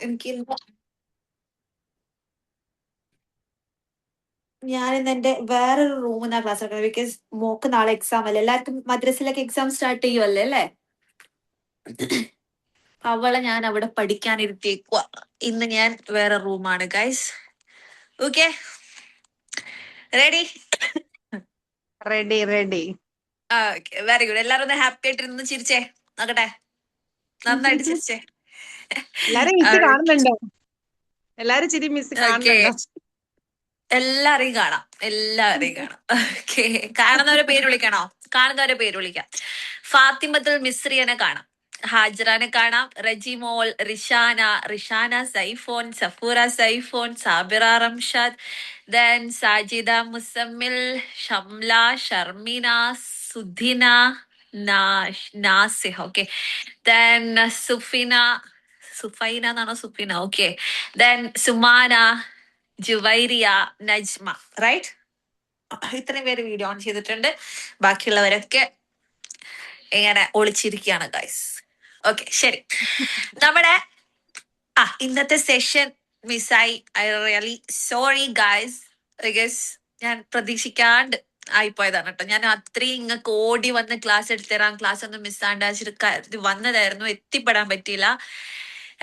എനിക്ക് ഞാനിന്ന് എന്റെ വേറൊരു റൂമിൽ നിന്നാണ് ക്ലാസ് എടുക്കുന്നത്. ബിക്കോസ് മോക്ക് നാളെ എക്സാം അല്ലേ, എല്ലാവർക്കും മദ്രസിലൊക്കെ എക്സാം സ്റ്റാർട്ട് ചെയ്യുമല്ലേ അല്ലേ. അവളെ ഞാൻ അവിടെ പഠിക്കാനിരുത്തിയേക്കുക. ഇന്ന് ഞാൻ വേറെ റൂമാണ് guys. Okay, ready? Ready ready. Very good. എല്ലാരും ഒന്ന് ഹാപ്പി ആയിട്ടിരുന്ന് ചിരിച്ചേ നോക്കട്ടെ, നന്നായിട്ട് ചിരിച്ചേ. എല്ലാരും മിസ് കാണുന്നുണ്ടോ? എല്ലാരും ചിരി മിസ് ഓക്കെ, കാണുന്നുണ്ടോ? എല്ലാരെയും കാണാം, എല്ലാവരെയും കാണാം. ഓക്കെ, കാണുന്നവരെ പേര് വിളിക്കണോ? കാണുന്നവരെ പേര് വിളിക്കാം. ഫാത്തിമത്തുൽ മിസ്രിയനെ കാണാം, ഹാജറാനെ കാണാം, Rejimol, Rishana Saifon, Safura Saifon, Sabira Ramshad, then Sajida Muzammil, Shamla, Sharmina, Sudhina, Nasiha. Okay, then Sufaina എന്നാണോ Sufina? Okay, then Sumana, Juvairiya, Najma. Right, ഇത്രയും പേര് വീഡിയോ ഓൺ ചെയ്തിട്ടുണ്ട്. ബാക്കിയുള്ളവരൊക്കെ ഇങ്ങനെ ഒളിച്ചിരിക്കുകയാണ് ഗൈസ്. ഓക്കെ, ശരി. നമ്മുടെ ഇന്നത്തെ സെഷൻ മിസ്സായി. I really sorry guys. Because ഞാൻ പ്രതീക്ഷിക്കാണ്ട് ആയിപ്പോയതാണ് കേട്ടോ. ഞാൻ അത്രയും ഇങ്ങക്ക് ഓടി വന്ന് ക്ലാസ് എടുത്തരാം, ക്ലാസ് ഒന്നും മിസ്സാണ്ടാച്ചിട്ട് വന്നതായിരുന്നു, എത്തിപ്പെടാൻ പറ്റിയില്ല.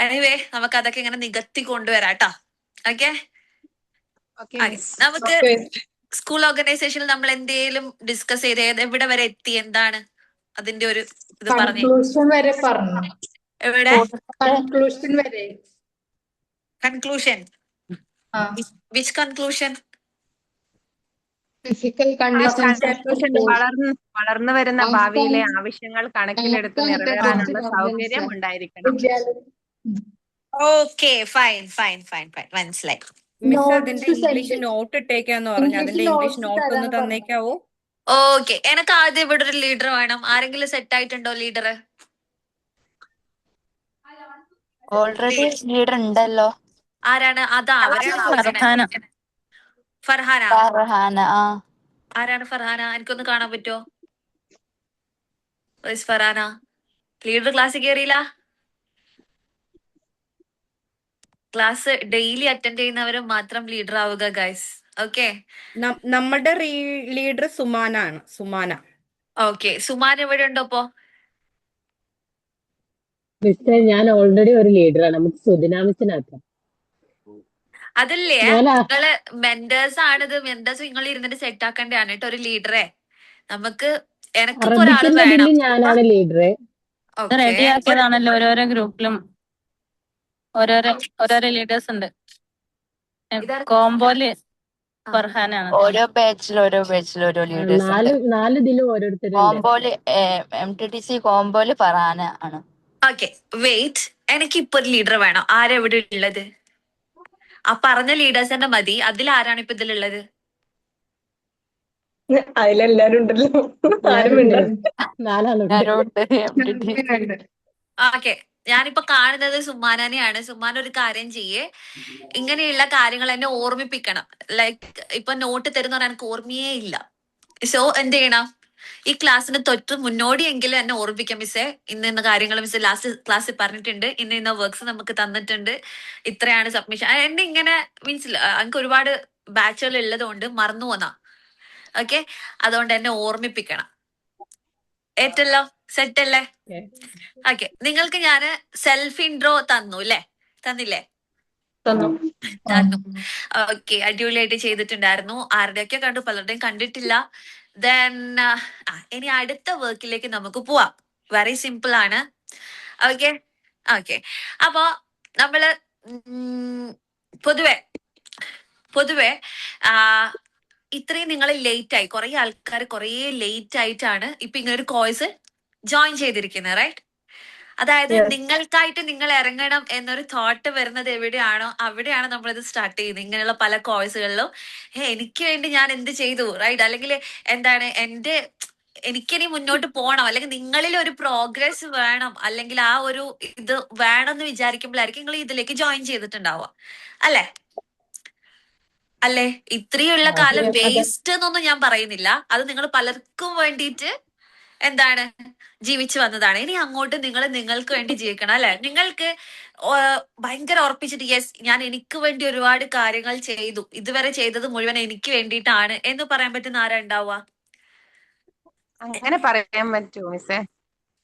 എനിവേ, നമുക്ക് അതൊക്കെ ഇങ്ങനെ നികത്തി കൊണ്ടുവരാം കേട്ടോ. ഓക്കെ, നമുക്ക് സ്കൂൾ ഓർഗനൈസേഷനിൽ നമ്മൾ എന്തേലും ഡിസ്കസ് ചെയ്ത് എവിടെ വരെ എത്തി, എന്താണ് അതിന്റെ ഒരു ഇത് പറഞ്ഞു? കൺക്ലൂഷൻ വരെ പറഞ്ഞു. എവിടെ കൺക്ലൂഷൻ വരെ. Conclusion? Which conclusion? Physical conditions വളർന്നു വരുന്ന ഭാവിയിലെ ആവശ്യങ്ങൾ കണക്കിലെടുത്ത് നിറവേറാനുള്ള സൗകര്യം ഉണ്ടായിരിക്കണം. Okay, fine fine fine fine, മനസ്സിലായി. മിസ് അതിന്റെ ഇംഗ്ലീഷ് നോട്ട് ഇട്ടേക്കാന്ന് പറഞ്ഞു. അതിന്റെ ഇംഗ്ലീഷ് നോട്ട് ഒന്ന് തന്നേക്കാവോ? ഓക്കെ, എനിക്ക് ആദ്യം ഇവിടെ ഒരു ലീഡർ വേണം. ആരെങ്കിലും സെറ്റ് ആയിട്ടുണ്ടോ ലീഡർ? ഓൾറെഡി ലീഡർ ഉണ്ടല്ലോ. ആരാണ്? അതാ അവരാണ്. ഫർഹാന. ആരാണ് ഫർഹാന? എനിക്കൊന്ന് കാണാൻ പറ്റുമോ? ഫർഹാന ലീഡർ ക്ലാസ്സിൽ കയറിയില്ല. ക്ലാസ് ഡെയിലി അറ്റൻഡ് ചെയ്യുന്നവരും മാത്രം ലീഡർ ആവുക ഗൈസ്. ഓക്കെ, നമ്മുടെ ലീഡർ സുമാനാണ്. സുമാന. ഓക്കെ, സുമാൻ എവിടെ ഉണ്ടോ ഇപ്പോ? ഞാൻ ഓൾറെഡി ഒരു ലീഡറാണ്. നമുക്ക് സുദിനാമിസിനാക്കാം. അതല്ലേ നിങ്ങള് മെന്റേഴ്സ് ആണിത്. മെന്റേഴ്സ് നിങ്ങൾ ഇരുന്നിട്ട് സെറ്റ് ആക്കേണ്ടതാണ് കേട്ടോ ഒരു ലീഡറെ. നമുക്ക് എനക്കിപ്പോ ഒരാള് വേണം. ഞാനാണ് ലീഡറെ. റെഡി ആക്കിയതാണല്ലോ. ഓരോരോ ഗ്രൂപ്പിലും ഓരോരോ ലീഡേഴ്സ് ഉണ്ട്. കോംബോല് ഫർഹാനാണ്. ഓരോ ബാച്ചിൽ ഓരോ ലീഡേഴ്സ് ഉണ്ട്. നാല് ഇതിലും ഓരോരുത്തരും കോംബോല് MTTC കോംബോല് ഫർഹാന ആണ്. ഓക്കെ, വെയിറ്റ്, എനിക്ക് ഇപ്പൊ ഒരു ലീഡർ വേണം. ആരെവിടെ ഉള്ളത്? ആ പറഞ്ഞ ലീഡേഴ്സ് തന്നെ മതി. അതിൽ ആരാണ് ഇപ്പൊ ഇതിലുള്ളത്? അതിലെല്ലാരും ഉണ്ടല്ലോ. ഓക്കെ, ഞാനിപ്പോ കാണുന്നത് സുമാനെയാണ്. സുമാൻ ഒരു കാര്യം ചെയ്യേ, ഇങ്ങനെയുള്ള കാര്യങ്ങൾ എന്നെ ഓർമ്മിപ്പിക്കണം. ലൈക്ക് ഇപ്പൊ നോട്ട് തരുന്ന എനിക്ക് ഓർമ്മയേ ഇല്ല. സോ എന്ത് ചെയ്യണം? ഈ ക്ലാസ്സിന് തൊട്ട് മുന്നോടിയെങ്കിലും എന്നെ ഓർമ്മിപ്പിക്കാം. മിസ്സേ, ഇന്ന കാര്യങ്ങൾ മിസ് ലാസ്റ്റ് ക്ലാസ്സിൽ പറഞ്ഞിട്ടുണ്ട്, ഇന്ന വർക്ക്സ് നമുക്ക് തന്നിട്ടുണ്ട്, ഇത്രയാണ് സബ്മിഷൻ. എന്നെ ഇങ്ങനെ മീൻസ് എനിക്ക് ഒരുപാട് ബാച്ചുകൾ ഉള്ളത് കൊണ്ട് മറന്നു പോന്നാ. ഓക്കെ, അതുകൊണ്ട് എന്നെ ഓർമ്മിപ്പിക്കണം. ഏറ്റല്ലോ? സെറ്റ് അല്ലേ? ഓക്കെ, നിങ്ങൾക്ക് ഞാന് സെൽഫ് ഇൻട്രോ തന്നു അല്ലേ? തന്നില്ലേ? തന്നു. ഓക്കെ, അടിപൊളിയായിട്ട് ചെയ്തിട്ടുണ്ടായിരുന്നു. ആരുടെയൊക്കെ കണ്ടു, പലരുടെയും കണ്ടിട്ടില്ല. ദെൻ ഇനി അടുത്ത വർക്കിലേക്ക് നമുക്ക് പോവാം. വെരി സിമ്പിൾ ആണ്. ഓക്കെ ഓക്കെ, അപ്പോ നമ്മള് പൊതുവെ ഇത്രയും നിങ്ങൾ ലേറ്റ് ആയി, കുറെ ആൾക്കാർ കുറെ ലേറ്റ് ആയിട്ടാണ് ഇപ്പൊ ഇങ്ങനെ ഒരു കോഴ്സ് ജോയിൻ ചെയ്തിരിക്കുന്നത്, റൈറ്റ്? അതായത് നിങ്ങൾക്കായിട്ട് നിങ്ങൾ ഇറങ്ങണം എന്നൊരു തോട്ട് വരുന്നത് എവിടെയാണോ അവിടെയാണ് നമ്മളിത് സ്റ്റാർട്ട് ചെയ്യുന്നത്. ഇങ്ങനെയുള്ള പല കോഴ്സുകളിലും എനിക്ക് വേണ്ടി ഞാൻ എന്ത് ചെയ്തു, റൈറ്റ്? അല്ലെങ്കിൽ എന്താണ് എനിക്കിനി മുന്നോട്ട് പോകണം, അല്ലെങ്കിൽ നിങ്ങളിൽ ഒരു പ്രോഗ്രസ് വേണം, അല്ലെങ്കിൽ ആ ഒരു ഇത് വേണം എന്ന് വിചാരിക്കുമ്പോഴായിരിക്കും നിങ്ങൾ ഇതിലേക്ക് ജോയിൻ ചെയ്തിട്ടുണ്ടാവുക, അല്ലേ? ഇത്രയുള്ള കാലം വേസ്റ്റ് എന്നൊന്നും ഞാൻ പറയുന്നില്ല. അത് നിങ്ങൾ പലർക്കും വേണ്ടിയിട്ട് എന്താണ് ജീവിച്ചു വന്നതാണ്. ഇനി അങ്ങോട്ട് നിങ്ങൾ നിങ്ങൾക്ക് വേണ്ടി ജീവിക്കണം അല്ലെ. നിങ്ങൾക്ക് ഭയങ്കര ഉറപ്പിച്ചിട്ട് യെസ് ഞാൻ എനിക്ക് വേണ്ടി ഒരുപാട് കാര്യങ്ങൾ ചെയ്തു, ഇതുവരെ ചെയ്തത് മുഴുവൻ എനിക്ക് വേണ്ടിയിട്ടാണ് എന്ന് പറയാൻ പറ്റുന്ന ആരാ ഉണ്ടാവുക? അങ്ങനെ പറയാൻ പറ്റുമോ മിസ്സേ?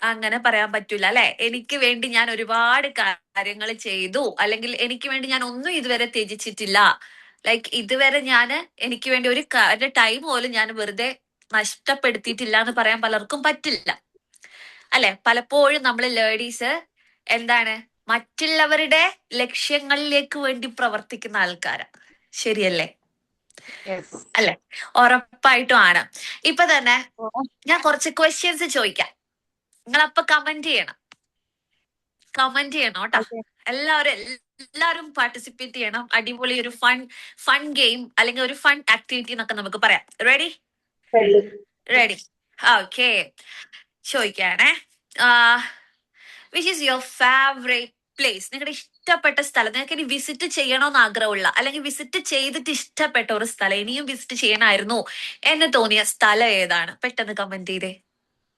അങ്ങനെ പറയാൻ പറ്റൂല അല്ലെ. എനിക്ക് വേണ്ടി ഞാൻ ഒരുപാട് കാര്യങ്ങൾ ചെയ്തു, അല്ലെങ്കിൽ എനിക്ക് വേണ്ടി ഞാൻ ഒന്നും ഇതുവരെ ത്യജിച്ചിട്ടില്ല, ലൈക്ക് ഇതുവരെ ഞാൻ എനിക്ക് വേണ്ടി ഒരു ടൈം പോലും ഞാൻ വെറുതെ നഷ്ടപ്പെടുത്തിയിട്ടില്ല എന്ന് പറയാൻ പലർക്കും പറ്റില്ല അല്ലെ. പലപ്പോഴും നമ്മൾ ലേഡീസ് എന്താണ് മറ്റുള്ളവരുടെ ലക്ഷ്യങ്ങളിലേക്ക് വേണ്ടി പ്രവർത്തിക്കുന്ന ആൾക്കാരാ. ശരിയല്ലേ? യെസ്. അല്ലെ? ഉറപ്പായിട്ടും ആണ്. ഇപ്പൊ തന്നെ ഞാൻ കുറച്ച് ക്വസ്റ്റ്യൻസ് ചോദിക്കാം, നിങ്ങളപ്പൊ കമന്റ് ചെയ്യണം കേട്ടോ. എല്ലാവരും പാർട്ടിസിപ്പേറ്റ് ചെയ്യണം. അടിപൊളി ഒരു ഫൺ ഗെയിം അല്ലെങ്കിൽ ഒരു ഫൺ ആക്ടിവിറ്റി എന്നൊക്കെ നമുക്ക് പറയാം. റെഡി? ഓക്കെ, ചോദിക്കാണേ. Which is your favourite place? നിങ്ങളുടെ ഇഷ്ടപ്പെട്ട സ്ഥലം, നിങ്ങൾക്ക് ഇനി വിസിറ്റ് ചെയ്യണമെന്ന് ആഗ്രഹമുള്ള അല്ലെങ്കിൽ വിസിറ്റ് ചെയ്തിട്ട് ഇഷ്ടപ്പെട്ട ഒരു സ്ഥലം, ഇനിയും വിസിറ്റ് ചെയ്യണമായിരുന്നു എന്ന് തോന്നിയ സ്ഥലം ഏതാണ്? പെട്ടെന്ന് കമന്റ് ചെയ്തേ.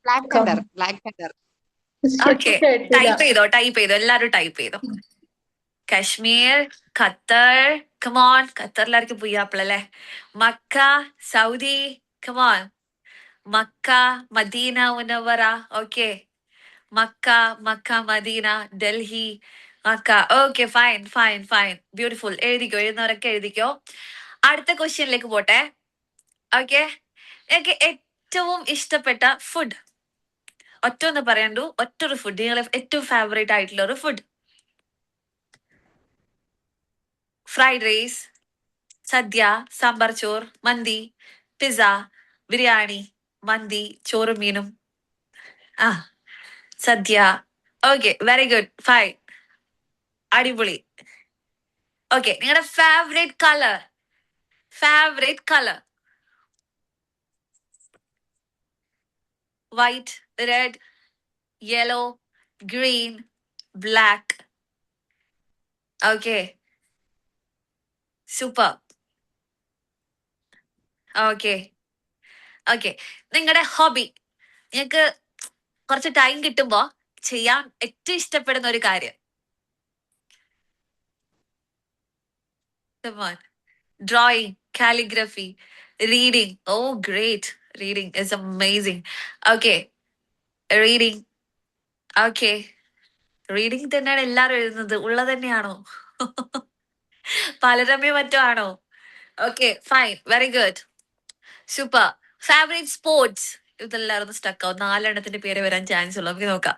Black thunder. ഓക്കെ, ടൈപ്പ് ചെയ്തോ എല്ലാരും ടൈപ്പ് ചെയ്തോ. കശ്മീർ, ഖത്തർ, കമോൺ, ഖത്തറിലായിരിക്കും പുയ്യാപ്പിളല്ലേ. Mecca, Saudi, come on. Mecca, Madina Munawwara, okay. Mecca, Madina, Delhi, Mecca. Okay, fine, beautiful. എഴുതുന്നവരൊക്കെ എഴുതിക്കോ. അടുത്ത ക്വസ്റ്റ്യനിലേക്ക് പോട്ടെ. ഓക്കെ, എനിക്ക് ഏറ്റവും ഇഷ്ടപ്പെട്ട ഫുഡ് ഒറ്റ പറയണ്ടു. ഒറ്റൊരു ഫുഡ്, നിങ്ങളെ ഏറ്റവും ഫേവറേറ്റ് ആയിട്ടുള്ള ഒരു food. Fried rice, sadya, sambar ചോർ, മന്തി, പിസ്സ, ബിരിയാണി, മന്തി, ചോറും മീനും, sadya. Okay, very good, fine, അടിപൊളി. ഓക്കെ, നിങ്ങളുടെ favourite colour? White, red, yellow, green, black. Okay, super. Okay, നിങ്ങളുടെ ഹോബി, നിങ്ങൾക്ക് കുറച്ച് ടൈം കിട്ടുമ്പോ ചെയ്യാൻ ഏറ്റവും ഇഷ്ടപ്പെടുന്ന ഒരു കാര്യം. Drawing, calligraphy, reading. Oh great, reading is amazing. Okay, reading തന്നെയാണ് എല്ലാരും എഴുതുന്നത്, ഉള്ളത് തന്നെയാണോ? പലരമേ മറ്റോ ആണോ? Okay, fine, very good, super. Favourite sports? ഇതെല്ലാരും stuck ആവും, 4 പേര് വരാൻ ചാൻസ് ഉള്ളു, നമുക്ക് നോക്കാം.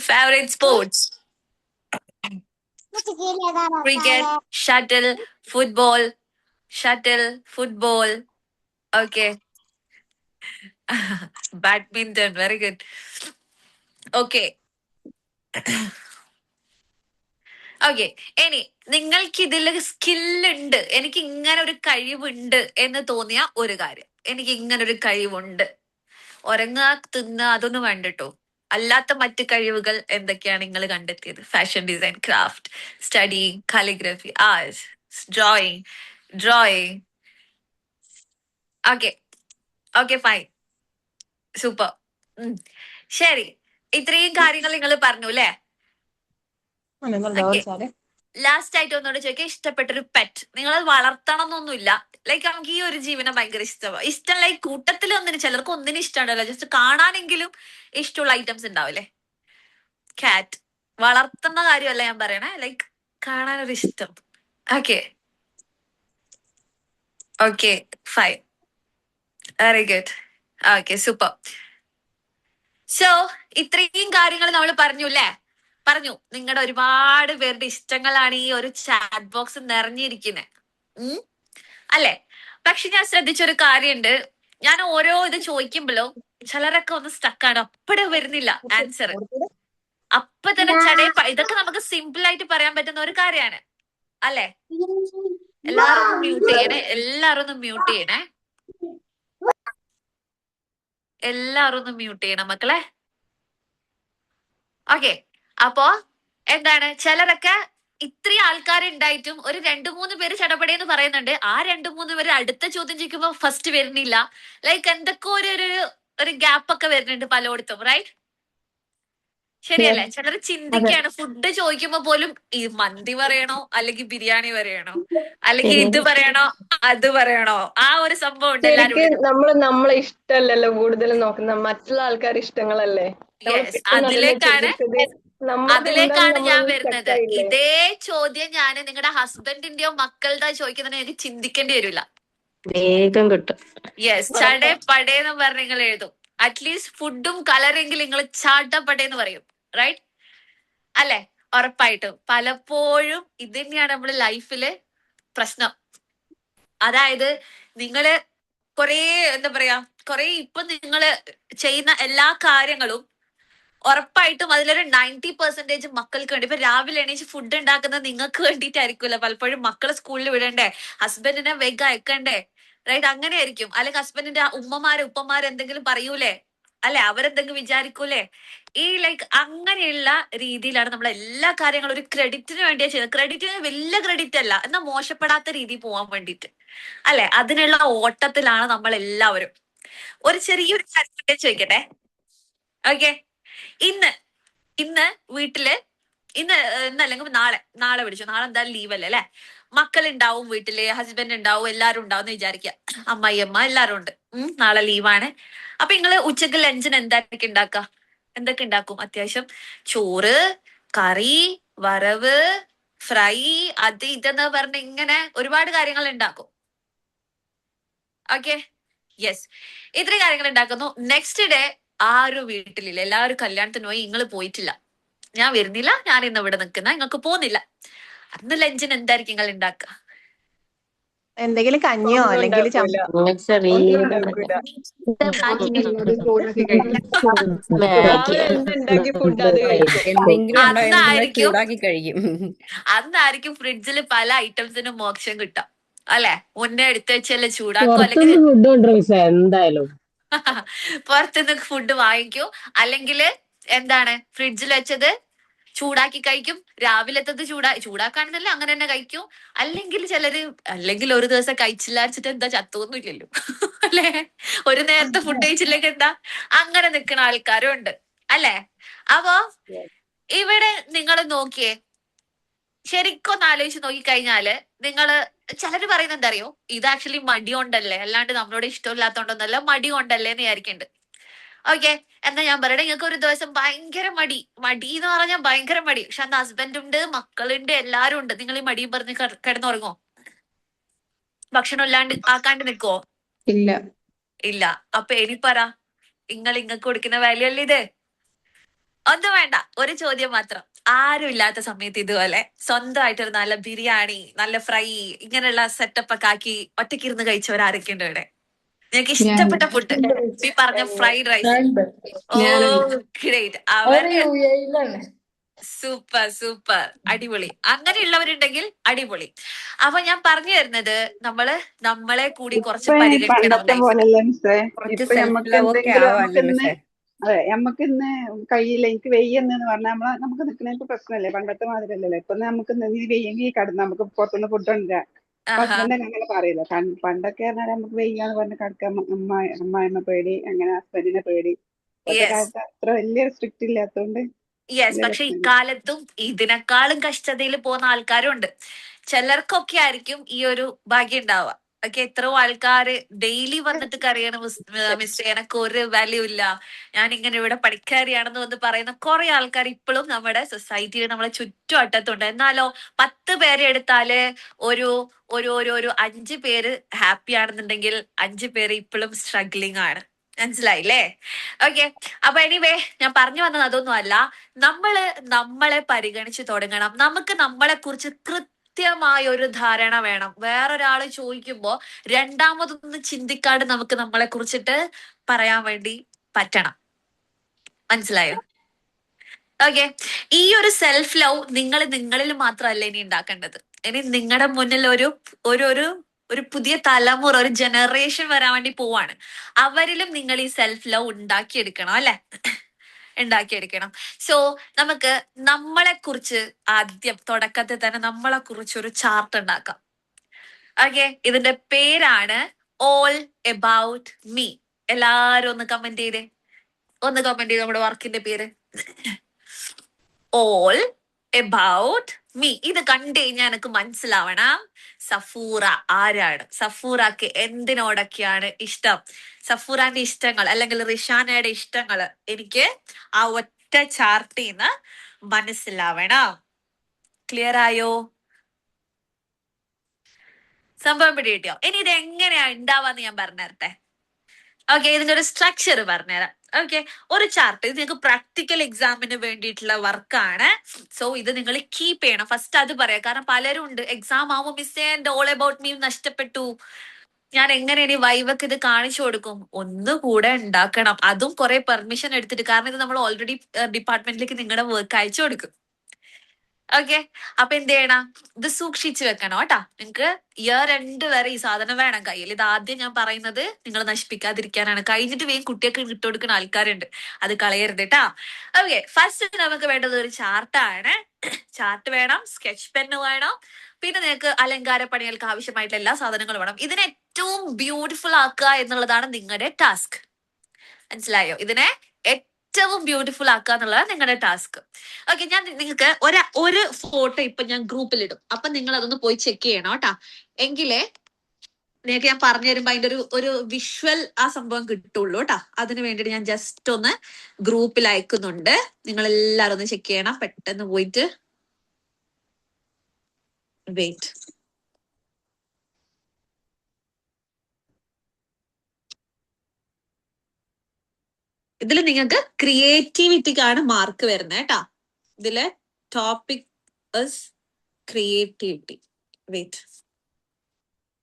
Favourite sports? Cricket, football, okay. Badminton, very good. Okay, ഇനി നിങ്ങൾക്ക് ഇതിൽ സ്കില്ലുണ്ട്, എനിക്ക് ഇങ്ങനെ ഒരു കഴിവുണ്ട് എന്ന് തോന്നിയ ഒരു കാര്യം. എനിക്ക് ഇങ്ങനെ ഒരു കഴിവുണ്ട്, ഉറങ്ങുക, തിന്നുക, അതൊന്നും വേണ്ടട്ടോ. അല്ലാത്ത മറ്റു കഴിവുകൾ എന്തൊക്കെയാണ് നിങ്ങൾ കണ്ടെത്തിയത്? Fashion design, craft, study, calligraphy, arts, drawing. Okay, fine, super. ശരി, ഇത്രയും കാര്യങ്ങൾ നിങ്ങൾ പറഞ്ഞു അല്ലേ? ലാസ്റ്റ് ആയിട്ട് ഒന്നുകൂടെ ചോദിക്കാം, ഇഷ്ടപ്പെട്ടൊരു പെറ്റ്. നിങ്ങൾ വളർത്തണം എന്നൊന്നുമില്ല, ലൈക്ക് നമുക്ക് ഈ ഒരു ജീവനെ ഭയങ്കര ഇഷ്ടമാണ്. ഇഷ്ടം ലൈക്ക് കൂട്ടത്തിൽ ചിലർക്ക് ഒന്നിനും ഇഷ്ടമുണ്ടല്ലോ, ജസ്റ്റ് കാണാനെങ്കിലും ഇഷ്ടമുള്ള ഐറ്റംസ് ഉണ്ടാവില്ലേ? കാറ്റ്. വളർത്തുന്ന കാര്യമല്ല ഞാൻ പറയണേ, ലൈക്ക് കാണാനൊരു ഇഷ്ടം. Okay, fine, very good. Okay, super. So ഇത്രയും കാര്യങ്ങൾ നമ്മൾ പറഞ്ഞു. നിങ്ങളുടെ ഒരുപാട് പേരുടെ ഇഷ്ടങ്ങളാണ് ഈ ഒരു ചാറ്റ് ബോക്സ് നിറഞ്ഞിരിക്കുന്നത്, അല്ലെ? പക്ഷെ ഞാൻ ശ്രദ്ധിച്ചൊരു കാര്യമുണ്ട്, ഞാൻ ഓരോ ഇത് ചോദിക്കുമ്പോഴോ ചിലരൊക്കെ ഒന്ന് സ്റ്റക്കാണ്, അപ്പടെ വരുന്നില്ല ആൻസർ. അപ്പൊ തന്നെ ഇതൊക്കെ നമുക്ക് സിമ്പിൾ ആയിട്ട് പറയാൻ പറ്റുന്ന ഒരു കാര്യമാണ്, അല്ലെ? എല്ലാരും ഒന്ന് മ്യൂട്ട് ചെയ്യണേ, എല്ലാരും ഒന്ന് മ്യൂട്ട് ചെയ്യണം മക്കളെ. ഓക്കെ, അപ്പോ എന്താണ് ചിലരൊക്കെ ഇത്രയും ആൾക്കാരുണ്ടായിട്ടും ഒരു 2-3 പേര് ചടപടയെന്ന് പറയുന്നുണ്ട്. ആ 2-3 പേര് അടുത്ത ചോദ്യം ചോദിക്കുമ്പോ ഫസ്റ്റ് വരുന്നില്ല. ലൈക്ക് എന്തൊക്കെ ഒരു ഗ്യാപ്പ് ഒക്കെ വരുന്നുണ്ട് പലയിടത്തും, റൈറ്റ്? ശരിയല്ലേ? ചിലർ ചിന്തിക്കുകയാണ് ഫുഡ് ചോദിക്കുമ്പോ പോലും ഈ മന്തി പറയണോ അല്ലെങ്കിൽ ബിരിയാണി പറയണോ അല്ലെങ്കിൽ ഇത് പറയണോ അത് പറയണോ, ആ ഒരു സംഭവം ഉണ്ട് എല്ലാരും ശരിക്കും നമ്മളെ ഇഷ്ടമല്ലല്ലോ കൂടുതലും നോക്കുന്നത്, മറ്റുള്ള ആൾക്കാരുടെ ഇഷ്ടങ്ങളല്ലേ നമ്മൾ യെസ്, അതിലേക്കാണ് നമ്മളത് എന്താന്ന് ഞാൻ നമ്മളൊന്ന് വരുന്നത്. ചെക്കായില്ലേ? ഇതേ ചോദ്യം ഞാൻ നിങ്ങളുടെ ഹസ്ബൻഡിന്റെയോ മക്കളുടെ ചോദിക്കുന്നതിന് എനിക്ക് ചിന്തിക്കേണ്ടി വരില്ല. വേഗം കിട്ടും. യെസ്, ചടേ പടേന്ന് പറഞ്ഞ് നിങ്ങൾ എഴുതും. അറ്റ്ലീസ്റ്റ് ഫുഡും കളറെങ്കിലും നിങ്ങൾ ചാട്ടപ്പടേന്ന് പറയും, റൈറ്റ്? അല്ലെ? ഉറപ്പായിട്ടും പലപ്പോഴും ഇത് തന്നെയാണ് നമ്മുടെ ലൈഫില് പ്രശ്നം. അതായത് നിങ്ങള് കൊറേ എന്താ പറയാ, കൊറേ ഇപ്പൊ നിങ്ങള് ചെയ്യുന്ന എല്ലാ കാര്യങ്ങളും ഉറപ്പായിട്ടും അതിലൊരു 90% മക്കൾക്ക് വേണ്ടി. ഇപ്പൊ രാവിലെ എണീച്ച് ഫുഡ് ഉണ്ടാക്കുന്നത് നിങ്ങൾക്ക് വേണ്ടിയിട്ടായിരിക്കുമല്ലോ. പലപ്പോഴും മക്കളെ സ്കൂളിൽ വിടണ്ടേ, ഹസ്ബൻഡിനെ വേഗം അയക്കണ്ടേ, റൈറ്റ്? അങ്ങനെ ആയിരിക്കും. അല്ലെങ്കിൽ ഹസ്ബൻഡിന്റെ ഉപ്പമാര് എന്തെങ്കിലും പറയൂലേ, അല്ലെ? അവരെന്തെങ്കിലും വിചാരിക്കൂലേ? ഈ ലൈക്ക് അങ്ങനെയുള്ള രീതിയിലാണ് നമ്മൾ എല്ലാ കാര്യങ്ങളും ഒരു ക്രെഡിറ്റിന് വേണ്ടിയാ ചെയ്യുന്നത്. ക്രെഡിറ്റിന് വലിയ ക്രെഡിറ്റ് അല്ല, എന്നാൽ മോശപ്പെടാത്ത രീതിയിൽ പോവാൻ വേണ്ടിയിട്ട്, അല്ലെ? അതിനുള്ള ഓട്ടത്തിലാണ് നമ്മൾ എല്ലാവരും. ഒരു ചെറിയൊരു കാര്യം കൂടി ചോദിക്കട്ടെ, ഓക്കെ? ഇന്ന് ഇന്ന് വീട്ടില് ഇന്നല്ലെങ്കിൽ നാളെ വിളിച്ചു, നാളെ എന്തായാലും ലീവല്ലേ അല്ലെ? മക്കളുണ്ടാവും വീട്ടില്, ഹസ്ബൻഡ് ഉണ്ടാവും, എല്ലാരും ഉണ്ടാവും എന്ന് വിചാരിക്കുക. അമ്മായിയമ്മ എല്ലാരും ഉണ്ട്. നാളെ ലീവാണ്. അപ്പൊ നിങ്ങള് ഉച്ചക്ക് ലഞ്ചിന് എന്തായിരിക്കും ഉണ്ടാക്കുക? എന്തൊക്കെ ഉണ്ടാക്കും? അത്യാവശ്യം ചോറ്, കറി, വറവ്, ഫ്രൈ, അത് ഇതെന്ന് പറഞ്ഞ ഇങ്ങനെ ഒരുപാട് കാര്യങ്ങൾ ഉണ്ടാക്കും. ഓക്കെ, യെസ്, ഇത്രയും കാര്യങ്ങൾ ഉണ്ടാക്കുന്നു. നെക്സ്റ്റ് ഡേ ആരും വീട്ടിലില്ല, എല്ലാവരും കല്യാണത്തിന് പോയി, നിങ്ങൾ പോയിട്ടില്ല. ഞാൻ വരുന്നില്ല, ഞാൻ ഇന്ന് ഇവിടെ നിൽക്കുന്ന, നിങ്ങൾക്ക് പോകുന്നില്ല. അന്ന് ലഞ്ചിന് എന്തായിരിക്കും നിങ്ങൾ ഉണ്ടാക്കുക? എന്തെങ്കിലും കഞ്ഞിയോ ഒന്നും അല്ലെങ്കിൽ ഉണ്ടാക്കൂല. ചെറിയ ഒന്നും ഉണ്ടാക്കൂല. രാവിലെ എന്തുണ്ടാക്കി ഫുഡ് അത് കഴിക്കും. എന്തെങ്കിലും ഉണ്ടായാലും നമ്മൾ അന്നായിരിക്കും ചൂടാക്കി കഴിക്കും. അന്നായിരിക്കും ഫ്രിഡ്ജിൽ പല ഐറ്റംസിനും മോക്ഷം കിട്ടാം, അല്ലെ? മുന്നേ എടുത്തു വെച്ചല്ലേ ചൂടാക്കും, അല്ലെങ്കിൽ പുറത്തുനിന്ന് ഫുഡ് കൊണ്ടുവരും മിസ്സേ എന്തായാലും. പുറത്തുനിന്ന് ഫുഡ് വാങ്ങിക്കൂ, അല്ലെങ്കിൽ എന്താണ് ഫ്രിഡ്ജിൽ വെച്ചത് ചൂടാക്കി കഴിക്കും. രാവിലത്തത് ചൂടാക്കാണെന്നല്ല അങ്ങനെ തന്നെ കഴിക്കും. അല്ലെങ്കിൽ ഒരു ദിവസം കഴിച്ചില്ല വെച്ചിട്ട് എന്താ ചത്തൊന്നും ഇല്ലല്ലോ അല്ലെ? ഒരു നേരത്തെ ഫുഡ് കഴിച്ചില്ലെങ്കിൽ എന്താ? അങ്ങനെ നിൽക്കുന്ന ആൾക്കാരും ഉണ്ട്, അല്ലെ? അപ്പോ ഇവിടെ നിങ്ങൾ നോക്കിയേ, ശരിക്കും ഒന്ന് ആലോചിച്ച് നോക്കിക്കഴിഞ്ഞാല് നിങ്ങള് ചിലര് പറയുന്നത് എന്താ അറിയോ, ഇത് ആക്ച്വലി മടി കൊണ്ടല്ലേ, അല്ലാണ്ട് നമ്മളോട് ഇഷ്ടമില്ലാത്തോണ്ടൊന്നല്ല, മടി കൊണ്ടല്ലേ എന്ന് വിചാരിക്കുന്നുണ്ട്. ഓക്കെ, എന്നാ ഞാൻ പറയണേ, നിങ്ങൾക്ക് ഒരു ദിവസം ഭയങ്കര മടി എന്ന് പറഞ്ഞാൽ ഭയങ്കര മടി, പക്ഷെ അന്ന് ഹസ്ബൻഡ് ഉണ്ട്, മക്കളുണ്ട്, എല്ലാരും ഉണ്ട്. നിങ്ങൾ ഈ മടിയും പറഞ്ഞ് കിടന്നുറങ്ങോ? ഭക്ഷണം ഇല്ലാണ്ട് ആക്കാണ്ട് നിൽക്കോ? ഇല്ല. ഇല്ല. അപ്പൊ ഇനി പറ, നിങ്ങൾക്ക് കൊടുക്കുന്ന വാല്യൂ അല്ലേ ഇത്? ഒന്നും വേണ്ട, ഒരു ചോദ്യം മാത്രം. ആരും ഇല്ലാത്ത സമയത്ത് ഇതുപോലെ സ്വന്തമായിട്ടൊരു നല്ല ബിരിയാണി, നല്ല ഫ്രൈ, ഇങ്ങനെയുള്ള സെറ്റപ്പ് ഒക്കെ ആക്കി ഒറ്റയ്ക്കിരുന്ന് കഴിച്ചവരാരൊക്കെ ഉണ്ട് ഇവിടെ? നിങ്ങൾക്ക് ഇഷ്ടപ്പെട്ട ഫുഡ് ഈ പറഞ്ഞ ഫ്രൈഡ് റൈസ്. ഓ ഗ്രേറ്റ്, അവര് യിലാണ്. സൂപ്പർ, അടിപൊളി. അങ്ങനെയുള്ളവരുണ്ടെങ്കിൽ അടിപൊളി. അപ്പൊ ഞാൻ പറഞ്ഞു തരുന്നത്, നമ്മളെ കൂടി കുറച്ച് പരിഗണിക്കണം പണ്ടത്തെ ലൈഫിൽ. പോലെയല്ല മിസ്സേ. കുറച്ച് ഇപ്പൊ സെൽഫ് നമുക്ക് ലവ് ഒക്കെ എന്തെങ്കിലും ആവാല്ലേ മിസ്സേ? അതെ, നമുക്ക് ഇന്ന് കയ്യില്ല, എനിക്ക് വെയ്യെന്ന് പറഞ്ഞാൽ നമുക്ക് നിൽക്കുന്നതിന് പ്രശ്നമല്ലേ? പണ്ടത്തെ മാതിരി അല്ലല്ലോ. ഇപ്പൊ നമുക്ക് നീ വെയ്യെങ്കിൽ കടന്ന് നമുക്ക് പുറത്തുനിന്ന് ഫുഡ് ഉണ്ടാ. ആഹാ, ഹസ്ബൻഡ് അങ്ങനെ പറയില്ല. പണ്ടൊക്കെ പറഞ്ഞാൽ നമുക്ക് വെയ്യാന്ന് പറഞ്ഞ് കിടക്കാൻ അമ്മായിമ്മ പേടി, അങ്ങനെ ഹസ്ബൻഡിനെ പേടി. ഇപ്പോഴത്തെ യെസ്, കാലത്ത് അത്ര വലിയ സ്ട്രിക്റ്റ് ഇല്ലാത്തതുകൊണ്ട് യെസ്. വലിയ പക്ഷെ പ്രശ്നമില്ല. ഇക്കാലത്തും ഇതിനേക്കാളും കഷ്ടതയിൽ പോകുന്ന ആൾക്കാരും ഉണ്ട്. ചിലർക്കൊക്കെ ആയിരിക്കും ഈ ഒരു ഭാഗ്യം ഉണ്ടാവുക. ഒക്കെ എത്രയോ ആൾക്കാര് ഡെയിലി വന്നിട്ട് കരയണം, മിസ്റ്റർ എനക്ക് ഒരു വാല്യൂ ഇല്ല, ഞാൻ ഇങ്ങനെ ഇവിടെ പണിക്കാരിയാണെന്ന് വന്ന് പറയുന്ന കുറെ ആൾക്കാർ ഇപ്പോഴും നമ്മുടെ സൊസൈറ്റിയിൽ നമ്മളെ ചുറ്റുവട്ടത്തുണ്ട്. എന്നാലോ 10 പേരെ എടുത്താല് ഒരു ഒരു ഒരു ഒരു 5 പേര് ഹാപ്പി ആണെന്നുണ്ടെങ്കിൽ 5 പേര് ഇപ്പോഴും സ്ട്രഗ്ലിംഗ് ആണ്. മനസ്സിലായില്ലേ? ഓക്കെ, അപ്പൊ എനിവേ ഞാൻ പറഞ്ഞു വന്നത് അതൊന്നും അല്ല. നമ്മളെ പരിഗണിച്ച് തുടങ്ങണം. നമുക്ക് നമ്മളെ കുറിച്ച് കൃത്യമായ ഒരു ധാരണ വേണം. വേറൊരാള് ചോദിക്കുമ്പോ രണ്ടാമതൊന്നും ചിന്തിക്കാണ്ട് നമുക്ക് നമ്മളെ കുറിച്ചിട്ട് പറയാൻ വേണ്ടി പറ്റണം. മനസ്സിലായോ? ഓക്കെ, ഈ ഒരു സെൽഫ് ലവ് നിങ്ങളിൽ മാത്രമല്ല ഇനി ഉണ്ടാക്കേണ്ടത്. ഇനി നിങ്ങളുടെ മുന്നിൽ ഒരു ഒരു ഒരു പുതിയ തലമുറ, ഒരു ജനറേഷൻ വരാൻ വേണ്ടി പോവാണ്. അവരിലും നിങ്ങൾ ഈ സെൽഫ് ലവ് ഉണ്ടാക്കിയെടുക്കണം, അല്ലെ? ഉണ്ടാക്കിയെടുക്കണം. സോ നമുക്ക് നമ്മളെ കുറിച്ച് ആദ്യം തുടക്കത്തിൽ തന്നെ നമ്മളെ കുറിച്ച് ഒരു ചാർട്ട് ഉണ്ടാക്കാം. ഓക്കെ, ഇതിന്റെ പേരാണ് ഓൾ എബൌട്ട് മീ. എല്ലാരും ഒന്ന് കമന്റ് ചെയ്തേ, ഒന്ന് കമന്റ് ചെയ്ത് നമ്മുടെ വർക്കിന്റെ പേര് ഓൾ എബൌട്ട് മീ. ഇത് കണ്ടു കഴിഞ്ഞാൽ എനിക്ക് മനസ്സിലാവണം സഫൂറ ആരാണ്, സഫൂറക്ക് എന്തിനോടൊക്കെയാണ് ഇഷ്ടം, സഫൂറാന്റെ ഇഷ്ടങ്ങൾ അല്ലെങ്കിൽ റിഷാനയുടെ ഇഷ്ടങ്ങൾ എനിക്ക് ആ ഒറ്റ ചാർട്ടിന്ന് മനസ്സിലാവണം. ക്ലിയർ ആയോ? സംഭവം പിടികിട്ടിയോ? ഇനി ഇത് എങ്ങനെയാ ഉണ്ടാവാന്ന് ഞാൻ പറഞ്ഞുതരട്ടെ. ഓക്കെ, ഇതിന്റെ ഒരു സ്ട്രക്ചർ പറഞ്ഞുതരാം. ഓക്കെ, ഒരു ചാർട്ട് ഇത് നിങ്ങൾക്ക് പ്രാക്ടിക്കൽ എക്സാമിന് വേണ്ടിയിട്ടുള്ള വർക്കാണ്. സോ ഇത് നിങ്ങൾ കീപ്പ് ചെയ്യണം. ഫസ്റ്റ് അത് പറയാം, കാരണം പലരും ഉണ്ട് എക്സാം ആവുമ്പോൾ മിസ്സേ എന്റെ ഓൾ അബൌട്ട് മീ നഷ്ടപ്പെട്ടു, ഞാൻ എങ്ങനെ ഇനി വൈവക്ക് ഇത് കാണിച്ചു കൊടുക്കും. ഒന്നുകൂടെ ഉണ്ടാക്കണം, അതും കുറെ പെർമിഷൻ എടുത്തിട്ട്, കാരണം ഇത് നമ്മൾ ഓൾറെഡി ഡിപ്പാർട്ട്മെന്റിലേക്ക് നിങ്ങളുടെ വർക്ക് അയച്ചു കൊടുക്കും. ഓക്കെ, അപ്പൊ എന്ത് ചെയ്യണം, ഇത് സൂക്ഷിച്ചു വെക്കണം കേട്ടാ. നിങ്ങക്ക് ഇയർ എൻഡ് വരെ ഈ സാധനം വേണം കയ്യിൽ. ഇത് ആദ്യം ഞാൻ പറയുന്നത് നിങ്ങൾ നശിപ്പിക്കാതിരിക്കാനാണ്. കഴിഞ്ഞിട്ട് വേഗം കുട്ടിയൊക്കെ ഇട്ടുകൊടുക്കുന്ന ആൾക്കാരുണ്ട്, അത് കളയരുത് കേട്ടാ. ഓക്കെ, ഫസ്റ്റ് നമുക്ക് വേണ്ടത് ഒരു ചാർട്ടാണ്. ചാർട്ട് വേണം, സ്കെച്ച് പെന്ന് വേണം, പിന്നെ നിങ്ങൾക്ക് അലങ്കാര പണികൾക്ക് ആവശ്യമായിട്ടുള്ള എല്ലാ സാധനങ്ങളും വേണം. ഇതിനെ ഏറ്റവും ബ്യൂട്ടിഫുൾ ആക്കുക എന്നുള്ളതാണ് നിങ്ങളുടെ ടാസ്ക്. മനസ്സിലായോ? ഇതിനെ ഏറ്റവും ബ്യൂട്ടിഫുൾ ആക്കുക എന്നുള്ളതാണ് നിങ്ങളുടെ ടാസ്ക്. ഓക്കെ, ഞാൻ നിങ്ങൾക്ക് ഒരു ഫോട്ടോ ഇപ്പൊ ഞാൻ ഗ്രൂപ്പിൽ ഇടും, അപ്പൊ നിങ്ങൾ അതൊന്ന് പോയി ചെക്ക് ചെയ്യണം കേട്ടാ. എങ്കിലേ നിങ്ങൾക്ക് ഞാൻ പറഞ്ഞു തരുമ്പോ അതിന്റെ ഒരു വിഷ്വൽ ആ സംഭവം കിട്ടുള്ളൂ കേട്ടാ. അതിന് വേണ്ടിട്ട് ഞാൻ ജസ്റ്റ് ഒന്ന് ഗ്രൂപ്പിൽ അയക്കുന്നുണ്ട്, നിങ്ങൾ എല്ലാരും ഒന്ന് ചെക്ക് ചെയ്യണം. പെട്ടെന്ന് പോയിട്ട് വെയിറ്റ്. ഇതിൽ നിങ്ങൾക്ക് ക്രിയേറ്റിവിറ്റിക്കാണ് മാർക്ക് വരുന്നത് കേട്ടാ. ഇതില് ടോപ്പിക് ക്രിയേറ്റിവിറ്റി. വെയിറ്റ്,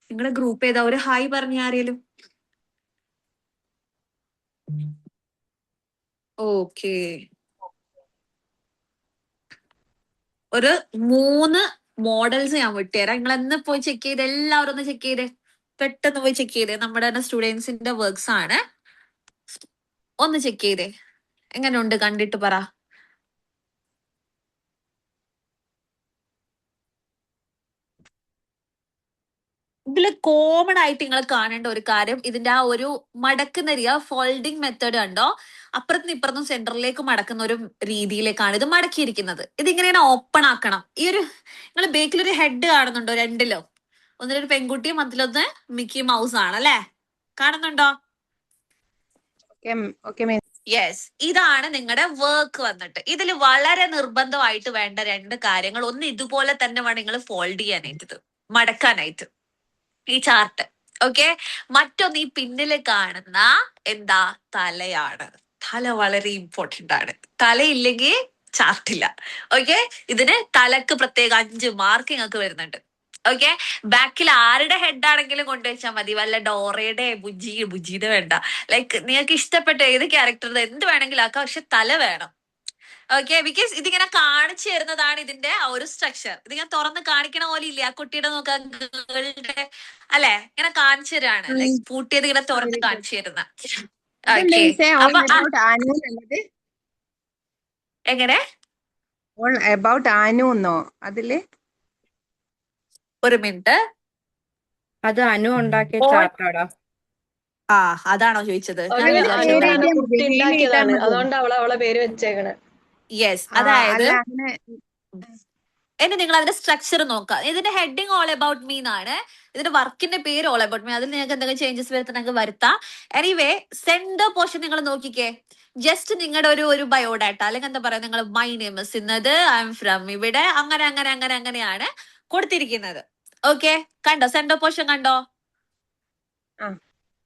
നിങ്ങളുടെ ഗ്രൂപ്പ് ഏതാ? ഒരു ഹായ് പറഞ്ഞ ആരേലും? ഓക്കെ, ഒരു 3 മോഡൽസ് ഞാൻ വിട്ടുതരാം. നിങ്ങൾ എന്ന് പോയി ചെക്ക് ചെയ്ത്, എല്ലാവരും ഒന്ന് ചെക്ക് ചെയ്തേ, പെട്ടെന്ന് പോയി ചെക്ക് ചെയ്തേ. നമ്മുടെ തന്നെ സ്റ്റുഡൻസിന്റെ വർക്ക്സ് ആണ്, ഒന്ന് ചെക്ക് ചെയ്തേ. എങ്ങനെയുണ്ട് കണ്ടിട്ട് പറ. ഇതില് കോമൺ ആയിട്ട് നിങ്ങൾ കാണേണ്ട ഒരു കാര്യം, ഇതിന്റെ ആ ഒരു മടക്കുന്ന ഫോൾഡിങ് മെത്തേഡ് കണ്ടോ? അപ്പുറത്തും ഇപ്പുറത്തും സെന്ററിലേക്ക് മടക്കുന്ന ഒരു രീതിയിലേക്കാണ് ഇത് മടക്കിയിരിക്കുന്നത്. ഇതിങ്ങനെ ഓപ്പൺ ആക്കണം. ഈ ഒരു നിങ്ങൾ ബേക്കിലൊരു ഹെഡ് കാണുന്നുണ്ടോ? രണ്ടിലോ, ഒന്നിലൊരു പെൺകുട്ടിയും അതിലൊന്ന് മിക്കി മൗസ് ആണ് അല്ലെ, കാണുന്നുണ്ടോ? യെസ്, ഇതാണ് നിങ്ങളുടെ വർക്ക് വന്നിട്ട്. ഇതിൽ വളരെ നിർബന്ധമായിട്ട് വേണ്ട 2 കാര്യങ്ങൾ. ഒന്ന്, ഇതുപോലെ തന്നെ വേണം നിങ്ങൾ ഫോൾഡ് ചെയ്യാനായിട്ട്, ഇത് മടക്കാനായിട്ട് ഈ ചാർട്ട്. ഓക്കെ, മറ്റൊന്ന് ഈ പിന്നില് കാണുന്ന എന്താ, തലയാണ്. തല വളരെ ഇമ്പോർട്ടന്റ് ആണ്. തലയില്ലെങ്കിൽ ചാർട്ടില്ല. ഓക്കെ, ഇതിന് തലക്ക് പ്രത്യേക 5 മാർക്ക് നിങ്ങൾക്ക് വരുന്നുണ്ട്. ഓക്കെ, ബാക്കിൽ ആരുടെ ഹെഡ് ആണെങ്കിലും കൊണ്ടുവച്ചാൽ മതി, വല്ല ഡോറയുടെ ബുജിയുടെ വേണ്ട. ലൈക്ക് നിങ്ങൾക്ക് ഇഷ്ടപ്പെട്ട ഏത് ക്യാരക്ടറുടെ എന്ത് വേണമെങ്കിലും ആക്കാം, പക്ഷെ തല വേണം. ഓക്കെ, ബിക്കോസ് ഇതിങ്ങനെ കാണിച്ചു തരുന്നതാണ് ഇതിന്റെ ആ ഒരു സ്ട്രക്ചർ. ഇതിങ്ങനെ തുറന്ന് കാണിക്കണ പോലെ ഇല്ല. ആ കുട്ടിയുടെ നോക്കാൻ ഗേളുടെ അല്ലെ, ഇങ്ങനെ കാണിച്ചു തരാണ്, ലൈക് പൂട്ടിയത് ഇങ്ങനെ തുറന്ന് കാണിച്ചു തരുന്ന. ഓക്കെ, അപ്പൊ എങ്ങനെ അബൌട്ട് ആനുന്നോ അതില്? ഒരു മിനിറ്റ്, അത് അനു ഉണ്ടാക്കിയ ചാർട്ടാടാ. ആ അതാണോ ചോദിച്ചത്? കുട്ടി ഉണ്ടാക്കിയതാണ്, അതുകൊണ്ട് അവളെ പേര് വെച്ചേക്കണേ. യെസ്, അതായത് ഇനി നിങ്ങൾ അതിന്റെ സ്ട്രക്ചർ നോക്കാം. ഇതിന്റെ ഹെഡിങ് ഓൾ അബൌട്ട് മീ എന്നാണ്, ഇതിന്റെ വർക്കിന്റെ പേര് ഓൾ അബൌട്ട് മീ. അതിൽ നിങ്ങൾക്ക് എന്തെങ്കിലും ചേഞ്ചസ് വരുത്തണമെങ്കിൽ വരുത്താം. എനിവേ, സെന്റർ പോർഷൻ നിങ്ങൾ നോക്കിക്കേ. ജസ്റ്റ് നിങ്ങളുടെ ഒരു ബയോഡാറ്റ അല്ലെങ്കിൽ എന്താ പറയാ, നിങ്ങൾ മൈ നെയിം ഇസ് ഇന്നത്, ഐ എം ഫ്രം ഇവിടെ, അങ്ങനെയാണ് കൊടുത്തിരിക്കുന്നത്. ഓക്കെ, കണ്ടോ? സെന്റർ പോർഷൻ കണ്ടോ?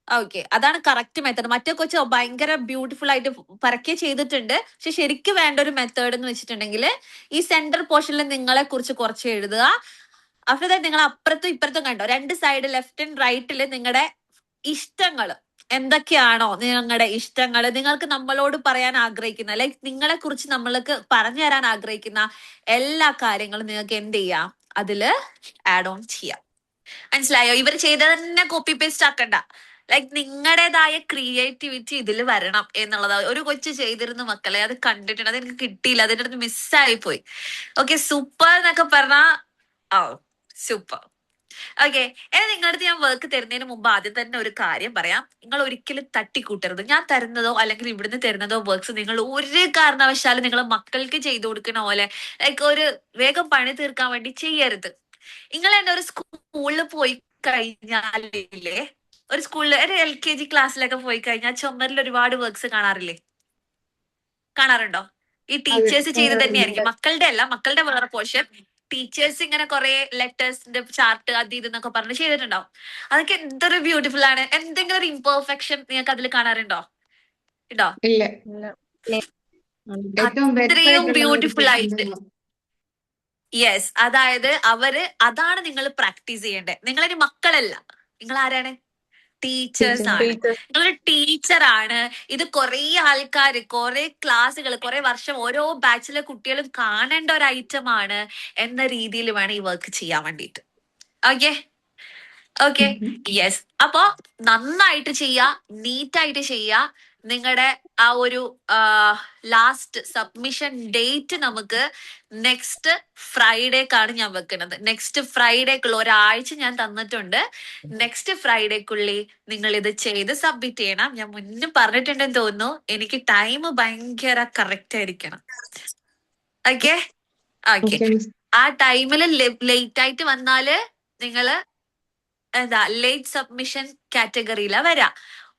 ഓക്കെ, അതാണ് കറക്റ്റ് മെത്തേഡ്. മറ്റേ കൊച്ച് ഭയങ്കര ബ്യൂട്ടിഫുൾ ആയിട്ട് പരക്കെ ചെയ്തിട്ടുണ്ട്. പക്ഷെ ശരിക്കും വേണ്ട ഒരു മെത്തേഡ് എന്ന് വെച്ചിട്ടുണ്ടെങ്കിൽ ഈ സെന്റർ പോർഷനിൽ നിങ്ങളെ കുറിച്ച് കുറച്ച് എഴുതുക. ആഫ്റ്റർ ദാറ്റ് നിങ്ങൾ അപ്പുറത്തും ഇപ്പുറത്തും കണ്ടോ, 2 സൈഡ് ലെഫ്റ്റ് ആൻഡ് റൈറ്റില് നിങ്ങളുടെ ഇഷ്ടങ്ങൾ എന്തൊക്കെയാണോ, നിങ്ങളുടെ ഇഷ്ടങ്ങൾ, നിങ്ങൾക്ക് നമ്മളോട് പറയാൻ ആഗ്രഹിക്കുന്ന, ലൈക്ക് നിങ്ങളെ കുറിച്ച് നമ്മൾക്ക് പറഞ്ഞു തരാൻ ആഗ്രഹിക്കുന്ന എല്ലാ കാര്യങ്ങളും നിങ്ങൾക്ക് എന്ത് ചെയ്യാം, അതില് ആഡ് ഓൺ ചെയ്യാം. മനസ്സിലായോ? ഇവർ ചെയ്ത തന്നെ കോപ്പി പേസ്റ്റ് ആക്കണ്ട. ലൈക്ക് നിങ്ങളുടേതായ ക്രിയേറ്റിവിറ്റി ഇതിൽ വരണം എന്നുള്ളതാണ്. ഒരു കൊച്ചു ചെയ്തിരുന്നു മക്കളെ, അത് കണ്ടിട്ടുണ്ട്, അത് എനിക്ക് കിട്ടിയില്ല, അതിന്റെ അടുത്ത് മിസ്സായി പോയി. ഓക്കെ, സൂപ്പർ എന്നൊക്കെ പറഞ്ഞാ ഓ സൂപ്പർ. ഓക്കെ, നിങ്ങളുടെ അടുത്ത് ഞാൻ വർക്ക് തരുന്നതിന് മുമ്പ് ആദ്യം തന്നെ ഒരു കാര്യം പറയാം. നിങ്ങൾ ഒരിക്കലും തട്ടിക്കൂട്ടരുത്. ഞാൻ തരുന്നതോ അല്ലെങ്കിൽ ഇവിടുന്ന് തരുന്നതോ വർക്ക്സ് നിങ്ങൾ ഒരു കാരണവശാലും നിങ്ങൾ മക്കൾക്ക് ചെയ്തു കൊടുക്കണ പോലെ ലൈക്ക് ഒരു വേഗം പണി തീർക്കാൻ വേണ്ടി ചെയ്യരുത്. നിങ്ങൾ തന്നെ ഒരു സ്കൂളിൽ പോയി കഴിഞ്ഞാലില്ലേ, ഒരു സ്കൂളിൽ ഒരു LKG ക്ലാസ്സിലൊക്കെ പോയി കഴിഞ്ഞാൽ ചുമരിൽ ഒരുപാട് വർക്ക്സ് കാണാറുണ്ടോ? ഈ ടീച്ചേഴ്സ് ചെയ്ത് തന്നെയായിരിക്കും, മക്കളുടെ അല്ല, മക്കളുടെ വേറെ പോർഷൻ. ടീച്ചേഴ്സ് ഇങ്ങനെ കുറെ ലെറ്റേഴ്സിന്റെ ചാർട്ട് അത് ഇതെന്നൊക്കെ പറഞ്ഞ് ചെയ്തിട്ടുണ്ടാവും. അതൊക്കെ എന്തൊരു ബ്യൂട്ടിഫുൾ ആണ്. എന്തെങ്കിലും ഒരു ഇംപെർഫെക്ഷൻ നിങ്ങൾക്ക് അതിൽ കാണാറുണ്ടോ? ഇണ്ടോ? ഇല്ല. അത്രയും ബ്യൂട്ടിഫുൾ ആയിട്ട്. യെസ്, അതായത് അതാണ് നിങ്ങൾ പ്രാക്ടീസ് ചെയ്യേണ്ടത്. നിങ്ങളൊരു മക്കളല്ല, നിങ്ങൾ ആരാണ്? ടീച്ചേഴ്സ് ആണ്. നിങ്ങളൊരു ടീച്ചറാണ്. ഇത് കുറെ ആൾക്കാര്, കുറെ ക്ലാസ്സുകൾ, കുറെ വർഷം ഓരോ ബാച്ചിലെ കുട്ടികളും കാണേണ്ട ഒരു ഐറ്റം ആണ് എന്ന രീതിയിൽ വേണം ഈ വർക്ക് ചെയ്യാൻ വേണ്ടിയിട്ട്. Okay, yes. അപ്പോ നന്നായിട്ട് ചെയ്യാ, നീറ്റായിട്ട് ചെയ്യാ. നിങ്ങളുടെ ആ ഒരു ലാസ്റ്റ് സബ്മിഷൻ ഡേറ്റ് നമുക്ക് നെക്സ്റ്റ് ഫ്രൈഡേക്കാണ് ഞാൻ വെക്കുന്നത്. നെക്സ്റ്റ് ഫ്രൈഡേക്കുള്ള ഒരാഴ്ച ഞാൻ തന്നിട്ടുണ്ട്. നെക്സ്റ്റ് ഫ്രൈഡേക്കുള്ളിൽ നിങ്ങൾ ഇത് ചെയ്ത് സബ്മിറ്റ് ചെയ്യണം. ഞാൻ മുന്നേ പറഞ്ഞിട്ടുണ്ടെന്ന് തോന്നുന്നു. എനിക്ക് ടൈം ഭയങ്കര കറക്റ്റ് ആയിരിക്കണം. ഓക്കെ, ആ ടൈമിൽ ലേറ്റ് ആയിട്ട് വന്നാല് നിങ്ങള് ലേറ്റ് സബ്മിഷൻ കാറ്റഗറിയിലാ വരാ.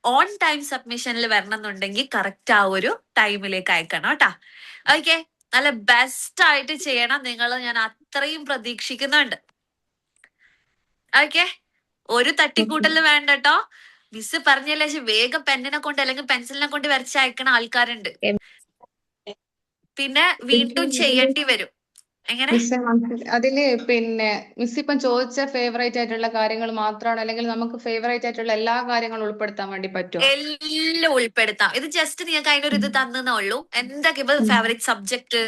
ഓൺ ടൈം സബ്മിഷനിൽ വരണം എന്നുണ്ടെങ്കിൽ കറക്റ്റ് ആ ഒരു ടൈമിലേക്ക് അയക്കണം കേട്ടാ. ഓക്കെ, നല്ല ബെസ്റ്റ് ആയിട്ട് ചെയ്യണം നിങ്ങൾ, ഞാൻ അത്രയും പ്രതീക്ഷിക്കുന്നുണ്ട്. ഓക്കെ, ഒരു തട്ടിക്കൂട്ടല് വേണ്ട കേട്ടോ. മിസ് പറഞ്ഞല്ലേ, വേഗം പെന്നിനെ കൊണ്ട് അല്ലെങ്കിൽ പെൻസിലിനെ കൊണ്ട് വരച്ചയക്കണ ആൾക്കാരുണ്ട്. പിന്നെ വീണ്ടും ചെയ്യേണ്ടി വരും. എങ്ങനെ? അതില് മിസ് ഇപ്പം ചോദിച്ച ഫേവറേറ്റ് ആയിട്ടുള്ള കാര്യങ്ങൾ മാത്രമാണ്, അല്ലെങ്കിൽ നമുക്ക് ഫേവറേറ്റ് ആയിട്ടുള്ള എല്ലാ കാര്യങ്ങളും ഉൾപ്പെടുത്താൻ വേണ്ടി പറ്റുമോ? എല്ലാം ഉൾപ്പെടുത്താം. ഇത് ജസ്റ്റ് നിങ്ങൾക്ക് അതിനൊരു ഇത് തന്നേ ഉള്ളൂ. എന്തൊക്കെ ഇപ്പൊ ഫേവറേറ്റ് സബ്ജക്ട്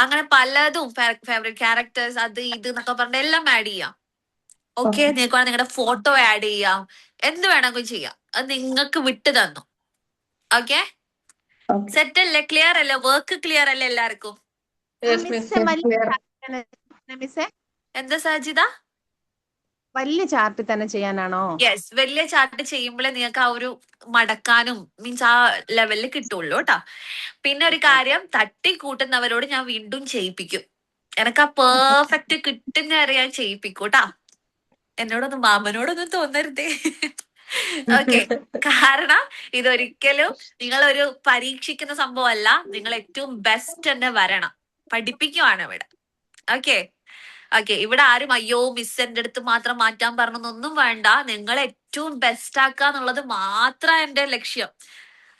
അങ്ങനെ പലതും, ഫേവറേറ്റ് ക്യാരക്ടേഴ്സ് അത് ഇത് എന്നൊക്കെ പറഞ്ഞ എല്ലാം ആഡ് ചെയ്യാം. ഓക്കെ, നിങ്ങൾക്ക് വേണം നിങ്ങളുടെ ഫോട്ടോ ആഡ് ചെയ്യാം, എന്ത് വേണമെങ്കിലും ചെയ്യാം. അത് നിങ്ങൾക്ക് വിട്ടു തന്നു. ഓക്കെ, സെറ്റ് അല്ലേ? ക്ലിയർ അല്ലേ? വർക്ക് ക്ലിയർ അല്ലേ എല്ലാവർക്കും? എന്താ സാജിദ? വലിയ ചാർട്ട് തന്നെ ചെയ്യാനാണോ? യെസ്, വലിയ ചാർട്ട് ചെയ്യുമ്പോഴേ നിങ്ങൾക്ക് ആ ഒരു മടക്കാനും മീൻസ് ആ ലെവലിൽ കിട്ടുള്ളൂ കേട്ടാ. പിന്നെ ഒരു കാര്യം, തട്ടിക്കൂട്ടുന്നവരോട് ഞാൻ വീണ്ടും ചെയ്യിപ്പിക്കും. എനക്ക് ആ പെർഫെക്റ്റ് കിട്ടുന്ന വരെ ഞാൻ ചെയ്യിപ്പിക്കും കേട്ടാ. എന്നോടൊന്നും മാമനോടൊന്നും തോന്നരുതേ. ഓക്കെ, കാരണം ഇതൊരിക്കലും നിങ്ങളൊരു പരീക്ഷിക്കുന്ന സംഭവമല്ല. നിങ്ങൾ ഏറ്റവും ബെസ്റ്റ് തന്നെ വരണം. പഠിപ്പിക്കുവാണ് ഇവിടെ. ഓക്കെ, ഇവിടെ ആരും അയ്യോ മിസ് എന്റെ അടുത്ത് മാത്രം മാറ്റാൻ പറഞ്ഞൊന്നും വേണ്ട. നിങ്ങൾ ഏറ്റവും ബെസ്റ്റ് ആക്കുക എന്നുള്ളത് മാത്രം എന്റെ ലക്ഷ്യം.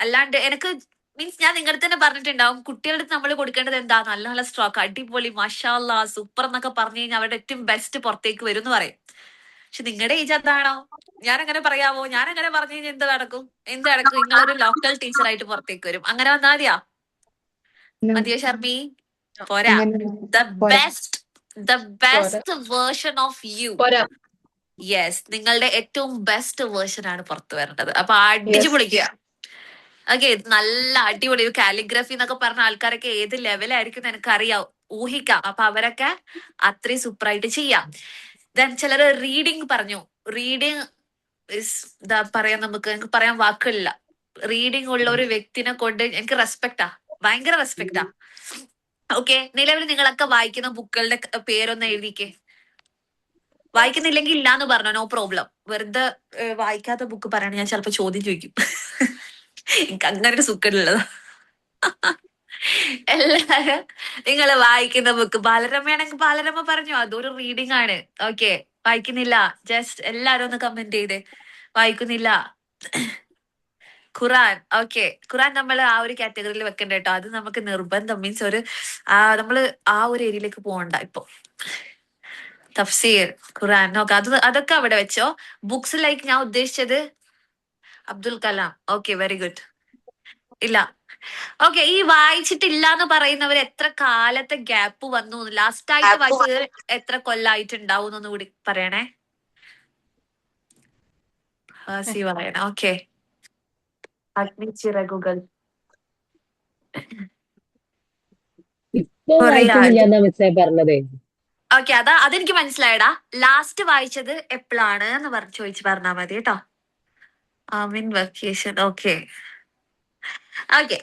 അല്ലാണ്ട് എനിക്ക് മീൻസ് ഞാൻ നിങ്ങളുടെ തന്നെ പറഞ്ഞിട്ടുണ്ടാവും, കുട്ടികളുടെ അടുത്ത് നമ്മൾ കൊടുക്കേണ്ടത് എന്താ? നല്ല നല്ല സ്ട്രോക്ക്, അടിപൊളി, മാഷാ അല്ലാ, സൂപ്പർ എന്നൊക്കെ പറഞ്ഞു കഴിഞ്ഞാൽ അവരുടെ ഏറ്റവും ബെസ്റ്റ് പുറത്തേക്ക് വരും എന്ന് പറയും. പക്ഷെ നിങ്ങളുടെ ഏജ് എന്താണോ? ഞാൻ അങ്ങനെ പറയാമോ? ഞാൻ അങ്ങനെ പറഞ്ഞു കഴിഞ്ഞാൽ എന്ത് നടക്കും? നിങ്ങളൊരു ലോക്കൽ ടീച്ചറായിട്ട് പുറത്തേക്ക് വരും. അങ്ങനെ വന്നാ മതിയോ ഷർമി? പോരാ. The best version of you. Yes, നിങ്ങളുടെ ഏറ്റവും ബെസ്റ്റ് വേർഷൻ ആണ് പുറത്തു വരേണ്ടത്. അപ്പൊ അടിച്ചു പൊളിക്കുക. ഓക്കെ, നല്ല അടിപൊളി കാലിഗ്രഫി എന്നൊക്കെ പറഞ്ഞ ആൾക്കാരൊക്കെ ഏത് ലെവലായിരിക്കും എനിക്കറിയാം, ഊഹിക്കാം. അപ്പൊ അവരൊക്കെ അത്രയും സൂപ്പറായിട്ട് ചെയ്യാം. ദെൻ ചിലര് റീഡിങ് പറഞ്ഞു. റീഡിങ് എന്താ പറയാ, എനിക്ക് പറയാൻ വാക്കില്ല. റീഡിങ് ഉള്ള ഒരു വ്യക്തിനെ കൊണ്ട് എനിക്ക് റെസ്പെക്റ്റാ, ഭയങ്കര റെസ്പെക്റ്റാ. ഓക്കെ, നിലവിൽ നിങ്ങളൊക്കെ വായിക്കുന്ന ബുക്കുകളുടെ പേരൊന്ന് എഴുതിക്കേ. വായിക്കുന്നില്ലെങ്കിൽ ഇല്ലാന്ന് പറഞ്ഞോ, നോ പ്രോബ്ലം. വെറുതെ വായിക്കാത്ത ബുക്ക് പറയണ ഞാൻ ചിലപ്പോ ചോദ്യം ചോദിക്കും. എനിക്ക് അങ്ങനെ ഒരു സുഖമുള്ളതാ. എല്ലാരും നിങ്ങൾ വായിക്കുന്ന ബുക്ക്, ബാലരമയാണെങ്കിൽ ബാലരമ പറഞ്ഞു, അതൊരു റീഡിംഗ് ആണ്. ഓക്കെ, വായിക്കുന്നില്ല ജസ്റ്റ് എല്ലാരും ഒന്ന് കമന്റ് ചെയ്തേ. വായിക്കുന്നില്ല. ഖുറാൻ, ഓക്കെ, ഖുറാൻ നമ്മൾ ആ ഒരു കാറ്റഗറിയിൽ വെക്കണ്ട കേട്ടോ. അത് നമുക്ക് നിർബന്ധം, മീൻസ് നമ്മള് ആ ഒരു ഏരിയയിലേക്ക് പോകണ്ട. ഇപ്പൊ തഫ്സീർ, ഖുറാൻ, നോക്ക, അതൊക്കെ അവിടെ വെച്ചോ. ബുക്സ് ലൈക്ക് ഞാൻ ഉദ്ദേശിച്ചത് Abdul Kalam. Okay, very good. ഇല്ല, ഓക്കെ, ഈ വായിച്ചിട്ടില്ല എന്ന് പറയുന്നവർ എത്ര കാലത്തെ ഗ്യാപ്പ് വന്നു? ലാസ്റ്റ് ആയിട്ട് വായിച്ചത് എത്ര കൊല്ലായിട്ടുണ്ടാവും എന്നൊന്നും കൂടി പറയണേ. സി പറയണം. ഓക്കെ. അഗ്നിച്ചിറകുകൾ. ഇപ്പൊ വായിക്കുന്നില്ല മിസ്സേ പറഞ്ഞത്. ഓക്കെ, അതെനിക്ക് മനസ്സിലായടാ. ലാസ്റ്റ് വായിച്ചത് എപ്പോഴാണ് എന്ന് ചോദിച്ചു പറഞ്ഞാൽ മതി കേട്ടോ. മീൻ വെക്കേഷൻ. Okay okay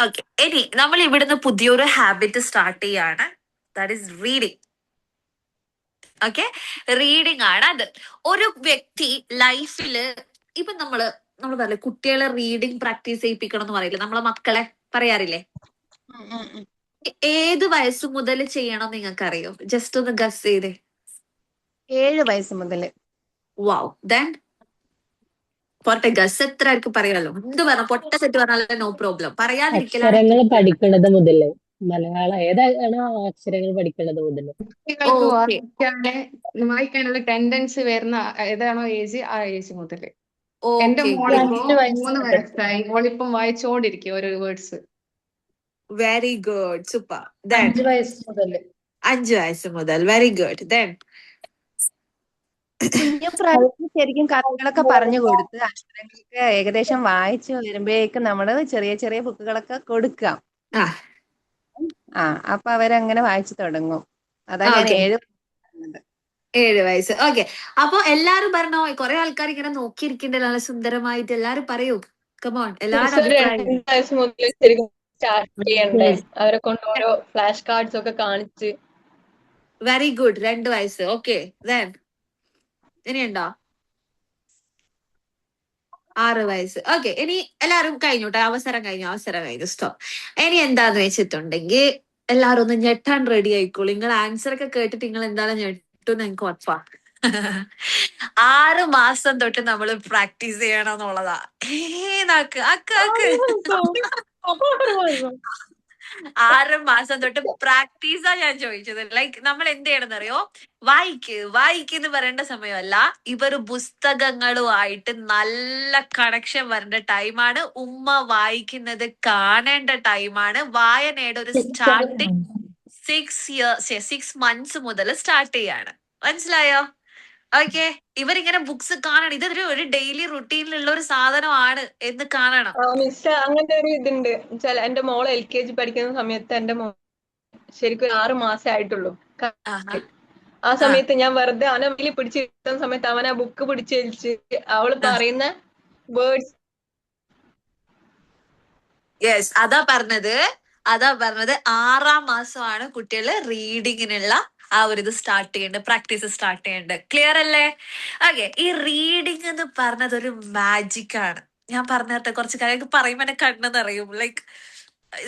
okay. ഇനി നമ്മൾ ഇവിടുന്ന് പുതിയൊരു ഹാബിറ്റ് സ്റ്റാർട്ട് ചെയ്യാണ്. That is reading. Okay, reading ആണ് അത്. ഒരു വ്യക്തി ലൈഫില് ഇപ്പൊ നമ്മൾ പറയില്ലേ കുട്ടികളെ റീഡിങ് പ്രാക്ടീസ് ചെയ്യിപ്പിക്കണം എന്ന് പറയില്ലേ, നമ്മളെ മക്കളെ പറയാറില്ലേ? ഏത് വയസ്സ് മുതൽ ചെയ്യണം നിങ്ങൾക്കറിയോ? ജസ്റ്റ് ഒന്ന് ഗസ് ചെയ്തേ. 7 വയസ്സ് മുതൽ. വാവ്. ദെൻ പോട്ടെ, ഗസ് എത്ര ആയിരിക്കും പറയാലോ. എന്ത് പറഞ്ഞ പൊട്ട സെറ്റ് പറഞ്ഞാലും നോ പ്രോബ്ലം. പറയാതിരിക്കലാണ് അക്ഷരങ്ങൾ പഠിക്കണത് മുതല്, മലയാളം ഏതാണോ അക്ഷരങ്ങൾ പഠിക്കണത് മുതല്. കുട്ടികൾക്ക് ഓക്കെ. വായിക്കാനുള്ള ടെൻഡൻസി വരുന്ന ഏതാണോ ഏജ്, ആ ഏജ് മുതൽ. എന്റെ ഓക്കെ, മോളിപ്പോ 5 വയസ്സ് 3 മുതൽ. വയസ്സായി. മോളിപ്പം വായിച്ചോണ്ടിരിക്കും ഓരോ words. Very good, super. Then 5 വയസ്സ് മുതൽ. 5 വയസ്സ് മുതൽ. Very good. ദെൻ കുഞ്ഞു പ്രായത്തിൽ ശരിക്കും കഥകളൊക്കെ പറഞ്ഞു കൊടുത്ത് അക്ഷരങ്ങളൊക്കെ ഏകദേശം വായിച്ചു വരുമ്പോഴേക്കും നമ്മള് ചെറിയ ചെറിയ ബുക്കുകളൊക്കെ കൊടുക്കാം. ആ അപ്പൊ അവരങ്ങനെ വായിച്ചു തുടങ്ങും. അതാ ഞാൻ ഓക്കെ, 7 7 വയസ്സ്. ഓക്കെ, അപ്പൊ എല്ലാരും പറഞ്ഞോ. കുറെ ആൾക്കാർ ഇങ്ങനെ നോക്കിയിരിക്കണ്ടല്ലോ നല്ല സുന്ദരമായിട്ട്. എല്ലാരും പറയൂ, കമോൺ, എല്ലാരും ഒരു അഭിപ്രായം. 2 വയസ്സ് മുതൽ ശരിക്കും സ്റ്റാർട്ട് ചെയ്യണ്ടേ? അവരെ കൊണ്ട് ഓരോ ഫ്ലാഷ് കാർഡ്സ് ഒക്കെ കാണിച്ച്. വെരി ഗുഡ്, 2 വയസ്സ്. Okay, then ഇനിയുണ്ടോ? 6 വയസ്സ്. ഓക്കെ, ഇനി എല്ലാരും കഴിഞ്ഞോട്ടെ. അവസരം കഴിഞ്ഞു. സ്റ്റോപ്പ്. ഇനി എന്താന്ന് വെച്ചിട്ടുണ്ടെങ്കിൽ എല്ലാരും ഒന്ന് ഞെട്ടാൻ റെഡി ആയിക്കോളൂ. നിങ്ങൾ ആൻസർ ഒക്കെ കേട്ടിട്ട് നിങ്ങൾ എന്താണ് ഞെട്ടുന്ന് എനിക്ക് ഉറപ്പാ. 6 മാസം തൊട്ട് നമ്മൾ പ്രാക്ടീസ് ചെയ്യണം എന്നുള്ളതാ. നാക്ക് അക്ക് അക്ക് 6 മാസം തൊട്ട് പ്രാക്ടീസാ ഞാൻ ചോദിച്ചത്. ലൈക്ക് നമ്മൾ എന്ത് ചെയ്യണമെന്നറിയോ? വായിക്ക് എന്ന് പറയേണ്ട സമയമല്ല. ഇവര് പുസ്തകങ്ങളുമായിട്ട് നല്ല കണക്ഷൻ വരേണ്ട ടൈമാണ്. ഉമ്മ വായിക്കുന്നത് കാണേണ്ട ടൈമാണ്. വായനയുടെ ഒരു സ്റ്റാർട്ടിങ് 6 months മുതൽ സ്റ്റാർട്ട് ചെയ്യാണ്. മനസ്സിലായോ? ഓക്കെ, ഇവരിങ്ങനെ ബുക്സ് കാണണം. ഇതൊരു ഡെയിലി റുട്ടീനിലുള്ള ഒരു സാധനമാണ് എന്ന് കാണണം. മിസ്, അങ്ങനത്തെ ഒരു ഇതുണ്ട്. എന്റെ മോള് LKG പഠിക്കുന്ന സമയത്ത് എന്റെ ശരിക്കും 6 മാസേ ആയിട്ടുള്ളൂ. ആഹാ. ആ സമയത്ത് ഞാൻ വെറുതെ അവനെ മേലിൽ പിടിച്ചിരുത്തുന്ന സമയത്ത് അവൻ ആ ബുക്ക് പിടിച്ചേൽച്ച് അവള് പറയുന്ന വേർഡ്സ്. യെസ്, അതാ പറഞ്ഞത്. 6 മാസമാണ് കുട്ടികള് റീഡിങ്ങിനുള്ള ആ ഒരു ഇത് സ്റ്റാർട്ട് ചെയ്യേണ്ടത്, പ്രാക്ടീസ് സ്റ്റാർട്ട് ചെയ്യേണ്ടത്. ക്ലിയർ അല്ലേ? ഓക്കെ, ഈ റീഡിങ് എന്ന് പറഞ്ഞത് ഒരു മാജിക് ആണ്. ഞാൻ പറഞ്ഞിട്ട് കുറച്ച് കാര്യം പറയുമ്പോൾ എന്നെ കണ്ണെന്നറിയും. ലൈക്ക്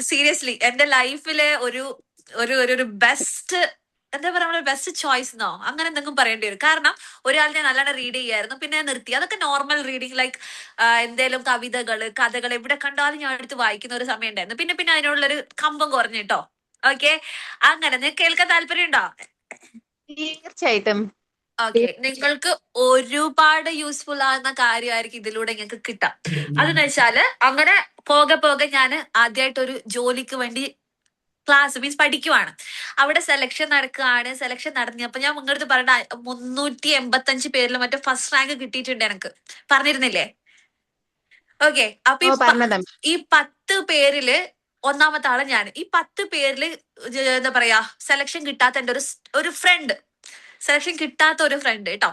സീരിയസ്ലി എന്റെ ലൈഫിലെ ഒരു ഒരു ഒരു ബെസ്റ്റ്, എന്താ പറയുക, ബെസ്റ്റ് ചോയ്സ് എന്നോ അങ്ങനെ എന്തെങ്കിലും പറയേണ്ടി വരും. കാരണം ഒരാൾ ഞാൻ നല്ലോണം റീഡ് ചെയ്യായിരുന്നു, പിന്നെ ഞാൻ നിർത്തി. അതൊക്കെ നോർമൽ റീഡിങ്, ലൈക്ക് എന്തേലും കഥകൾ എവിടെ കണ്ടാലും ഞാൻ എടുത്ത് വായിക്കുന്ന ഒരു സമയം ഉണ്ടായിരുന്നു. പിന്നെ അതിനോടുള്ളൊരു കമ്പം കുറഞ്ഞിട്ടോ. ഓക്കെ, അങ്ങനെ നിങ്ങൾക്ക് കേൾക്കാൻ താല്പര്യം ഉണ്ടോ? തീർച്ചയായിട്ടും. ഓക്കെ, നിങ്ങൾക്ക് ഒരുപാട് യൂസ്ഫുൾ ആകുന്ന കാര്യമായിരിക്കും ഇതിലൂടെ നിങ്ങൾക്ക് കിട്ടാം. അതെന്ന് വെച്ചാല് അങ്ങനെ പോകെ ഞാൻ ആദ്യമായിട്ട് ഒരു ജോലിക്ക് വേണ്ടി ക്ലാസ് മീൻസ് പഠിക്കുവാണ്. അവിടെ സെലക്ഷൻ നടക്കുകയാണ്. സെലക്ഷൻ നടന്നപ്പോ ഞാൻ നിങ്ങളുടെ പറഞ്ഞ 385 പേരിൽ മറ്റേ ഫസ്റ്റ് റാങ്ക് കിട്ടിയിട്ടുണ്ട് എനിക്ക്. പറഞ്ഞിരുന്നില്ലേ? ഓക്കെ, അപ്പൊ ഈ 10 പേരില് ഒന്നാമത്തെ ആള് ഞാൻ. ഈ 10 പേരില് എന്താ പറയാ സെലക്ഷൻ കിട്ടാത്ത എന്റെ ഒരു ഫ്രണ്ട്, സെലക്ഷൻ കിട്ടാത്ത ഒരു ഫ്രണ്ട് കേട്ടോ.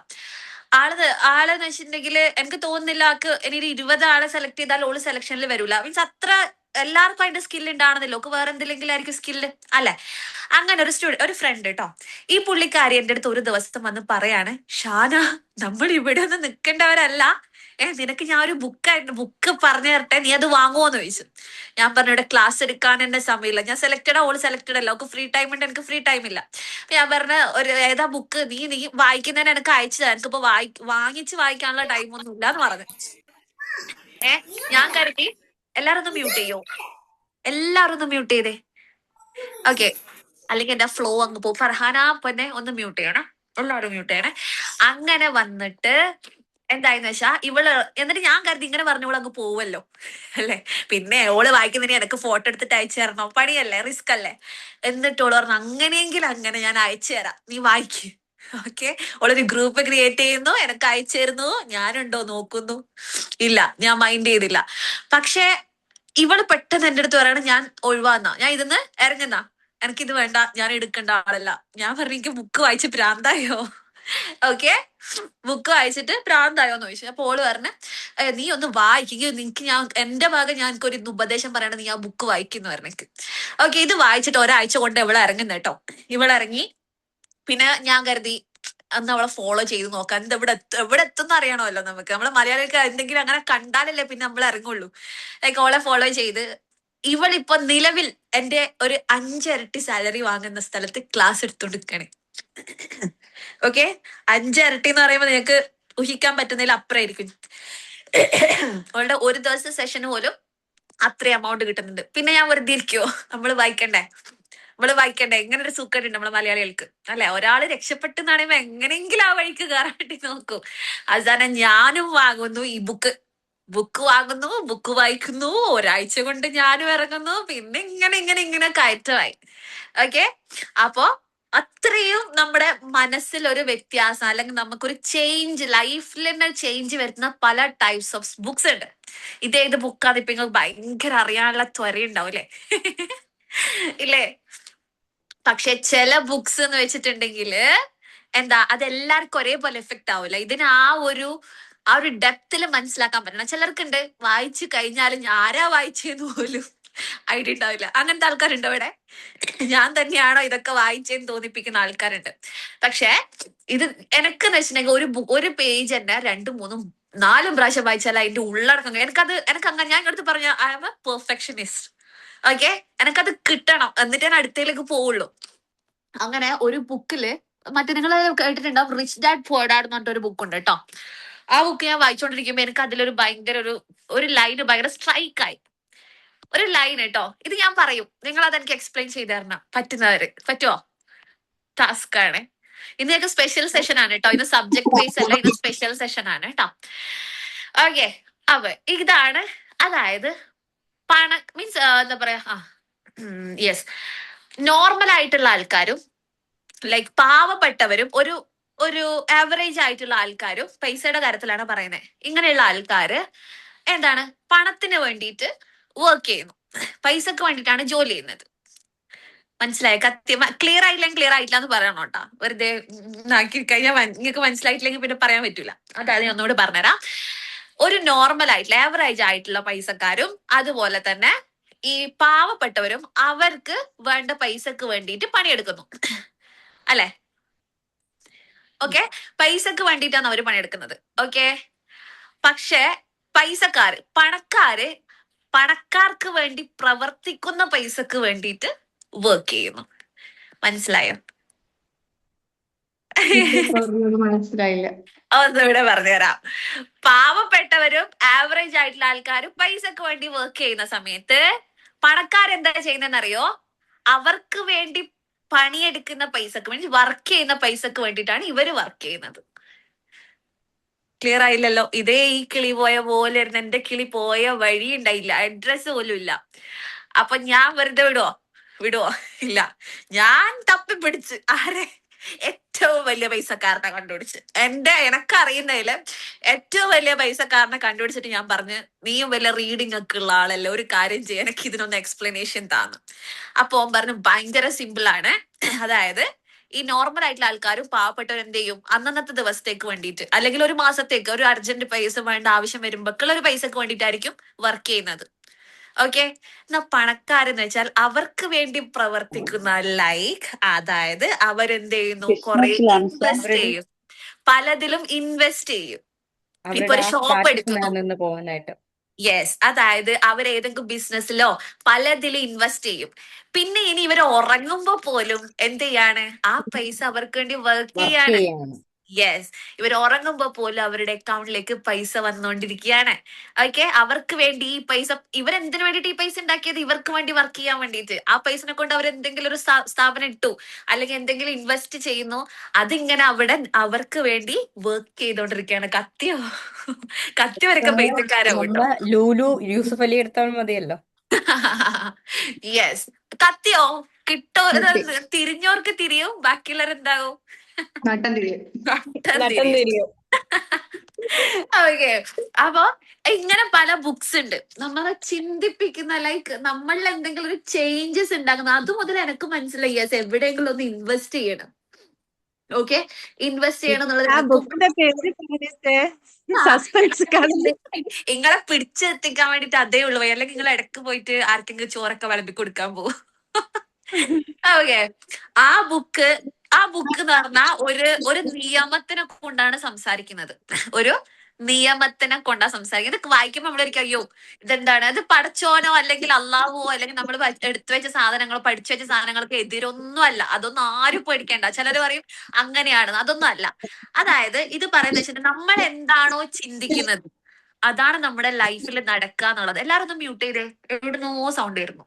ആളെന്ന് വെച്ചിട്ടുണ്ടെങ്കിൽ എനിക്ക് തോന്നുന്നില്ല ആൾക്ക് ഇനി 20 ആളെ സെലക്ട് ചെയ്താൽ ഓള് സെലക്ഷനിൽ വരൂല. മീൻസ് അത്ര എല്ലാവർക്കും അതിന്റെ സ്കിൽ ഉണ്ടാവണമെന്നില്ല. ഓക്ക് വേറെ എന്തെങ്കിലും ആയിരിക്കും സ്കില്ല് അല്ലെ? അങ്ങനെ ഒരു ഫ്രണ്ട് കേട്ടോ. ഈ പുള്ളിക്കാരി എന്റെ അടുത്ത് ഒരു ദിവസം വന്ന് പറയാണ്, ഷാന, നമ്മൾ ഇവിടെ ഒന്നും നിൽക്കേണ്ടവരല്ല. നിനക്ക് ഞാൻ ഒരു ബുക്ക് പറഞ്ഞു തരട്ടെ, നീ അത് വാങ്ങുമോന്ന് ചോദിച്ചു. ഞാൻ പറഞ്ഞു, ഇവിടെ ക്ലാസ് എടുക്കാൻ എന്നെ സമയമില്ല. ഞാൻ സെലക്റ്റഡ്, ഓള് സെലക്റ്റഡ് അല്ല. ഓക്ക് ഫ്രീ ടൈം ഉണ്ട്, എനിക്ക് ഫ്രീ ടൈം ഇല്ല. ഞാൻ പറഞ്ഞ ഏതാ ബുക്ക്, നീ വായിക്കുന്നതിന് എനിക്ക് അയച്ചു തരാം. എനിക്കിപ്പോ വാങ്ങിച്ച് വായിക്കാനുള്ള ടൈം ഒന്നും ഇല്ല എന്ന് പറഞ്ഞു. ഞാൻ കരുതി എല്ലാരും ഒന്ന് മ്യൂട്ട് ചെയ്യോ, എല്ലാരും ഒന്ന് മ്യൂട്ട് ചെയ്തേ. ഓക്കെ, അല്ലെങ്കിൽ എന്റെ ഫ്ലോ അങ്ങ് പോകും. ഫർഹാന പിന്നെ ഒന്ന് മ്യൂട്ട് ചെയ്യണം, എല്ലാവരും മ്യൂട്ട് ചെയ്യണേ. അങ്ങനെ വന്നിട്ട് എന്തായെന്ന് വെച്ചാ എന്നിട്ട് ഞാൻ കരുതി ഇങ്ങനെ പറഞ്ഞോളൂ അങ്ങ് പോവല്ലോ അല്ലെ. പിന്നെ ഓള് വായിക്കുന്നതിന് എനിക്ക് ഫോട്ടോ എടുത്തിട്ട് അയച്ചു തരണം, പണിയല്ലേ, റിസ്ക് അല്ലേ. എന്നിട്ട് ഓള് പറഞ്ഞു, അങ്ങനെയെങ്കിൽ അങ്ങനെ ഞാൻ അയച്ചു തരാം, നീ വായിക്ക്. ഓക്കെ, ഓളൊരു ഗ്രൂപ്പ് ക്രിയേറ്റ് ചെയ്യുന്നു, എനിക്ക് അയച്ചു തരുന്നു, ഞാനുണ്ടോ നോക്കുന്നു. ഇല്ല, ഞാൻ മൈൻഡ് ചെയ്തില്ല. പക്ഷെ ഇവള് പെട്ടെന്ന് എന്റെ അടുത്ത് പറയണം ഞാൻ ഒഴിവാന്നാ, ഞാൻ ഇതിന്ന് ഇറങ്ങുന്നാ, എനിക്കിത് വേണ്ട, ഞാൻ എടുക്കേണ്ട ആളല്ല. ഞാൻ പറഞ്ഞു എനിക്ക് ബുക്ക് വായിച്ച് പ്രാന്തായോ? ഓക്കെ, ബുക്ക് വായിച്ചിട്ട് പ്രാന്തായോന്ന് ചോദിച്ചു. അപ്പൊ ഓള് പറഞ്ഞ് നീ ഒന്ന് വായിക്കുക, നിനക്ക് ഞാൻ എന്റെ ഭാഗം ഞാൻ ഒരു ഉപദേശം പറയണത്, നീ ആ ബുക്ക് വായിക്കുന്നു പറഞ്ഞേക്ക്. ഓക്കെ, ഇത് വായിച്ചിട്ട് ഒരാഴ്ച കൊണ്ട് ഇവളെ ഇറങ്ങുന്ന കേട്ടോ. ഇവളിറങ്ങി. പിന്നെ ഞാൻ കരുതി അന്ന് അവളെ ഫോളോ ചെയ്ത് നോക്കാം, ഇത് എവിടെ എത്തുന്ന അറിയണമല്ലോ നമുക്ക്. നമ്മള് മലയാളികൾക്ക് എന്തെങ്കിലും അങ്ങനെ കണ്ടാലല്ലേ പിന്നെ നമ്മൾ ഇറങ്ങുള്ളൂ. ലൈക്ക് ഓളെ ഫോളോ ചെയ്ത് ഇവളിപ്പോ നിലവിൽ എന്റെ ഒരു 5 ഇരട്ടി സാലറി വാങ്ങുന്ന സ്ഥലത്ത് ക്ലാസ് എടുത്തോണ്ടിരിക്കാണ്. ഓക്കെ, 5 ഇരട്ടി എന്ന് പറയുമ്പോൾ നിങ്ങൾക്ക് ഊഹിക്കാൻ പറ്റുന്നതിൽ അപ്പുറമായിരിക്കും. അവളുടെ ഒരു ദിവസത്തെ സെഷന് പോലും അത്രയും എമൗണ്ട് കിട്ടുന്നുണ്ട്. പിന്നെ ഞാൻ വെറുതെ ഇരിക്കുവോ? നമ്മള് വായിക്കണ്ടേ? ഇങ്ങനെ ഒരു സുഖമുണ്ട് നമ്മളെ മലയാളികൾക്ക് അല്ലെ. ഒരാള് രക്ഷപ്പെട്ടെന്ന് പറയുമ്പോ എങ്ങനെയെങ്കിലും ആ വഴിക്ക് കയറാൻ വേണ്ടി നോക്കും. അവസാനം ഞാനും വാങ്ങുന്നു ഈ ബുക്ക് വാങ്ങുന്നു, ബുക്ക് വായിക്കുന്നു, ഒരാഴ്ച കൊണ്ട് ഞാനും ഇറങ്ങുന്നു. പിന്നെ ഇങ്ങനെ കയറ്റമായി. ഓക്കെ, അപ്പോ അത്രയും നമ്മുടെ മനസ്സിൽ ഒരു വ്യത്യാസം, അല്ലെങ്കിൽ നമുക്കൊരു ചേഞ്ച്, ലൈഫിൽ തന്നെ ചേഞ്ച് വരുന്ന പല ടൈപ്സ് ഓഫ് ബുക്സ് ഉണ്ട്. ഇതേത് ബുക്കാണ് ഇപ്പൊ നിങ്ങൾക്ക് ഭയങ്കര അറിയാനുള്ള ത്വരയുണ്ടാവും അല്ലെ? ഇല്ലേ? പക്ഷെ ചില ബുക്സ് എന്ന് വെച്ചിട്ടുണ്ടെങ്കിൽ എന്താ, അതെല്ലാവർക്കും ഒരേപോലെ എഫക്റ്റ് ആവില്ല. ഇതിന് ആ ഒരു ഡെപ്തിൽ മനസ്സിലാക്കാൻ പറ്റണം. ചിലർക്കുണ്ട് വായിച്ചു കഴിഞ്ഞാലും ആരാ വായിച്ചെന്ന് പോലും ഐഡിയ ഉണ്ടാവില്ല. അങ്ങനത്തെ ആൾക്കാരുണ്ട് ഇവിടെ. ഞാൻ തന്നെയാണോ ഇതൊക്കെ വായിച്ചെന്ന് തോന്നിപ്പിക്കുന്ന ആൾക്കാരുണ്ട്. പക്ഷെ ഇത് എനക്കെന്ന് വെച്ചിട്ടുണ്ടെങ്കിൽ ഒരു പേജ് തന്നെ 2, 3, 4 പ്രാവശ്യം വായിച്ചാൽ അതിന്റെ ഉള്ളടക്കം എനിക്ക് അങ്ങനെ, ഞാൻ എടുത്ത് പറഞ്ഞ I am a perfectionist. Okay, എനിക്കത് കിട്ടണം, എന്നിട്ട് ഞാൻ അടുത്തയിലേക്ക് പോവുള്ളൂ. അങ്ങനെ ഒരു ബുക്കില് മറ്റേ നിങ്ങൾ കേട്ടിട്ടുണ്ടാവും റിച്ച് ഡാഡ് പുവർ ഡാഡ് എന്ന് പറഞ്ഞിട്ട് ഒരു ബുക്ക് ഉണ്ട് കേട്ടോ. ആ ബുക്ക് ഞാൻ വായിച്ചുകൊണ്ടിരിക്കുമ്പോ എനിക്ക് അതിലൊരു ഭയങ്കര ഒരു ലൈന് ഭയങ്കര സ്ട്രൈക്കായി. ഒരു ലൈൻ കേട്ടോ, ഇത് ഞാൻ പറയും, നിങ്ങൾ അതെനിക്ക് എക്സ്പ്ലെയിൻ ചെയ്ത് തരണം പറ്റുന്നവര്. പറ്റുമോ? ടാസ്ക് ആണ്. ഇന്ന് ഞങ്ങൾക്ക് സ്പെഷ്യൽ സെഷൻ ആണ് കേട്ടോ. ഇത് സബ്ജക്ട് ബേസ് അല്ല, ഇത് സ്പെഷ്യൽ സെഷൻ ആണ് കേട്ടോ. ഓക്കെ, അപ്പൊ ഇതാണ്, അതായത് മീൻസ് എന്താ പറയാ, യെസ്, നോർമൽ ആയിട്ടുള്ള ആൾക്കാരും ലൈക്ക് പാവപ്പെട്ടവരും ഒരു ആവറേജ് ആയിട്ടുള്ള ആൾക്കാരും പൈസയുടെ കാര്യത്തിലാണ് പറയുന്നത്. ഇങ്ങനെയുള്ള ആൾക്കാര് എന്താണ്, പണത്തിന് വേണ്ടിയിട്ട് വർക്ക് ചെയ്യുന്നു, പൈസക്ക് വേണ്ടിയിട്ടാണ് ജോലി ചെയ്യുന്നത്. മനസ്സിലായ? ക്ലിയർ ആയില്ലെങ്കിൽ ക്ലിയർ ആയിട്ടില്ല എന്ന് പറയണം കേട്ടോ. വെറുതെ ആക്കി കഴിഞ്ഞാൽ നിങ്ങൾക്ക് മനസ്സിലായിട്ടില്ലെങ്കിൽ പിന്നെ പറയാൻ പറ്റൂല. അതായത് ഞാൻ ഒന്നുകൂടി പറഞ്ഞുതരാം. ഒരു നോർമൽ ആയിട്ടുള്ള ആവറേജ് ആയിട്ടുള്ള പൈസക്കാരും അതുപോലെ തന്നെ ഈ പാവപ്പെട്ടവരും അവർക്ക് വേണ്ട പൈസക്ക് വേണ്ടിയിട്ട് പണിയെടുക്കുന്നു അല്ലെ? ഓക്കെ, പൈസക്ക് വേണ്ടിയിട്ടാണ് അവർ പണിയെടുക്കുന്നത്. ഓക്കെ, പക്ഷെ പണക്കാർക്ക് വേണ്ടി പ്രവർത്തിക്കുന്ന പൈസക്ക് വേണ്ടിയിട്ട് വർക്ക് ചെയ്യുന്നു. മനസ്സിലായോ? മനസ്സിലായില്ല. ഒന്നിവിടെ പറഞ്ഞുതരാം. പാവപ്പെട്ടവരും ആവറേജ് ആയിട്ടുള്ള ആൾക്കാരും പൈസക്ക് വേണ്ടി വർക്ക് ചെയ്യുന്ന സമയത്ത് പണക്കാരെന്താ ചെയ്യുന്നതെന്നറിയോ? അവർക്ക് വേണ്ടി പണിയെടുക്കുന്ന പൈസക്ക് വേണ്ടി, വർക്ക് ചെയ്യുന്ന പൈസക്ക് വേണ്ടിയിട്ടാണ് ഇവര് വർക്ക് ചെയ്യുന്നത്. ക്ലിയർ ആയില്ലല്ലോ? ഇതേ ഈ കിളി പോയ പോലെ ഇരുന്ന് എന്റെ കിളി പോയ വഴി ഉണ്ടായില്ല, അഡ്രസ് പോലും ഇല്ല. അപ്പൊ ഞാൻ വെറുതെ വിടുവോ? ഇല്ല, ഞാൻ തപ്പിപ്പിടിച്ച് ആരെ ഏറ്റവും വലിയ പൈസക്കാരനെ കണ്ടുപിടിച്ച്, എനക്കറിയുന്നതില് ഏറ്റവും വലിയ പൈസക്കാരനെ കണ്ടുപിടിച്ചിട്ട് ഞാൻ പറഞ്ഞ്, നീയും വലിയ റീഡിംഗ് ഒക്കെ ഉള്ള ആളല്ലേ, ഒരു കാര്യം ചെയ്യാൻ എനിക്ക് ഇതിനൊന്ന് എക്സ്പ്ലനേഷൻ താന്ന്. അപ്പൊ ഓൻ പറഞ്ഞു ഭയങ്കര സിമ്പിൾ ആണ്. അതായത് ഈ നോർമൽ ആയിട്ടുള്ള ആൾക്കാരും പാവപ്പെട്ടവർ എന്ത് ചെയ്യും, അന്നന്നത്തെ ദിവസത്തേക്ക് വേണ്ടിയിട്ട്, അല്ലെങ്കിൽ ഒരു മാസത്തേക്ക് ഒരു അർജന്റ് പൈസ വേണ്ട ആവശ്യം വരുമ്പോഴേക്കുള്ള ഒരു പൈസക്ക് വേണ്ടിയിട്ടായിരിക്കും വർക്ക് ചെയ്യുന്നത്. ഓക്കെ, എന്നാ പണക്കാരെന്ന് വെച്ചാൽ അവർക്ക് വേണ്ടി പ്രവർത്തിക്കുന്ന, ലൈക്ക് അതായത് അവരെന്ത് ചെയ്യുന്നു, കുറെ ഇൻവെസ്റ്റ് ചെയ്യും, പലതിലും ഇൻവെസ്റ്റ് ചെയ്യും. ഇപ്പൊ ഒരു ഷോപ്പ് എടുക്കുന്നു, നിന്ന് പോകാനായിട്ട്. യെസ്, അതായത് അവരേതെങ്കിലും ബിസിനസ്സിലോ പലതിലും ഇൻവെസ്റ്റ് ചെയ്യും. പിന്നെ ഇനി ഇവർ ഉറങ്ങുമ്പോ പോലും എന്ത് ചെയ്യാണ്, ആ പൈസ അവർക്ക് വേണ്ടി വർക്ക് ചെയ്യാണ്. യെസ്, ഇവർ ഉറങ്ങുമ്പോ പോലും അവരുടെ അക്കൗണ്ടിലേക്ക് പൈസ വന്നുകൊണ്ടിരിക്കുകയാണ്. ഓക്കെ, അവർക്ക് വേണ്ടി ഈ പൈസ, ഇവരെന്തിനു വേണ്ടിയിട്ട് ഈ പൈസ ഉണ്ടാക്കിയത്? ഇവർക്ക് വേണ്ടി വർക്ക് ചെയ്യാൻ വേണ്ടിയിട്ട്. ആ പൈസനെ കൊണ്ട് അവർ എന്തെങ്കിലും ഒരു സ്ഥാപനം ഇട്ടു, അല്ലെങ്കിൽ എന്തെങ്കിലും ഇൻവെസ്റ്റ് ചെയ്യുന്നു, അതിങ്ങനെ അവിടെ അവർക്ക് വേണ്ടി വർക്ക് ചെയ്തോണ്ടിരിക്കുകയാണ്. കത്തി വരക്ക പൈസക്കാരാവും കേട്ടോ. ലൂലു യൂസുഫ് അലി എടുത്താൽ മതിയല്ലോ. യെസ്, കത്തിയോ കിട്ടോ, തിരിഞ്ഞോർക്ക് തിരിയും, ബാക്കിയുള്ളവരെന്താകും? നട്ടം തിരിയും. നട്ടം തിരിയും. ഓക്കെ. അപ്പൊ ഇങ്ങനെ പല ബുക്സ് ഉണ്ട് നമ്മളെ ചിന്തിപ്പിക്കുന്ന, ലൈക്ക് നമ്മളിൽ എന്തെങ്കിലും ഒരു ചേഞ്ചസ് ഉണ്ടാക്കുന്ന. അത് മുതൽ എനിക്ക് മനസ്സിലായി യെസ് എവിടെയെങ്കിലും ഒന്ന് ഇൻവെസ്റ്റ് ചെയ്യണം. ഓക്കെ, ഇൻവെസ്റ്റ് ചെയ്യണം എന്നുള്ളത് ആ എനിക്കും ബുക്കിന്റെ പേര് പറഞ്ഞിട്ട് ആ, സസ്പെൻസ് കാണുന്നു. നിങ്ങളെ പിടിച്ചെത്തിക്കാൻ വേണ്ടിട്ട് അതേ ഉള്ളൂ. അല്ലെങ്കിൽ നിങ്ങൾ ഇടക്ക് പോയിട്ട് ആർക്കെങ്കിലും ചോറൊക്കെ വിളമ്പി കൊടുക്കാൻ പോകും. ഓക്കെ. ആ ബുക്ക് എന്ന് പറഞ്ഞാൽ ഒരു നിയമത്തിനെ കൊണ്ടാണ് സംസാരിക്കുന്നത്. ഒരു നിയമത്തിനെ കൊണ്ടാ സംസാരിക്കുന്നത്. ഇതൊക്കെ വായിക്കുമ്പോൾ നമ്മളൊരിക്കും അയ്യോ ഇതെന്താണ്, അത് പടച്ചോനോ അല്ലെങ്കിൽ അള്ളാഹുവോ അല്ലെങ്കിൽ നമ്മൾ എടുത്തു വെച്ച സാധനങ്ങളോ പഠിച്ചു വെച്ച സാധനങ്ങൾക്ക് എതിരൊന്നും അല്ല. അതൊന്നും ആരും പേടിക്കേണ്ട. ചിലർ പറയും അങ്ങനെയാണ്, അതൊന്നും അല്ല. അതായത് ഇത് പറയുന്നത് വെച്ചിട്ട് നമ്മൾ എന്താണോ ചിന്തിക്കുന്നത് അതാണ് നമ്മുടെ ലൈഫിൽ നടക്കുക എന്നുള്ളത്. എല്ലാരും ഒന്ന് മ്യൂട്ട് ചെയ്തേ, എവിടുന്നോ സൗണ്ട് വരുന്നു.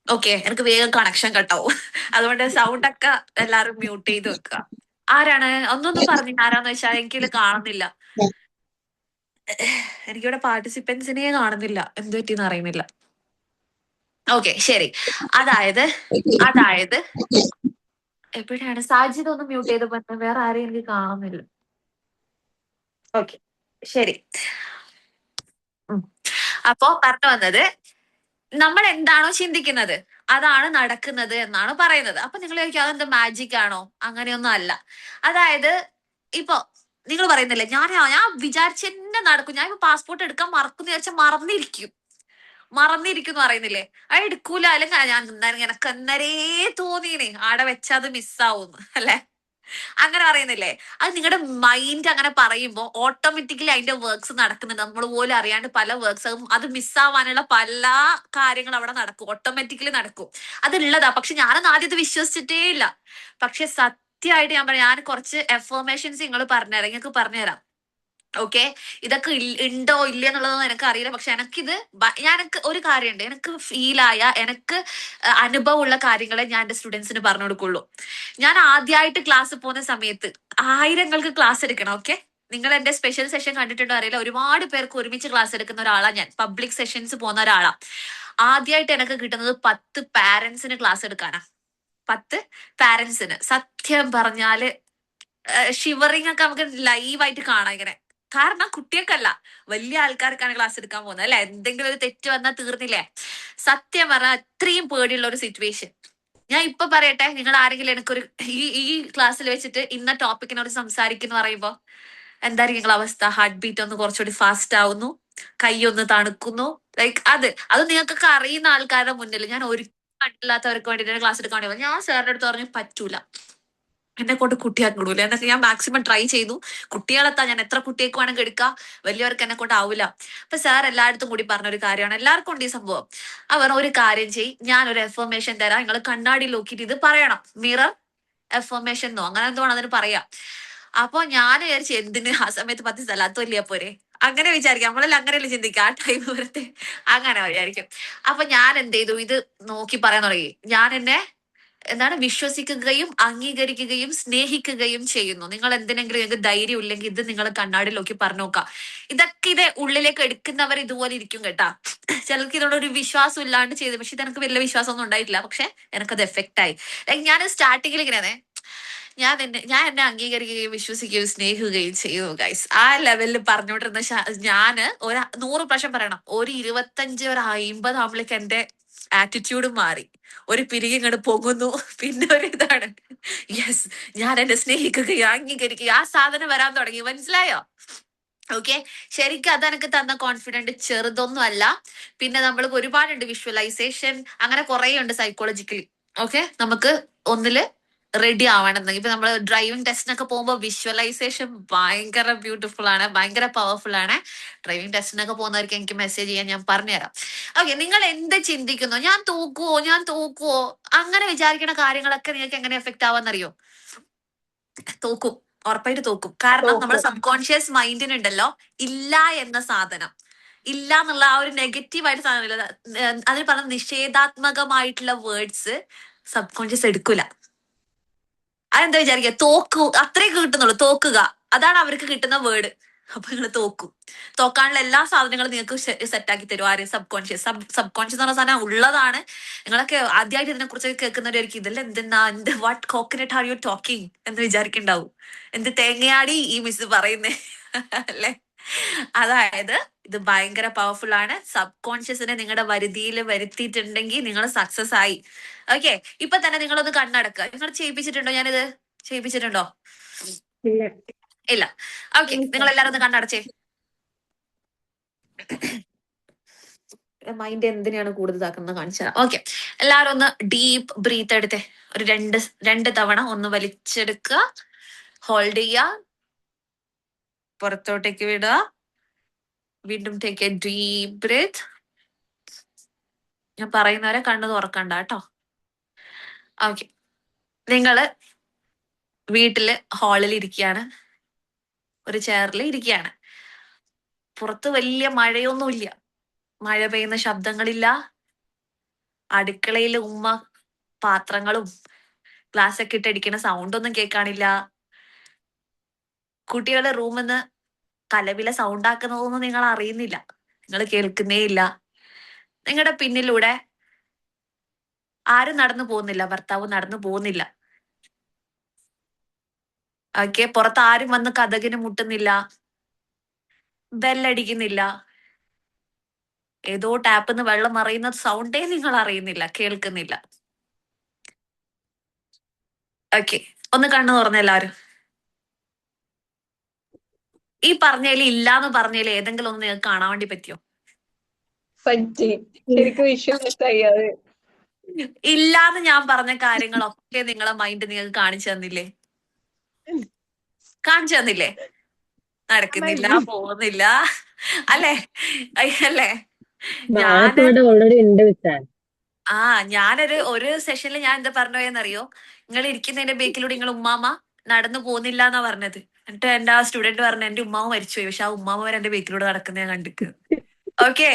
ഓക്കെ, എനിക്ക് വേഗം കണക്ഷൻ കട്ടാവും. അതുകൊണ്ട് സൗണ്ട് ഒക്കെ എല്ലാരും മ്യൂട്ട് ചെയ്ത് വെക്കുക. ആരാണ് ഒന്നൊന്നും പറഞ്ഞില്ല, ആരാന്ന് വെച്ചാൽ എനിക്കിത് കാണുന്നില്ല. എനിക്കിവിടെ പാർട്ടിസിപ്പൻസിനെ കാണുന്നില്ല, എന്ത് പറ്റിയെന്ന് അറിയുന്നില്ല. ഓക്കെ ശരി. അതായത് എപ്പോഴാണ് സാജിദ് ഒന്ന് മ്യൂട്ട് ചെയ്ത് പറഞ്ഞത്? വേറെ ആരെയും എനിക്ക് കാണുന്നില്ല. ഓക്കെ ശരി. അപ്പോ പറഞ്ഞു വന്നത്, നമ്മൾ എന്താണോ ചിന്തിക്കുന്നത് അതാണ് നടക്കുന്നത് എന്നാണ് പറയുന്നത്. അപ്പൊ നിങ്ങൾ ചോദിക്കും അതെന്ത് മാജിക് ആണോ? അങ്ങനെയൊന്നും അല്ല. അതായത് ഇപ്പൊ നിങ്ങൾ പറയുന്നില്ലേ ഞാൻ വിചാരിച്ചെന്നെ നടക്കും, ഞാൻ ഇപ്പൊ പാസ്പോർട്ട് എടുക്കാൻ മറക്കുന്നു വിചാരിച്ചാൽ മറന്നിരിക്കും എന്ന് പറയുന്നില്ലേ, അത് എടുക്കൂല. അല്ലെങ്കിൽ ഞാൻ എനക്ക് എന്നരേ തോന്നീനെ ആടെ വെച്ചാൽ അത് മിസ്സാവുന്നു അല്ലെ, അങ്ങനെ പറയുന്നില്ലേ? അത് നിങ്ങളുടെ മൈൻഡ് അങ്ങനെ പറയുമ്പോൾ ഓട്ടോമാറ്റിക്കലി അതിന്റെ വർക്ക്സ് നടക്കുന്നുണ്ട്. നമ്മൾ പോലും അറിയാണ്ട് പല വർക്ക്സും അത് മിസ്സാവാനുള്ള പല കാര്യങ്ങൾ അവിടെ നടക്കും, ഓട്ടോമാറ്റിക്കലി നടക്കും. അതുള്ളതാ. പക്ഷെ ഞാനൊന്നും ആദ്യത്തെ വിശ്വസിച്ചിട്ടേ ഇല്ല. പക്ഷെ സത്യമായിട്ട് ഞാൻ പറയാം, ഞാൻ കുറച്ച് എഫർമേഷൻസ് നിങ്ങൾ പറഞ്ഞുതരാം, നിങ്ങൾക്ക് പറഞ്ഞുതരാം. ഓക്കെ, ഇതൊക്കെ ഉണ്ടോ ഇല്ല എന്നുള്ളതൊന്നും എനിക്ക് അറിയില്ല. പക്ഷെ എനിക്കിത് എനിക്ക് ഒരു കാര്യമുണ്ട്, എനിക്ക് ഫീലായ എനിക്ക് അനുഭവമുള്ള കാര്യങ്ങളെ ഞാൻ എന്റെ സ്റ്റുഡൻസിന് പറഞ്ഞു കൊടുക്കുള്ളൂ. ഞാൻ ആദ്യമായിട്ട് ക്ലാസ് പോകുന്ന സമയത്ത് ആയിരങ്ങൾക്ക് ക്ലാസ് എടുക്കണം. ഓക്കെ, നിങ്ങൾ എന്റെ സ്പെഷ്യൽ സെഷൻ കണ്ടിട്ടുണ്ടോ അറിയില്ല, ഒരുപാട് പേർക്ക് ഒരുമിച്ച് ക്ലാസ് എടുക്കുന്ന ഒരാളാ ഞാൻ. പബ്ലിക് സെഷൻസ് പോകുന്ന ഒരാളാ. ആദ്യമായിട്ട് എനിക്ക് കിട്ടുന്നത് 10 പാരന്റ്സിന് ക്ലാസ് എടുക്കാനാ. 10 പാരന്റ്സിന് സത്യം പറഞ്ഞാല് ഷിവറിങ് ഒക്കെ നമുക്ക് ലൈവായിട്ട് കാണാം ഇങ്ങനെ. കാരണം കുട്ടികൾക്കല്ല, വലിയ ആൾക്കാർക്കാണ് ക്ലാസ് എടുക്കാൻ പോകുന്നത് അല്ലെ. എന്തെങ്കിലും ഒരു തെറ്റ് വന്നാൽ തീർന്നില്ലേ. സത്യം പറഞ്ഞാൽ അത്രയും പേടിയുള്ള ഒരു സിറ്റുവേഷൻ. ഞാൻ ഇപ്പൊ പറയട്ടെ, നിങ്ങൾ ആരെങ്കിലും എനിക്കൊരു ഈ ക്ലാസ്സിൽ വെച്ചിട്ട് ഇന്ന ടോപ്പിക്കിനോട് സംസാരിക്കുന്നു പറയുമ്പോ എന്തായിരിക്കും നിങ്ങളെ അവസ്ഥ? ഹാർട്ട് ബീറ്റ് ഒന്ന് കുറച്ചുകൂടി ഫാസ്റ്റ് ആവുന്നു, കൈ ഒന്ന് തണുക്കുന്നു. ലൈക്ക് അത് നിങ്ങൾക്കൊക്കെ അറിയുന്ന ആൾക്കാരുടെ മുന്നിൽ ഞാൻ ഒരിക്കലും കണ്ടില്ലാത്തവർക്ക് വേണ്ടിയിട്ട് ക്ലാസ് എടുക്കാൻ വേണ്ടി ഞാൻ സാറിന്റെ അടുത്ത് പറഞ്ഞു പറ്റൂല, എന്നെ കൊണ്ട് കുട്ടിയാക്കിടൂല എന്നൊക്കെ ഞാൻ മാക്സിമം ട്രൈ ചെയ്തു. കുട്ടികളെത്താ ഞാൻ എത്ര കുട്ടിയേക്ക് വേണമെങ്കിൽ എടുക്കാം, വലിയവർക്ക് എന്നെ കൊണ്ട് ആവില്ല. അപ്പൊ സാർ എല്ലായിടത്തും കൂടി പറഞ്ഞൊരു കാര്യമാണ്, എല്ലാവർക്കും ഉണ്ട് ഈ സംഭവം. അവർ ഒരു കാര്യം ചെയ്യും, ഞാനൊരു എഫർമേഷൻ തരാം, നിങ്ങൾ കണ്ണാടി നോക്കിയിട്ട് ഇത് പറയണം. മിറർ എഫർമേഷൻ എന്നോ അങ്ങനെ എന്തോ അതിന് പറയാം. അപ്പൊ ഞാൻ വിചാരിച്ചു എന്തിന് ആ സമയത്ത് 10 സ്ഥലത്ത് വലിയ പോരെ, അങ്ങനെ വിചാരിക്കാം. നമ്മളെല്ലാം അങ്ങനെയല്ലേ ചിന്തിക്കുക ആ ടൈം വരത്തെ, അങ്ങനെ വിചാരിക്കും. അപ്പൊ ഞാൻ എന്ത് ചെയ്തു, ഇത് നോക്കി പറയാൻ തുടങ്ങി. ഞാൻ എന്നെ വിശ്വസിക്കുകയും അംഗീകരിക്കുകയും സ്നേഹിക്കുകയും ചെയ്യുന്നു. നിങ്ങൾ എന്തിനെങ്കിലും നിങ്ങൾക്ക് ധൈര്യം ഇല്ലെങ്കിൽ ഇത് നിങ്ങൾ കണ്ണാടി നോക്കി പറഞ്ഞു നോക്കാം. ഇത് ഉള്ളിലേക്ക് എടുക്കുന്നവർ ഇതുപോലെ ഇരിക്കും കേട്ടാ. ചിലർക്ക് ഇതോടെ ഒരു വിശ്വാസം ഇല്ലാണ്ട് ചെയ്തു, പക്ഷെ ഇത് എനിക്ക് വലിയ വിശ്വാസമൊന്നും ഉണ്ടായിട്ടില്ല. പക്ഷെ എനിക്കത് എഫക്റ്റ് ആയി. ലൈക്ക് ഞാൻ സ്റ്റാർട്ടിങ്ങിൽ ഇങ്ങനെയാണേ, ഞാൻ എന്നെ അംഗീകരിക്കുകയും വിശ്വസിക്കുകയും സ്നേഹിക്കുകയും ചെയ്യുന്നു ഗൈസ്. ആ ലെവലിൽ പറഞ്ഞുകൊണ്ടിരുന്ന ഞാന് 100 പ്രാവശ്യം പറയണം, ഒരു 25 ഒരു 50 ആകുമ്പോഴേക്ക് എന്റെ ആറ്റിറ്റ്യൂഡ് മാറി. ഒരു പിരികെ ഇങ്ങോട്ട് പോകുന്നു, പിന്നെ ഒരു ഇതാണ് യെസ് ഞാൻ എന്നെ സ്നേഹിക്കുകയും അംഗീകരിക്കുകയും ആ സാധനം വരാൻ തുടങ്ങി. മനസ്സിലായോ? ഓക്കെ, ശരിക്കും അതെനിക്ക് തന്ന കോൺഫിഡന്റ് ചെറുതൊന്നും അല്ല. പിന്നെ നമ്മൾക്ക് ഒരുപാടുണ്ട്, വിഷ്വലൈസേഷൻ അങ്ങനെ കുറെ ഉണ്ട് സൈക്കോളജിക്കലി. ഓക്കെ, നമുക്ക് ഒന്നില് റെഡി ആവണമെന്ന്. ഇപ്പൊ നമ്മൾ ഡ്രൈവിംഗ് ടെസ്റ്റിനൊക്കെ പോകുമ്പോൾ വിഷ്വലൈസേഷൻ ഭയങ്കര ബ്യൂട്ടിഫുൾ ആണ്, ഭയങ്കര പവർഫുൾ ആണ്. ഡ്രൈവിംഗ് ടെസ്റ്റിനൊക്കെ പോകുന്നവർക്ക് എനിക്ക് മെസ്സേജ് ചെയ്യാൻ ഞാൻ പറഞ്ഞുതരാം. ഓക്കെ, നിങ്ങൾ എന്ത് ചിന്തിക്കുന്നു, ഞാൻ തോക്കുവോ അങ്ങനെ വിചാരിക്കുന്ന കാര്യങ്ങളൊക്കെ നിങ്ങൾക്ക് എങ്ങനെ എഫക്ട് ആവാന്നറിയോ? തോക്കും, ഉറപ്പായിട്ട് തോക്കും. കാരണം നമ്മുടെ സബ്കോൺഷ്യസ് മൈൻഡിനുണ്ടല്ലോ ഇല്ല എന്ന സാധനം, ഇല്ല എന്നുള്ള ആ ഒരു നെഗറ്റീവായിട്ട് സാധനം, അതിന് പറഞ്ഞ നിഷേധാത്മകമായിട്ടുള്ള വേർഡ്സ് സബ്കോൺഷ്യസ് എടുക്കൂല. അതെന്താ വിചാരിക്കുക, അത്രേ കിട്ടുന്നുള്ളൂ, തോക്കുക, അതാണ് അവർക്ക് കിട്ടുന്ന വേർഡ്. അപ്പൊ നിങ്ങൾ തോക്കും. തോക്കാനുള്ള എല്ലാ സാധനങ്ങളും നിങ്ങൾക്ക് സെറ്റാക്കി തരും. ആര്? Sub conscious. സബ് കോൺഷ്യസ് എന്ന് പറഞ്ഞ സാധനം ഉള്ളതാണ്. നിങ്ങളൊക്കെ ആദ്യമായിട്ട് ഇതിനെ കുറിച്ച് കേൾക്കുന്നവരായിരിക്കും ഇതെല്ലാം എന്തെന്നാ, എന്ത് what coconut are you talking എന്ന് വിചാരിക്കണ്ടാവും. എന്ത് തേങ്ങയാടി ഈ മിസ് പറയുന്നേ അല്ലെ? അതായത് ഇത് ഭയങ്കര പവർഫുൾ ആണ്. സബ് കോൺഷ്യസിനെ നിങ്ങളുടെ വരുതിയിൽ വരുത്തിയിട്ടുണ്ടെങ്കിൽ നിങ്ങൾ സക്സസ് ആയി. ഓക്കെ, ഇപ്പൊ തന്നെ നിങ്ങളൊന്ന് കണ്ണടക്കുക. നിങ്ങൾ ചെയ്യിപ്പിച്ചിട്ടുണ്ടോ? ഞാനിത് ചെയ്യിപ്പിച്ചിട്ടുണ്ടോ? ഇല്ല. ഇല്ല. ഓക്കെ, നിങ്ങൾ എല്ലാരും ഒന്ന് കണ്ണടച്ചേ. മൈൻഡ് എന്തിനാണ് കൂടുതൽ ഇതാക്കുന്നത് കാണിച്ചാൽ. ഓക്കെ, എല്ലാരും ഒന്ന് ഡീപ്പ് ബ്രീത്ത് എടുത്തേ. ഒരു രണ്ട് തവണ ഒന്ന് വലിച്ചെടുക്കുക, ഹോൾഡ് ചെയ്യുക, പുറത്തോട്ടേക്ക് വിടുക, വീണ്ടും ടേക്ക് എ ഡീപ്പ് ബ്രീത്ത്. ഞാൻ പറയുന്നവരെ കണ്ണു തുറക്കണ്ട കേട്ടോ. ഓക്കെ, നിങ്ങള് വീട്ടില് ഹാളിൽ ഇരിക്കുകയാണ്, ഒരു ചെയറിൽ ഇരിക്കുകയാണ്. പുറത്ത് വലിയ മഴയൊന്നുമില്ല, മഴ പെയ്യുന്ന ശബ്ദങ്ങളില്ല, അടുക്കളയിൽ ഉമ്മ പാത്രങ്ങളും ഗ്ലാസ് ഒക്കെ ഇട്ടടിക്കുന്ന സൗണ്ട് ഒന്നും കേൾക്കാനില്ല. കുട്ടികളുടെ റൂമിൽ നിന്ന് കലവില സൗണ്ട് ആക്കുന്നതൊന്നും നിങ്ങൾ അറിയുന്നില്ല, നിങ്ങൾ കേൾക്കുന്നേ ഇല്ല. നിങ്ങളുടെ പിന്നിലൂടെ ആരും നടന്നു പോകുന്നില്ല, ഭർത്താവ് നടന്നു പോകുന്നില്ല. ഓക്കെ, പുറത്ത് ആരും വന്ന് കതകിന് മുട്ടുന്നില്ല, ബെല്ലടിക്കുന്നില്ല, ഏതോ ടാപ്പിന്ന് വെള്ളം അറിയുന്ന സൗണ്ടേ നിങ്ങൾ അറിയുന്നില്ല, കേൾക്കുന്നില്ല. ഓക്കെ, ഒന്ന് കണ്ണു തുറന്ന എല്ലാവരും. ഈ പറഞ്ഞതിൽ ഇല്ലാന്ന് പറഞ്ഞതിൽ ഏതെങ്കിലും ഒന്ന് നിങ്ങൾക്ക് കാണാൻ വേണ്ടി പറ്റിയോ? പറ്റി, ശരിക്കും വിശ്വാസായി അത്. ഇല്ലാന്ന് ഞാൻ പറഞ്ഞ കാര്യങ്ങളൊക്കെ നിങ്ങളെ മൈൻഡ് നിങ്ങൾക്ക് കാണിച്ചു തന്നില്ലേ? കാണിച്ചു തന്നില്ലേ? നടക്കുന്നില്ല, പോകുന്നില്ല, അല്ലേ? അല്ലേ? മാപ്പ് ഇവിടെ ഓൾറെഡി ഉണ്ട് വെച്ചാൽ. ഒരു സെഷനിൽ ഞാൻ എന്താ പറഞ്ഞോയെന്നറിയോ? നിങ്ങൾ ഇരിക്കുന്നതിന്റെ ബേക്കിലൂടെ നിങ്ങൾ ഉമ്മാമ നടന്നു പോകുന്നില്ല എന്നാ പറഞ്ഞത്. എന്നിട്ട് എന്റെ ആ സ്റ്റുഡന്റ് പറഞ്ഞു എന്റെ ഉമ്മാവ് മരിച്ചുപോയി, പക്ഷെ ആ ഉമ്മാമ എന്റെ ബേക്കിലൂടെ നടക്കുന്ന ഞാൻ കണ്ടിക്ക്. ഓക്കെ,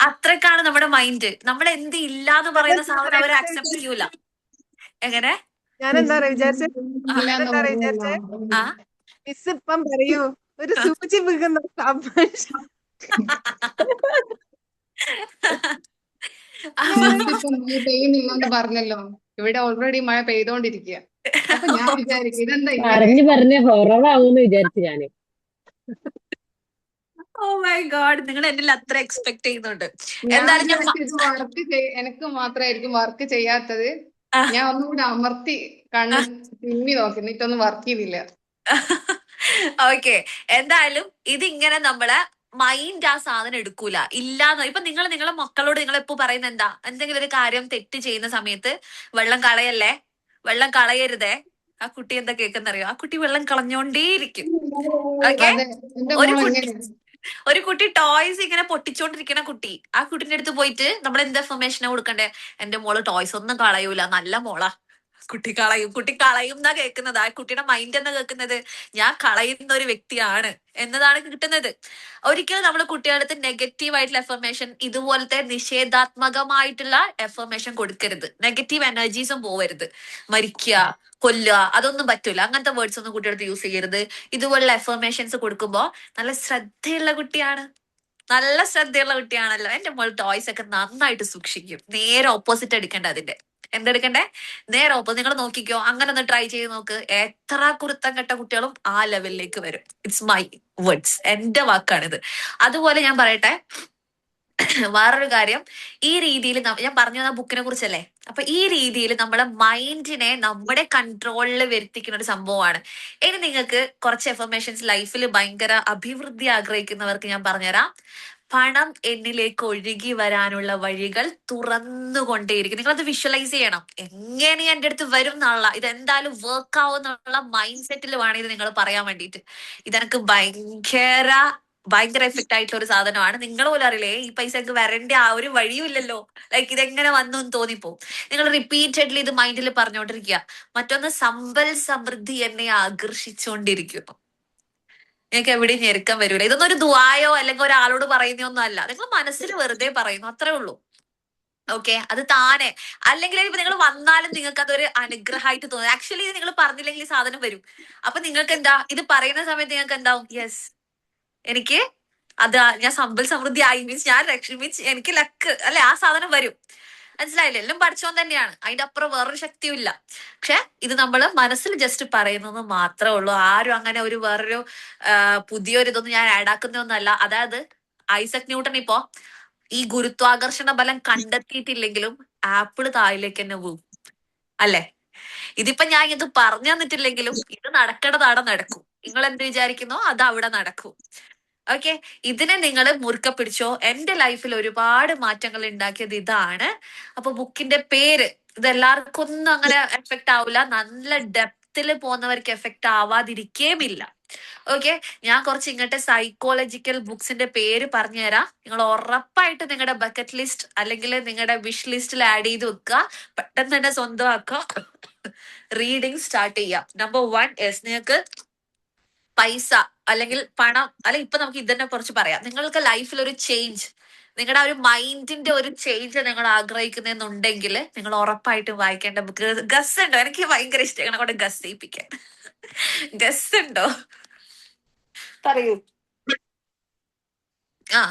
അത്രക്കാണ് നമ്മുടെ മൈൻഡ്. നമ്മൾ എന്ത് ഇല്ലാന്ന് പറയുന്ന സാധനം അവർ അക്സെപ്റ്റ് ചെയ്യൂല. എങ്ങനെ? ഞാനെന്താ വിചാരിച്ചേ ഇല്ലാന്ന് വിചാരിച്ചേ ആ മിസ് ഇപ്പം പറയൂ ഒരു സൂചി വീകുന്ന ഇപ്പം മഴ പെയ്യുന്നില്ലെന്ന് പറഞ്ഞല്ലോ, ഇവിടെ ഓൾറെഡി മഴ പെയ്തോണ്ടിരിക്കുക. അപ്പൊ ഞാൻ വിചാരിക്കും ഇതെന്താ പറഞ്ഞ് ഹൊറവാകുമെന്ന് വിചാരിച്ചു ഞാന്. ഓ മൈ ഗോഡ്, നിങ്ങൾ എന്നിൽ അത്ര എക്സ്പെക്ട് ചെയ്യുന്നുണ്ട്. എന്തായാലും ഞാൻ ഇത് വർക്ക് എനിക്ക് മാത്രമായിരിക്കും വർക്ക് ചെയ്യാത്തത്. ആ. ഞാൻ ഒന്നുകൂടെ അമർത്തി കണ്ണ് തിമ്മി നോക്കി, എന്നിട്ടൊന്നും വർക്ക് ചെയ്തില്ല. ഓക്കെ, എന്തായാലും ഇതിങ്ങനെ നമ്മളെ മൈൻഡ് ആ സാധനം എടുക്കൂല. ഇല്ലാന്ന് ഇപ്പൊ നിങ്ങളെ മക്കളോട് നിങ്ങൾ എപ്പോ പറയുന്ന എന്താ? എന്തെങ്കിലും ഒരു കാര്യം തെറ്റ് ചെയ്യുന്ന സമയത്ത് വെള്ളം കളയല്ലേ, വെള്ളം കളയരുതേ. ആ കുട്ടി എന്താ കേൾക്കുന്നറിയോ? ആ കുട്ടി വെള്ളം കളഞ്ഞോണ്ടേയിരിക്കും. ഓക്കെ, അതെ, എന്റെ ഒരു മോൾ കുട്ടി എങ്ങനെ ഒരു കുട്ടി ടോയ്സ് ഇങ്ങനെ പൊട്ടിച്ചോണ്ടിരിക്കണ കുട്ടി, ആ കുട്ടിന്റെ അടുത്ത് പോയിട്ട് നമ്മൾ എന്ത് ഇൻഫർമേഷനാ കൊടുക്കണ്ടേ? എന്റെ മോള് ടോയ്സ് ഒന്നും കളയൂല, നല്ല മോളാ, കുട്ടി കളയും എന്നാ കേൾക്കുന്നത്. ആ കുട്ടിയുടെ മൈൻഡ് എന്നാ കേൾക്കുന്നത്? ഞാൻ കളയുന്ന ഒരു വ്യക്തിയാണ് എന്നതാണ് കിട്ടുന്നത്. ഒരിക്കലും നമ്മൾ കുട്ടികളുടെ അടുത്ത് നെഗറ്റീവ് ആയിട്ടുള്ള എഫർമേഷൻ, ഇതുപോലത്തെ നിഷേധാത്മകമായിട്ടുള്ള എഫർമേഷൻ കൊടുക്കരുത്. നെഗറ്റീവ് എനർജീസും പോവരുത്. മരിക്കുക, കൊല്ലുക, അതൊന്നും പറ്റൂല. അങ്ങനത്തെ വേർഡ്സ് ഒന്നും കുട്ടിയുടെ അടുത്ത് യൂസ് ചെയ്യരുത്. ഇതുപോലുള്ള എഫർമേഷൻസ് കൊടുക്കുമ്പോ നല്ല ശ്രദ്ധയുള്ള കുട്ടിയാണ്, നല്ല ശ്രദ്ധയുള്ള കുട്ടിയാണല്ലോ, എന്റെ മോൾ ടോയ്സ് ഒക്കെ നന്നായിട്ട് സൂക്ഷിക്കും. നേരെ ഓപ്പോസിറ്റ് എടുക്കണ്ട അതിന്റെ. എന്തെടുക്കണ്ടേ? നേരെ ഓപ്പോസിറ്റ്. നിങ്ങൾ നോക്കിക്കോ, അങ്ങനെ ഒന്ന് ട്രൈ ചെയ്ത് നോക്ക്. എത്ര കുരുത്തം കെട്ട കുട്ടികളും ആ ലെവലിലേക്ക് വരും. ഇറ്റ്സ് മൈ വേർഡ്സ്, എന്റെ വാക്കാണിത്. അതുപോലെ ഞാൻ പറയട്ടെ വേറൊരു കാര്യം. ഈ രീതിയിൽ ഞാൻ പറഞ്ഞു തന്ന ബുക്കിനെ കുറിച്ചല്ലേ, അപ്പൊ ഈ രീതിയിൽ നമ്മളെ മൈൻഡിനെ നമ്മുടെ കൺട്രോളിൽ വരുത്തിക്കുന്ന ഒരു സംഭവമാണ്. ഇനി നിങ്ങൾക്ക് കുറച്ച് എഫർമേഷൻസ് ലൈഫിൽ ഭയങ്കര അഭിവൃദ്ധി ആഗ്രഹിക്കുന്നവർക്ക് ഞാൻ പറഞ്ഞുതരാം. പണം എന്നിലേക്ക് ഒഴുകി വരാനുള്ള വഴികൾ തുറന്നുകൊണ്ടേയിരിക്കും. നിങ്ങളത് വിഷ്വലൈസ് ചെയ്യണം. എങ്ങനെ എന്റെ അടുത്ത് വരും എന്നുള്ള, ഇതെന്തായാലും വർക്ക് ആവും എന്നുള്ള മൈൻഡ് സെറ്റിൽ വേണം ഇത് നിങ്ങൾ പറയാൻ വേണ്ടിയിട്ട്. ഇതെനിക്ക് ഭയങ്കര എഫക്റ്റ് ആയിട്ടുള്ള ഒരു സാധനമാണ്. നിങ്ങൾ പോലും അറിയില്ലേ ഈ പൈസക്ക് വരേണ്ട ആ ഒരു വഴിയും ഇല്ലല്ലോ. ലൈക്ക് ഇതെങ്ങനെ വന്നു എന്ന് തോന്നിപ്പോ. നിങ്ങൾ റിപ്പീറ്റഡ്ലി ഇത് മൈൻഡിൽ പറഞ്ഞുകൊണ്ടിരിക്കുക. മറ്റൊന്ന്, സമ്പൽ സമൃദ്ധി എന്നെ ആകർഷിച്ചുകൊണ്ടിരിക്കുന്നു. നിങ്ങൾക്ക് എവിടെയും ഞെരുക്കം വരൂല. ഇതൊന്നും ഒരു ദുആയോ അല്ലെങ്കിൽ ഒരാളോട് പറയുന്നൊന്നും അല്ല. നിങ്ങൾ മനസ്സിൽ വെറുതെ പറയുന്നു, അത്രേ ഉള്ളൂ. ഓക്കെ, അത് താനെ. അല്ലെങ്കിൽ ഇപ്പൊ നിങ്ങൾ വന്നാലും നിങ്ങൾക്ക് അതൊരു അനുഗ്രഹമായിട്ട് തോന്നും. ആക്ച്വലി ഇത് നിങ്ങൾ പറഞ്ഞില്ലെങ്കിൽ ഈ സാധനം വരും. അപ്പൊ നിങ്ങൾക്ക് എന്താ ഇത് പറയുന്ന സമയത്ത് നിങ്ങൾക്ക് എന്താവും? യെസ്, എനിക്ക് അതാ ഞാൻ സമ്പൽ സമൃദ്ധി ആയി, മീൻസ് ഞാൻ മീൻസ് എനിക്ക് ലക്ക് അല്ലെ, ആ സാധനം വരും. മനസ്സിലായില്ലേ? എല്ലാം പഠിച്ചോൻ തന്നെയാണ്, അതിന്റെ അപ്പുറം വേറൊരു ശക്തിയും ഇല്ല. പക്ഷെ ഇത് നമ്മൾ മനസ്സിൽ ജസ്റ്റ് പറയുന്നത് മാത്രമേ ഉള്ളൂ. ആരും അങ്ങനെ ഒരു വേറൊരു പുതിയൊരു ഇതൊന്നും ഞാൻ ആഡാക്കുന്നൊന്നല്ല. അതായത് ഐസക് ന്യൂട്ടൺ ഇപ്പോ ഈ ഗുരുത്വാകർഷണ ബലം കണ്ടെത്തിയിട്ടില്ലെങ്കിലും ആപ്പിള് താഴിലേക്ക് തന്നെ പോകും അല്ലെ? ഇതിപ്പോ ഞാൻ ഇത് പറഞ്ഞു തന്നിട്ടില്ലെങ്കിലും ഇത് നടക്കേണ്ടതാണ്, നടക്കും. നിങ്ങൾ എന്ത് വിചാരിക്കുന്നോ അത് അവിടെ നടക്കും. ഓക്കെ, ഇതിനെ നിങ്ങൾ മുറുക്കെ പിടിച്ചോ. എന്റെ ലൈഫിൽ ഒരുപാട് മാറ്റങ്ങൾ ഉണ്ടാക്കിയത് ഇതാണ്. അപ്പൊ ബുക്കിന്റെ പേര് ഇത് എല്ലാവർക്കും ഒന്നും അങ്ങനെ എഫക്ട് ആവില്ല. നല്ല ഡെപ്തിൽ പോകുന്നവർക്ക് എഫക്ട് ആവാതിരിക്കേമില്ല. ഓക്കെ, ഞാൻ കുറച്ച് ഇങ്ങനത്തെ സൈക്കോളജിക്കൽ ബുക്സിന്റെ പേര് പറഞ്ഞുതരാം. നിങ്ങൾ ഉറപ്പായിട്ട് നിങ്ങളുടെ ബക്കറ്റ് ലിസ്റ്റ് അല്ലെങ്കിൽ നിങ്ങളുടെ വിഷ് ലിസ്റ്റിൽ ആഡ് ചെയ്ത് വെക്കുക. പെട്ടെന്ന് തന്നെ സ്വന്തമാക്കുക. റീഡിങ് സ്റ്റാർട്ട് ചെയ്യാം. നമ്പർ 1 നിങ്ങൾക്ക് പൈസ അല്ലെങ്കിൽ പണം, അല്ലെങ്കിൽ ഇപ്പൊ നമുക്ക് ഇതിനെ കുറിച്ച് പറയാം. നിങ്ങൾക്ക് ലൈഫിൽ ഒരു ചേഞ്ച്, നിങ്ങളുടെ ആ ഒരു മൈൻഡിന്റെ ഒരു ചേഞ്ച് നിങ്ങൾ ആഗ്രഹിക്കുന്നുണ്ടെങ്കിൽ നിങ്ങൾ ഉറപ്പായിട്ടും വായിക്കേണ്ട ബുക്ക്. ഗസ് ഉണ്ടോ? എനിക്ക് ഭയങ്കര ഇഷ്ടം ഇങ്ങനെ കൊണ്ട് ഗസ് ചെയ്യിപ്പിക്കാൻ. ഗസ് ഉണ്ടോ? പറയൂ. ആ,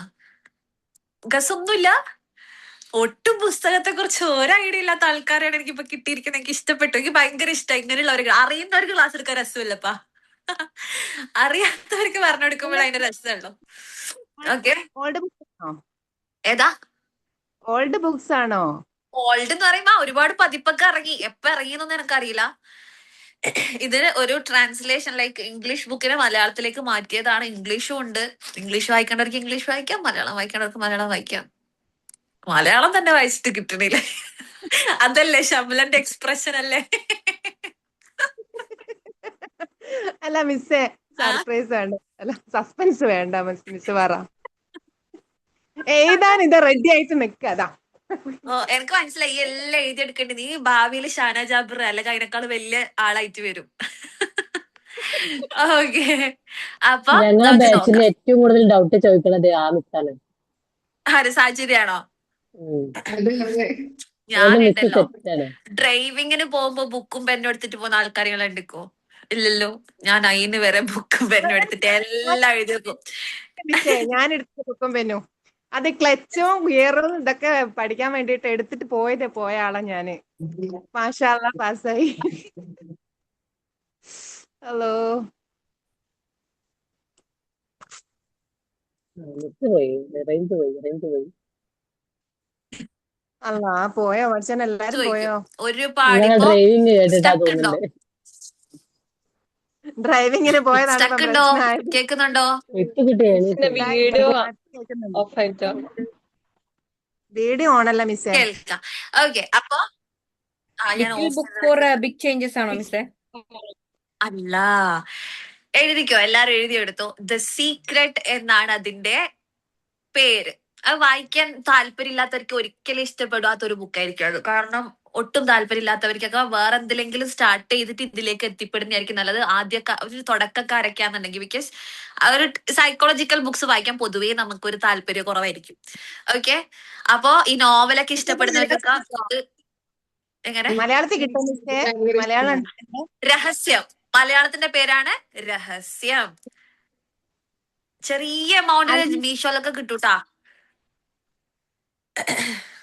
ഗസ് ഒന്നുമില്ല. ഒട്ടും പുസ്തകത്തെ കുറിച്ച് ഒരു ഐഡിയ ഇല്ലാത്ത ആൾക്കാരാണ് എനിക്കിപ്പോ കിട്ടിയിരിക്കുന്നത്. എനിക്ക് ഇഷ്ടപ്പെട്ടു, എനിക്ക് ഭയങ്കര ഇഷ്ടം. ഇങ്ങനെയുള്ളവർക്ക് അറിയുന്നവർക്ക് ക്ലാസ് എടുക്കാൻ രസമില്ലപ്പാ. അറിയാത്തവർക്ക് പറഞ്ഞു കൊടുക്കുമ്പോൾ അതിന്റെ രസമുള്ളൂ. ഓക്കെ, ഓൾഡ് ബുക്സ് ആണോ? ഏതാ ഓൾഡ് ബുക്സ് ആണോ? ഓൾഡ് എന്ന് പറയുമ്പോ ഒരുപാട് പതിപ്പൊക്കെ ഇറങ്ങി. എപ്പ ഇറങ്ങിയെന്നൊന്നും എനിക്കറിയില്ല. ഇതിന് ഒരു ട്രാൻസ്ലേഷൻ ലൈക്ക് ഇംഗ്ലീഷ് ബുക്കിനെ മലയാളത്തിലേക്ക് മാറ്റിയതാണ്. ഇംഗ്ലീഷും ഉണ്ട്. ഇംഗ്ലീഷ് വായിക്കേണ്ടവർക്ക് ഇംഗ്ലീഷ് വായിക്കാം, മലയാളം വായിക്കേണ്ടവർക്ക് മലയാളം വായിക്കാം. മലയാളം തന്നെ വായിച്ചിട്ട് കിട്ടണില്ലേ? അതല്ലേ ഷംലന്റെ എക്സ്പ്രഷൻ അല്ലേ? അല്ല മിസ്സേ, സർപ്രൈസ് വേണ്ട, അല്ല സസ്പെൻസ് വേണ്ട മിസ് പറ. എഴുതാൻ ഇത് റെഡി ആയിട്ട് നിക്കതാ. ഓ, എനിക്ക് മനസ്സിലായി. ഈ എല്ലാം എഴുതിയെടുക്കേണ്ടി. നീ ഭാവിയിൽ ഷാന ജാബിർ അല്ലെങ്കിൽ അതിനേക്കാൾ വലിയ ആളായിട്ട് വരും. ഓക്കെ, അപ്പൊ ഞങ്ങളെ നമുക്ക് ബാച്ചിൽ നോക്കാം. ഏറ്റവും കൂടുതൽ ഡൗട്ട് ചോദിക്കുന്നത് ആ മിസ്സാണ്. ആര്? സാഹചര്യാണോ? അതെ അതെ. അതുകൊണ്ട് മിസ് ഞാനുണ്ടല്ലോ സെറ്റാണ്. ഡ്രൈവിങ്ങിന് പോകുമ്പോ ബുക്കും പെന്നും എടുത്തിട്ട് പോകുന്ന ആൾക്കാരെ എടുക്കോ? ഇല്ലല്ലോ. ഞാൻ അതിന് വരെ ബുക്കും പെന്നും എടുത്തിട്ട് എല്ലാം എഴുതി വെക്കും. മിസ്സേ, ഞാൻ എടുത്ത ബുക്കും പെന്നു അത് ക്ലച്ചും ഗിയറും ഇതൊക്കെ പഠിക്കാൻ വേണ്ടിട്ട് എടുത്തിട്ട് പോയ ആളാ ഞാന്. മാഷാ അല്ലാ, പാസ്സായി. ഹലോ, മിസ് പോയി, റേഞ്ച് പോയി. അല്ല പോയോ മനുഷ്യൻ? എല്ലാരും പോയോ? ചോദിക്കും ഒരുപാട്. നിങ്ങളെ ഇപ്പൊ ഡ്രൈവിങ് കേട്ടിട്ടാ സ്റ്റക്ക് ഉണ്ടോ? തോന്നുന്നുണ്ട്. ഡ്രൈവിങ്ങിന് പോയതാണ് ഇപ്പൊ സ്റ്റക്ക് ഉണ്ടോ? പ്രശ്നമായത്. കേൾക്കുന്നുണ്ടോ? ഇട്ട് കിട്ടി എണീറ്റ്. വീഡിയോ കേൾക്കുന്നുണ്ട്. ഓഫ് ആയിട്ടോ. വീഡിയോ ഓണല്ല മിസ്സേ. കേൾക്കാം. ഓക്കെ, അപ്പൊ ഞാൻ little book of four big changes ആണോ മിസ്സേ? അല്ല, എഴുതിക്കോ. എല്ലാരും എഴുതിയെടുത്തോ. ദ സീക്രട്ട് എന്നാണ് അതിന്റെ പേര്. അത് വായിക്കാൻ താല്പര്യമില്ലാത്തവർക്ക് ഒരിക്കലും ഇഷ്ടപ്പെടാത്തൊരു ബുക്കായിരിക്കും അത്. കാരണം ഒട്ടും താല്പര്യമില്ലാത്തവർക്കൊക്കെ വേറെ എന്തിലെങ്കിലും സ്റ്റാർട്ട് ചെയ്തിട്ട് ഇതിലേക്ക് എത്തിപ്പെടുന്നതായിരിക്കും നല്ലത്. ഒരു തുടക്കക്കാരൊക്കെയാണെന്നുണ്ടെങ്കിൽ. ബിക്കോസ് ഒരു സൈക്കോളജിക്കൽ ബുക്സ് വായിക്കാൻ പൊതുവേ നമുക്കൊരു താല്പര്യ കുറവായിരിക്കും. ഓക്കെ, അപ്പോ ഈ നോവലൊക്കെ ഇഷ്ടപ്പെടുന്നവർക്കൊക്കെ ഇത് എങ്ങനെ? മലയാളത്തിൽ കിട്ടും മിസ്സേ? മലയാളം ഉണ്ട്. രഹസ്യം. മലയാളത്തിന്റെ പേരാണ് രഹസ്യം. ചെറിയ എമൗണ്ടിന് മീഷോലൊക്കെ കിട്ടൂട്ടാ.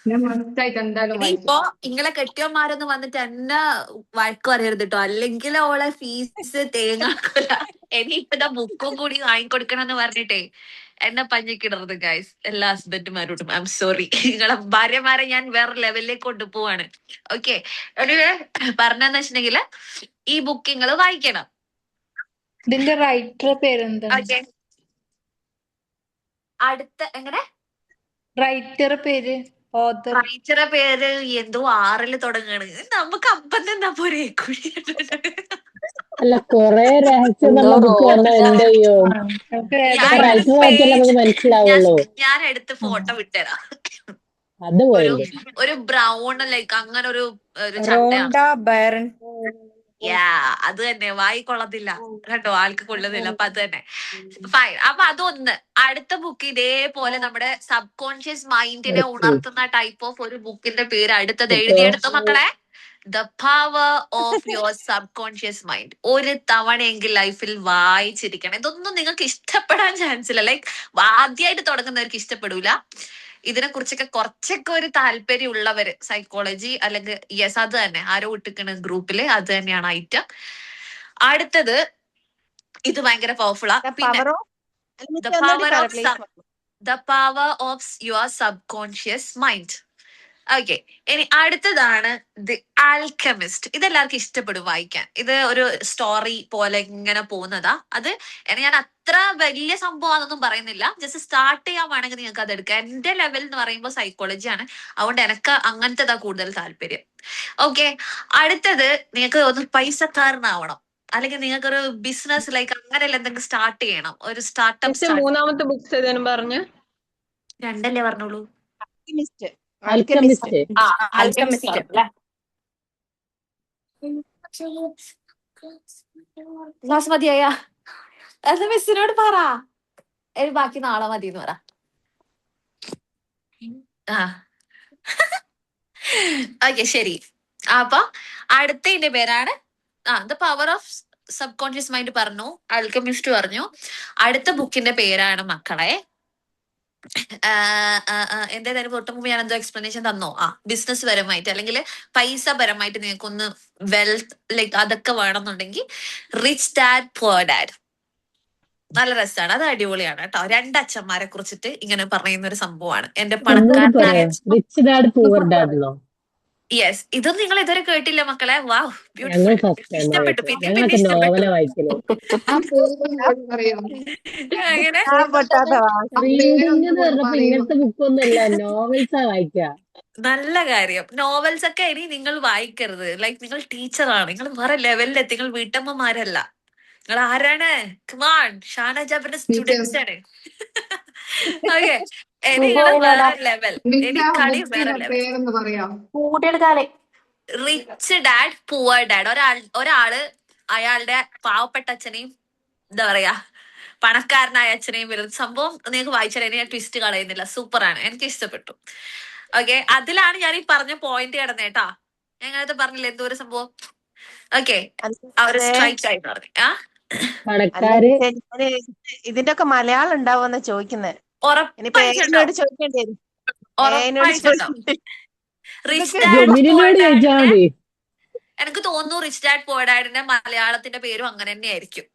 ഞാൻ മസ്റ്റായിട്ട് എന്തായാലും വായിക്കും. ഇനിയിപ്പോ ഇങ്ങളെ കെട്ടിയോന്മാരൊന്നും വന്നിട്ട് എന്നെ വഴക്ക് പറയരുത് കേട്ടോ. അല്ലെങ്കിൽ ഓളെ ഫീസ് തേങ്ങാക്കൂല. ഇനിയിപ്പോ ബുക്കും കൂടി വാങ്ങിക്കൊടുക്കണം പറഞ്ഞിട്ടേ എന്നെ പഞ്ഞിക്കിടരുത് ഗൈസ്. എല്ലാ ഹസ്ബൻഡുമാരോടും ഐ എം സോറി. നിങ്ങളെ ഭാര്യമാരെ ഞാൻ വേറെ ലെവലിലേക്ക് കൊണ്ടുപോവാണ്. ഓക്കെ, പറഞ്ഞെന്ന് വെച്ചിട്ടുണ്ടെങ്കിൽ ഈ ബുക്ക് നിങ്ങൾ വായിക്കണം. ഇതിന്റെ റൈറ്റർ പേരെന്താണ്? ഓക്കെ, അടുത്ത എങ്ങനെ? റൈറ്റർ പേര്, ഓതർ. റൈറ്ററുടെ പേര് എന്തോ 6 തുടങ്ങാണ്. നമുക്ക് അപ്പം തന്നെ പോരെ കുഴി. അല്ല, കൊറേ രഹസ്യം എന്നുള്ള ബുക്ക് പറഞ്ഞാൽ എന്ത് ചെയ്യും? റൈറ്റർ നോക്കിയാലേ നമുക്ക് മനസ്സിലാവുള്ളൂ. ഞാൻ എടുത്ത് ഫോട്ടോ വിട്ടുതരാം. അത് ഒരു പോയിണ്ട്. ഒരു ബ്രൗൺ ലൈക്ക് അങ്ങനെ ഒരു റോണ്ട ബൈറൺ. അത് തന്നെ വായി കൊള്ളത്തില്ല കേട്ടോ, ആൾക്ക് കൊള്ളുന്നില്ല. അപ്പൊ അത് തന്നെ ഫൈൻ. അപ്പൊ അതൊന്ന്. അടുത്ത ബുക്ക് ഇതേപോലെ നമ്മുടെ സബ് കോൺഷ്യസ് മൈൻഡിനെ ഉണർത്തുന്ന ടൈപ്പ് ഓഫ് ഒരു ബുക്കിന്റെ പേര് അടുത്തത് എഴുതിയെടുത്തു മക്കളെ. The power of your sub conscious mind. ഒരു തവണയെങ്കിൽ ലൈഫിൽ വായിച്ചിരിക്കണം. ഇതൊന്നും നിങ്ങൾക്ക് ഇഷ്ടപ്പെടാൻ ചാൻസ് ഇല്ല. ലൈക്ക് ആദ്യമായിട്ട് തുടങ്ങുന്നവർക്ക് ഇഷ്ടപ്പെടൂല. ഇതിനെ കുറിച്ചൊക്കെ കുറച്ചൊക്കെ ഒരു താല്പര്യം ഉള്ളവര്, സൈക്കോളജി അല്ലെങ്കിൽ യെസ് അത് തന്നെ ആരോ ഇട്ടിക്കണ ഗ്രൂപ്പില്, അത് തന്നെയാണ് ഐറ്റം. അടുത്തത് ഇത് ഭയങ്കര പവർഫുള്ളാ. പിന്നെ the power of your sub conscious mind. Okay, ഇനി അടുത്തതാണ് ദി ആൽക്കെമിസ്റ്റ്. ഇതെല്ലാവർക്കും ഇഷ്ടപ്പെടും വായിക്കാൻ. ഇത് ഒരു സ്റ്റോറി പോലെ ഇങ്ങനെ പോകുന്നതാ. അത് ഞാൻ അത്ര വലിയ സംഭവമാണെന്നൊന്നും പറയുന്നില്ല. ജസ്റ്റ് സ്റ്റാർട്ട് ചെയ്യാൻ വേണമെങ്കിൽ നിങ്ങൾക്ക് അത് എടുക്കാം. എന്റെ ലെവൽ എന്ന് പറയുമ്പോൾ സൈക്കോളജി ആണ്. അതുകൊണ്ട് എനിക്ക് അങ്ങനത്തേതാ കൂടുതൽ താല്പര്യം. ഓക്കെ, അടുത്തത് നിങ്ങൾക്ക് ഒന്ന് പൈസക്കാരനാവണം, അല്ലെങ്കിൽ നിങ്ങൾക്കൊരു ബിസിനസ് ലൈക്ക് അങ്ങനെയല്ല എന്തെങ്കിലും സ്റ്റാർട്ട് ചെയ്യണം, ഒരു സ്റ്റാർട്ടപ്പ്. മൂന്നാമത്തെ ബുക്സ് ഏതാനും പറഞ്ഞ? രണ്ടല്ലേ പറഞ്ഞോളൂ. ആൽക്കെമിസ്റ്റ്. ആൽക്കെമിസ്റ്റ്. ക്ലാസ് മതിയായ അത് മിസ്സിനോട് പറ. ബാക്കി നാളെ മതി എന്ന് പറ. ഓക്കെ ശരി. അപ്പൊ അടുത്തതിന്റെ പേരാണ് the power of sub conscious mind പറഞ്ഞു, ആൽക്കെമിസ്റ്റ് പറഞ്ഞു. അടുത്ത ബുക്കിന്റെ പേരാണ് മക്കളെ എന്തായാലും തൊട്ട് മുമ്പ് ഞാൻ എന്തോ എക്സ്പ്ലനേഷൻ തന്നോ? ബിസിനസ് പരമായിട്ട് അല്ലെങ്കിൽ പൈസ പരമായിട്ട് നിങ്ങൾക്കൊന്ന് വെൽത്ത് ലൈക്ക് അതൊക്കെ വേണമെന്നുണ്ടെങ്കിൽ റിച്ച് ഡാഡ് പുവർ ഡാഡ് നല്ല രസമാണ്. അത് അടിപൊളിയാണ് കേട്ടോ. രണ്ടച്ഛന്മാരെ കുറിച്ചിട്ട് ഇങ്ങനെ പറയുന്ന ഒരു സംഭവമാണ്. എന്റെ പണക്കാരനായ rich dad poor dad. Yes, ഇതൊന്നും നിങ്ങൾ ഇതുവരെ കേട്ടില്ല മക്കളെ. Wow, beautiful. ഇഷ്ടപ്പെട്ടു. പിന്നെ പിന്നെ ഇഷ്ടപ്പെട്ടു. അങ്ങനെ ഇങ്ങനത്തെ ബുക്കൊന്നുമല്ല, നോവൽസാ വായിക്കുക. നല്ല കാര്യം. നോവൽസ് ഒക്കെ ഇനി നിങ്ങൾ വായിക്കരുത്. ലൈക്ക് നിങ്ങൾ ടീച്ചറാണ്, നിങ്ങൾ വേറെ ലെവലിലെത്തി. നിങ്ങൾ വീട്ടമ്മമാരല്ല. നിങ്ങൾ ആരാണ്? കമാൺ, ഷാന ജാബിന്റെ സ്റ്റുഡൻസ് ആണ്. ഓക്കെ, നിങ്ങൾ വേറെ ലെവൽ. എനിക്ക് കളി വേറെ level. Rich dad poor dad. ഒരാള് അയാളുടെ പാവപ്പെട്ട അച്ഛനെയും എന്താ പറയാ പണക്കാരനായ അച്ഛനെയും വരുന്ന സംഭവം നിങ്ങൾക്ക് വായിച്ചാൽ ഞാൻ ട്വിസ്റ്റ് കളയുന്നില്ല. സൂപ്പറാണ്, എനിക്ക് ഇഷ്ടപ്പെട്ടു. ഓക്കെ, അതിലാണ് ഞാൻ ഈ പറഞ്ഞ പോയിന്റ് കിടന്നേട്ടാ. ഞങ്ങളത് പറഞ്ഞില്ല എന്തോ ഒരു സംഭവം. ഓക്കെ, അവര് സ്ട്രൈക്ക് ആയി പറഞ്ഞു. ഇതിന്റെ ഒക്കെ മലയാളം ഉണ്ടാവുമെന്ന് ചോദിക്കുന്നത്. എനിക്ക് തോന്നുന്നു റിച്ച് ഡാഡ് പുവർ ഡാഡിന്റെ മലയാളത്തിന്റെ പേരും അങ്ങനെ തന്നെ ആയിരിക്കും.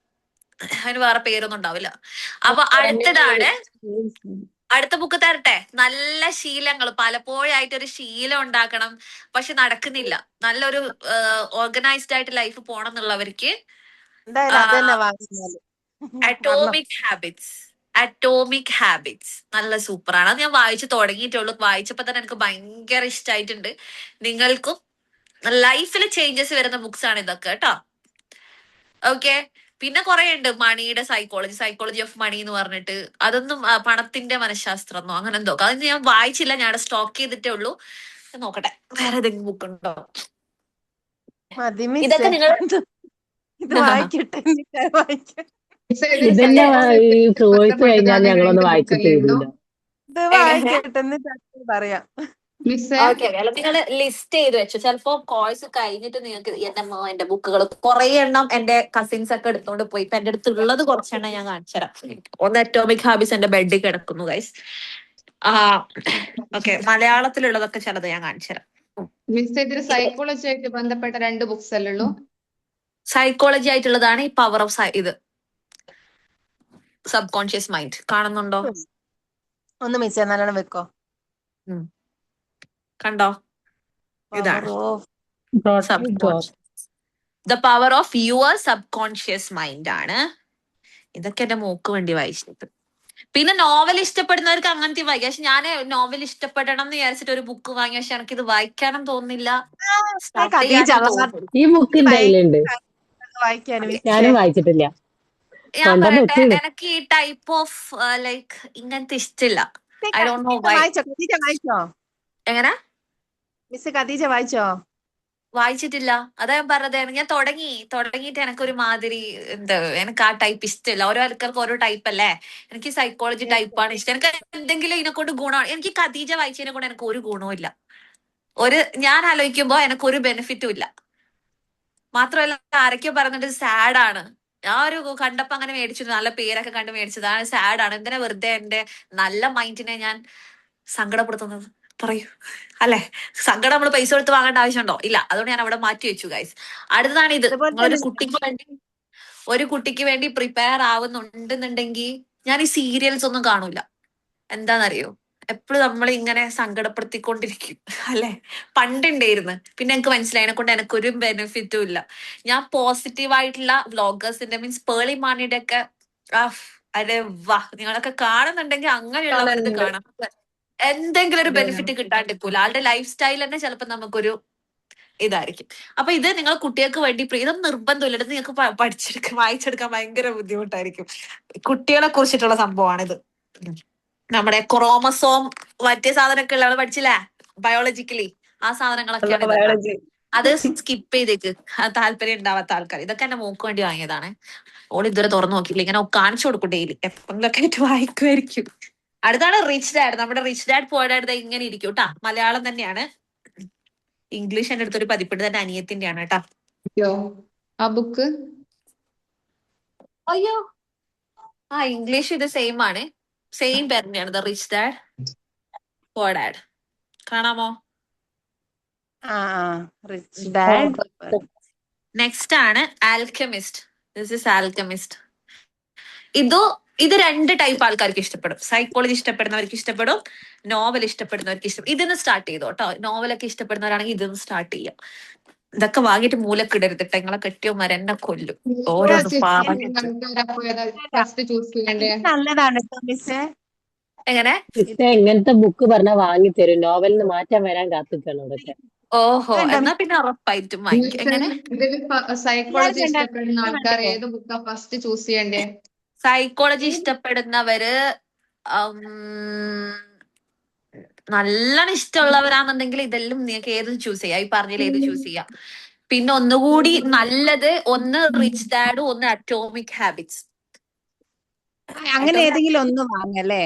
അതിന് വേറെ പേരൊന്നും ഉണ്ടാവില്ല. അപ്പൊ അടുത്ത ബുക്ക് തരട്ടെ. നല്ല ശീലങ്ങൾ. പലപ്പോഴായിട്ട് ഒരു ശീലം ഉണ്ടാക്കണം, പക്ഷെ നടക്കുന്നില്ല. നല്ലൊരു ഓർഗനൈസ്ഡ് ആയിട്ട് ലൈഫ് പോണം എന്നുള്ളവർക്ക് അറ്റോമിക് ഹാബിറ്റ്സ് നല്ല സൂപ്പറാണ്. അത് ഞാൻ വായിച്ചു തുടങ്ങിയിട്ടുള്ളൂ. വായിച്ചപ്പോ തന്നെ എനിക്ക് ഭയങ്കര ഇഷ്ടമായിട്ടുണ്ട്. നിങ്ങൾക്കും ലൈഫിൽ ചേഞ്ചസ് വരുന്ന ബുക്സ് ആണ് ഇതൊക്കെ കേട്ടോ. ഓക്കെ, പിന്നെ കുറെ ഉണ്ട്. മണിയുടെ സൈക്കോളജി ഓഫ് മണി എന്ന് പറഞ്ഞിട്ട്, അതൊന്നും പണത്തിന്റെ മനഃശാസ്ത്രം എന്നോ അങ്ങനെ എന്തോ. അതൊന്നും ഞാൻ വായിച്ചില്ല, ഞാൻ സ്റ്റോക്ക് ചെയ്തിട്ടേ ഉള്ളൂ. നോക്കട്ടെ വേറെ ഏതെങ്കിലും ബുക്ക് ഉണ്ടോ. ഇതൊക്കെ നിങ്ങൾ ഇതെല്ലാം ചോദിച്ചു കഴിഞ്ഞാൽ ഞങ്ങളൊന്ന് വായിച്ചിട്ട് തരില്ല. പറയാം. നിങ്ങൾ ലിസ്റ്റ് ചെയ്ത് വെച്ചു. ചിലപ്പോ കോഴ്സ് കഴിഞ്ഞിട്ട് നിങ്ങൾക്ക് എന്റെ ബുക്കുകൾ കുറെ എണ്ണം എന്റെ കസിൻസ് ഒക്കെ എടുത്തോണ്ട് പോയി. ഇപ്പൊ എന്റെ അടുത്തുള്ളത് കുറച്ചെണ്ണം ഞാൻ കാണിച്ചുതരാം. ഒന്ന് അറ്റോമിക് ഹാബിറ്റ്സ് എന്റെ ബെഡിൽ കിടക്കുന്നു ഗൈസ്. ഓക്കെ, മലയാളത്തിലുള്ളതൊക്കെ ചിലത് ഞാൻ കാണിച്ചുതരാം. സൈക്കോളജി ആയിട്ട് ബന്ധപ്പെട്ട 2 ബുക്സ് അല്ലേ ഉള്ളൂ? സൈക്കോളജി ആയിട്ടുള്ളതാണ് ഈ പവർ ഓഫ് ഇത് സബ് കോൺഷ്യസ് മൈൻഡ്. കാണുന്നുണ്ടോ? ഒന്ന് മിസ് നല്ലോണം വെക്കോ. കണ്ടോ? ഇതാണ് the power of your sub conscious mind ആണ്. ഇതൊക്കെ എന്റെ മോക്ക് വേണ്ടി വായിച്ചിട്ട്. പിന്നെ നോവൽ ഇഷ്ടപ്പെടുന്നവർക്ക് അങ്ങനത്തെ വായിക്കാം. പക്ഷെ ഞാൻ നോവൽ ഇഷ്ടപ്പെടണം എന്ന് വിചാരിച്ചിട്ട് ഒരു ബുക്ക് വാങ്ങി, പക്ഷെ എനിക്ക് ഇത് വായിക്കാനും തോന്നുന്നില്ല. ഈ ബുക്ക് ഞാനും വായിച്ചിട്ടില്ല. ഞാൻ പറയട്ടെ, എനിക്ക് ഈ ടൈപ്പ് ഓഫ് ലൈക്ക് ഇങ്ങനത്തെ ഇഷ്ടമില്ല. I don't know why. എങ്ങനെ മിസ് ഖദീജ വായിച്ചോ? വായിച്ചിട്ടില്ല. അതാ ഞാൻ പറഞ്ഞത്. ഞാൻ തുടങ്ങിയിട്ട് എനക്കൊരു മാതിരി എന്താ, എനിക്ക് ആ ടൈപ്പ് ഇഷ്ടമില്ല. ഓരോ ആൾക്കാർക്ക് ഓരോ ടൈപ്പ് അല്ലേ. എനിക്ക് സൈക്കോളജി ടൈപ്പാണ് ഇഷ്ടം. എനിക്ക് എന്തെങ്കിലും ഇതിനെക്കൊണ്ട് ഗുണമാണ്. എനിക്ക് ഖദീജ വായിച്ചതിനെ കൊണ്ട് എനിക്ക് ഒരു ഗുണവും ഇല്ല. ഞാൻ ആലോചിക്കുമ്പോ എനിക്ക് ഒരു ബെനിഫിറ്റും ഇല്ല. മാത്രമല്ല ആരൊക്കെയോ പറയുന്നുണ്ട് സാഡാണ്. ഞാൻ കണ്ടപ്പോ അങ്ങനെ മേടിച്ചു, നല്ല പേരൊക്കെ കണ്ട് മേടിച്ചതാണ്. സാഡാണ്. എന്തിനാ വെറുതെ എന്റെ നല്ല മൈൻഡിനെ ഞാൻ സങ്കടപ്പെടുത്തുന്നത്? പറയൂ. അല്ലെ, സങ്കടം നമ്മൾ പൈസ കൊടുത്ത് വാങ്ങേണ്ട ആവശ്യമുണ്ടോ? ഇല്ല. അതുകൊണ്ട് ഞാൻ അവിടെ മാറ്റി വെച്ചു ഗൈസ്. അടുത്തതാണ് ഇത്. അതുപോലെ നിങ്ങളൊരു തന്നെ കുട്ടിക്ക് വേണ്ടി പ്രിപ്പയർ ആവുന്നുണ്ടെന്നുണ്ടെങ്കിൽ ഞാൻ ഈ സീരിയൽസ് ഒന്നും കാണൂല. എന്താന്നറിയോ, എപ്പോഴും നമ്മൾ ഇങ്ങനെ സങ്കടപ്പെടുത്തിക്കൊണ്ടിരിക്കും. അല്ലെ, പണ്ടുണ്ടായിരുന്നു. പിന്നെ എനിക്ക് മനസ്സിലായി അതിനെ കൊണ്ട് എനിക്കൊരു ബെനിഫിറ്റും ഇല്ല. ഞാൻ പോസിറ്റീവായിട്ടുള്ള വ്ളോഗേഴ്സിന്റെ മീൻസ് പേളി മാണിയുടെ ഒക്കെ അരെ വാ, നിങ്ങളൊക്കെ കാണുന്നുണ്ടെങ്കിൽ അങ്ങനെയുള്ളവരത് കാണുന്നുണ്ട്. കാണാം. എന്തെങ്കിലും ഒരു അതെ. ബെനിഫിറ്റ് കിട്ടാണ്ടിരിക്കൂല. ആളുടെ ലൈഫ് സ്റ്റൈൽ തന്നെ ചിലപ്പോ നമുക്കൊരു ഇതായിരിക്കും. അപ്പൊ ഇത് നിങ്ങൾ കുട്ടികൾക്ക് വേണ്ടി ഇതൊന്നും നിർബന്ധമില്ല. ഇത് നിങ്ങൾക്ക് വായിച്ചെടുക്കാൻ ഭയങ്കര ബുദ്ധിമുട്ടായിരിക്കും. കുട്ടികളെ കുറിച്ചിട്ടുള്ള സംഭവമാണിത്. നമ്മുടെ ക്രോമസോം മറ്റേ സാധനമൊക്കെ ഉള്ള പഠിച്ചില്ലേ ബയോളജിക്കലി, ആ സാധനങ്ങളൊക്കെയാണ് ഇതൊക്കെ. ബയോളജി. അത് സ്കിപ്പ് ചെയ്തേക്ക്, താല്പര്യം ഉണ്ടാവാത്ത ആൾക്കാർ. ഇതൊക്കെ എന്റെ മോക്ക് വേണ്ടി വാങ്ങിയതാണ്. ഓൾ ഇതുവരെ തുറന്നു നോക്കിയില്ല. ഇങ്ങനെ കാണിച്ചു കൊടുക്കും ഡെയിലി, എപ്പോഴൊക്കെ ആയിട്ട് വായിക്കുമായിരിക്കും. അടുത്താണ് റിച്ച് ഡാഡ്. നമ്മുടെ റിച്ച് ഡാഡ് പുവർ ഡാഡ് ഇങ്ങനെ ഇരിക്കും കേട്ടാ. മലയാളം തന്നെയാണ്. ഇംഗ്ലീഷ് എന്റെ അടുത്തൊരു പതിപ്പിട്ട് തന്നെ അനിയത്തിന്റെയാണ് കേട്ടാ. അയ്യോ, ആ ബുക്ക് അയ്യോ, ഇംഗ്ലീഷ് ഇത് സെയിം ആണ്. സെയിം പേര് തന്നെയാണ്. The rich dad poor dad. കാണാമോ? Rich dad. നെക്സ്റ്റ് ആണ് ആൽക്കമിസ്റ്റ്. This is alchemist. ഇത് രണ്ട് ടൈപ്പ് ആൾക്കാർക്ക് ഇഷ്ടപ്പെടും. സൈക്കോളജി ഇഷ്ടപ്പെടുന്നവർക്ക് ഇഷ്ടപ്പെടും, നോവൽ ഇഷ്ടപ്പെടുന്നവർക്ക് ഇഷ്ടപ്പെടും. ഇതിന്ന് സ്റ്റാർട്ട് ചെയ്തോ കേട്ടോ. നോവലൊക്കെ ഇഷ്ടപ്പെടുന്നവരാണെങ്കിൽ ഇതൊന്ന് സ്റ്റാർട്ട് ചെയ്യാം. ഇതൊക്കെ വാങ്ങിയിട്ട് മൂലക്കിടരുത്. നിങ്ങളെ കെട്ടിയോമാർ എന്നെ കൊല്ലും. ഓരോന്ന് പാവം. ഫസ്റ്റ് ചൂസ് ചെയ്യണ്ടേ? നല്ലതാണ് കേട്ടോ മിസ്സേ. എങ്ങനെ? എങ്ങനത്തെ ബുക്ക് പറഞ്ഞാൽ വാങ്ങിത്തരും. നോവലിന് മാറ്റം വരാൻ കാത്തിക്കണം അതൊക്കെ. ഓഹോ, എന്നാ പിന്നെ ഉറപ്പായിട്ടും വാങ്ങിക്കും. എങ്ങനെ? സൈക്കോളജി ഇഷ്ടപ്പെടുന്ന ആൾക്കാർ ഏത് ബുക്കാ ഫസ്റ്റ് ചൂസ് ചെയ്യണ്ടേ? സൈക്കോളജി ഇഷ്ടപ്പെടുന്നവര് നല്ലോണം ഇഷ്ടമുള്ളവരാണെന്നുണ്ടെങ്കിൽ ഇതെല്ലാം നിങ്ങൾക്ക് ഏത് ചൂസ് ചെയ്യാം. ഈ പറഞ്ഞതിൽ ഏത് ചൂസ് ചെയ്യാം. പിന്നെ ഒന്നുകൂടി നല്ലത് ഒന്ന് റിച്ച് ഡാഡും ഒന്ന് അറ്റോമിക് ഹാബിറ്റ്സ്. അങ്ങനെ ഏതെങ്കിലും ഒന്ന് വാങ്ങല്ലേ.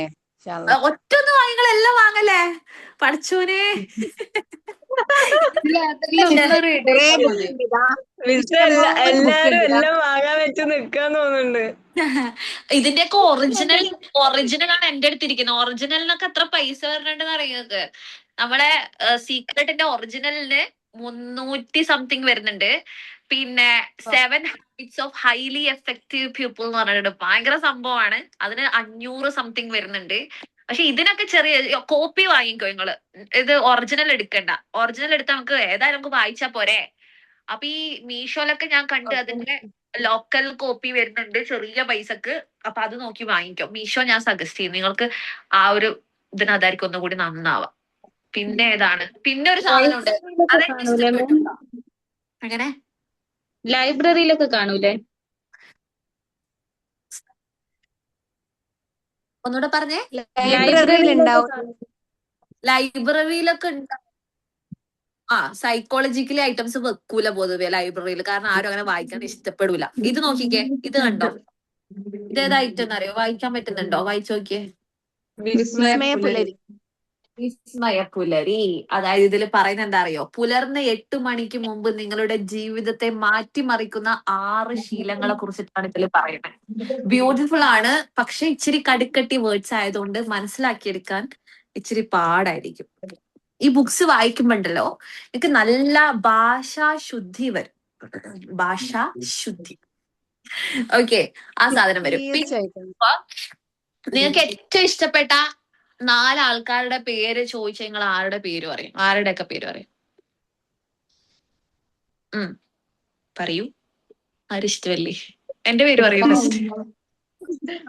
ഒറ്റൊന്ന് വാങ്ങികളെല്ലാം വാങ്ങല്ലേ പഠിച്ചോനെ. എല്ലാരും എല്ലാം വാങ്ങാൻ വെച്ച് നിക്കാൻ തോന്നുന്നുണ്ട്. ഇതിന്റെയൊക്കെ ഒറിജിനൽ ആണ് എന്റെ അടുത്തിരിക്കുന്നത്. ഒറിജിനലിനൊക്കെ എത്ര പൈസ വരണുണ്ടെന്ന് അറിയുന്നത്. നമ്മുടെ സീക്രട്ടിന്റെ ഒറിജിനലിന് 300 സംതിങ് വരുന്നുണ്ട്. പിന്നെ 7 habits of highly effective people എന്ന് പറഞ്ഞിട്ട് ഭയങ്കര സംഭവമാണ്. അതിന് 500 സംതിങ് വരുന്നുണ്ട്. പക്ഷെ ഇതിനൊക്കെ ചെറിയ കോപ്പി വാങ്ങിക്കോ നിങ്ങള്. ഇത് ഒറിജിനൽ എടുക്കണ്ട. ഒറിജിനൽ എടുത്താൽ നമുക്ക് ഏതായാലും നമുക്ക് വായിച്ചാ പോരെ. അപ്പൊ ഈ മീഷോയിലൊക്കെ ഞാൻ കണ്ട് അതിന്റെ ലോക്കൽ കോപ്പി വരുന്നുണ്ട് ചെറിയ പൈസക്ക്. അപ്പൊ അത് നോക്കി വാങ്ങിക്കോ. മീഷോ ഞാൻ സജസ്റ്റ് ചെയ്യും. നിങ്ങൾക്ക് ആ ഒരു ഇതിനതായിരിക്കും ഒന്നുകൂടി നന്നാവാം. പിന്നെ ഏതാണ്? പിന്നെ ഒരു സാധനം ഉണ്ട്. അതെനിക്ക് ഇഷ്ടപ്പെട്ടു. അങ്ങനെ ലൈബ്രറിയിലൊക്കെ കാണൂലേ? ഒന്നുകൂടെ പറഞ്ഞേ. ലൈബ്രറിയിൽ ഉണ്ടാവും. ലൈബ്രറിയിലൊക്കെ ഉണ്ടാവും. സൈക്കോളജിക്കലി ഐറ്റംസ് വെക്കൂല പൊതുവെ ലൈബ്രറിയിൽ. കാരണം ആരും അങ്ങനെ വായിക്കാൻ ഇഷ്ടപ്പെടൂല. ഇത് നോക്കിക്കേ, ഇത് കണ്ടോ? ഇതേതാ ഐറ്റം എന്നറിയോ? വായിക്കാൻ പറ്റുന്നുണ്ടോ? വായിച്ചു നോക്കിയേ. വിസ്മയപുലരി. വിസ്മയപുലരി. അതായത് ഇതിൽ പറയുന്നത് എന്താ അറിയോ? പുലർന്ന് 8 മണിക്ക് മുമ്പ് നിങ്ങളുടെ ജീവിതത്തെ മാറ്റിമറിക്കുന്ന 6 ശീലങ്ങളെ കുറിച്ചിട്ടാണ് ഇതിൽ പറയുന്നത്. ബ്യൂട്ടിഫുൾ ആണ്. പക്ഷെ ഇച്ചിരി കടുക്കട്ടി വേർഡ്സ് ആയതുകൊണ്ട് മനസ്സിലാക്കിയെടുക്കാൻ ഇച്ചിരി പാടായിരിക്കും. ഈ ബുക്സ് വായിക്കുമ്പോണ്ടല്ലോ എനിക്ക് നല്ല ഭാഷാശുദ്ധി വരും. ഭാഷാശുദ്ധി. ഓക്കെ, ആ സാധനം വരും. പിന്നെ നിങ്ങൾക്ക് ഏറ്റവും ഇഷ്ടപ്പെട്ട 4 ആൾക്കാരുടെ പേര് ചോദിച്ചാൽ നിങ്ങൾ ആരുടെ പേര് പറയും? ആരുടെയൊക്കെ പേര് പറയും? പറയൂ. ആരും ഇഷ്ടമല്ലേ? എന്റെ പേര് പറയൂ ഫസ്റ്റ്.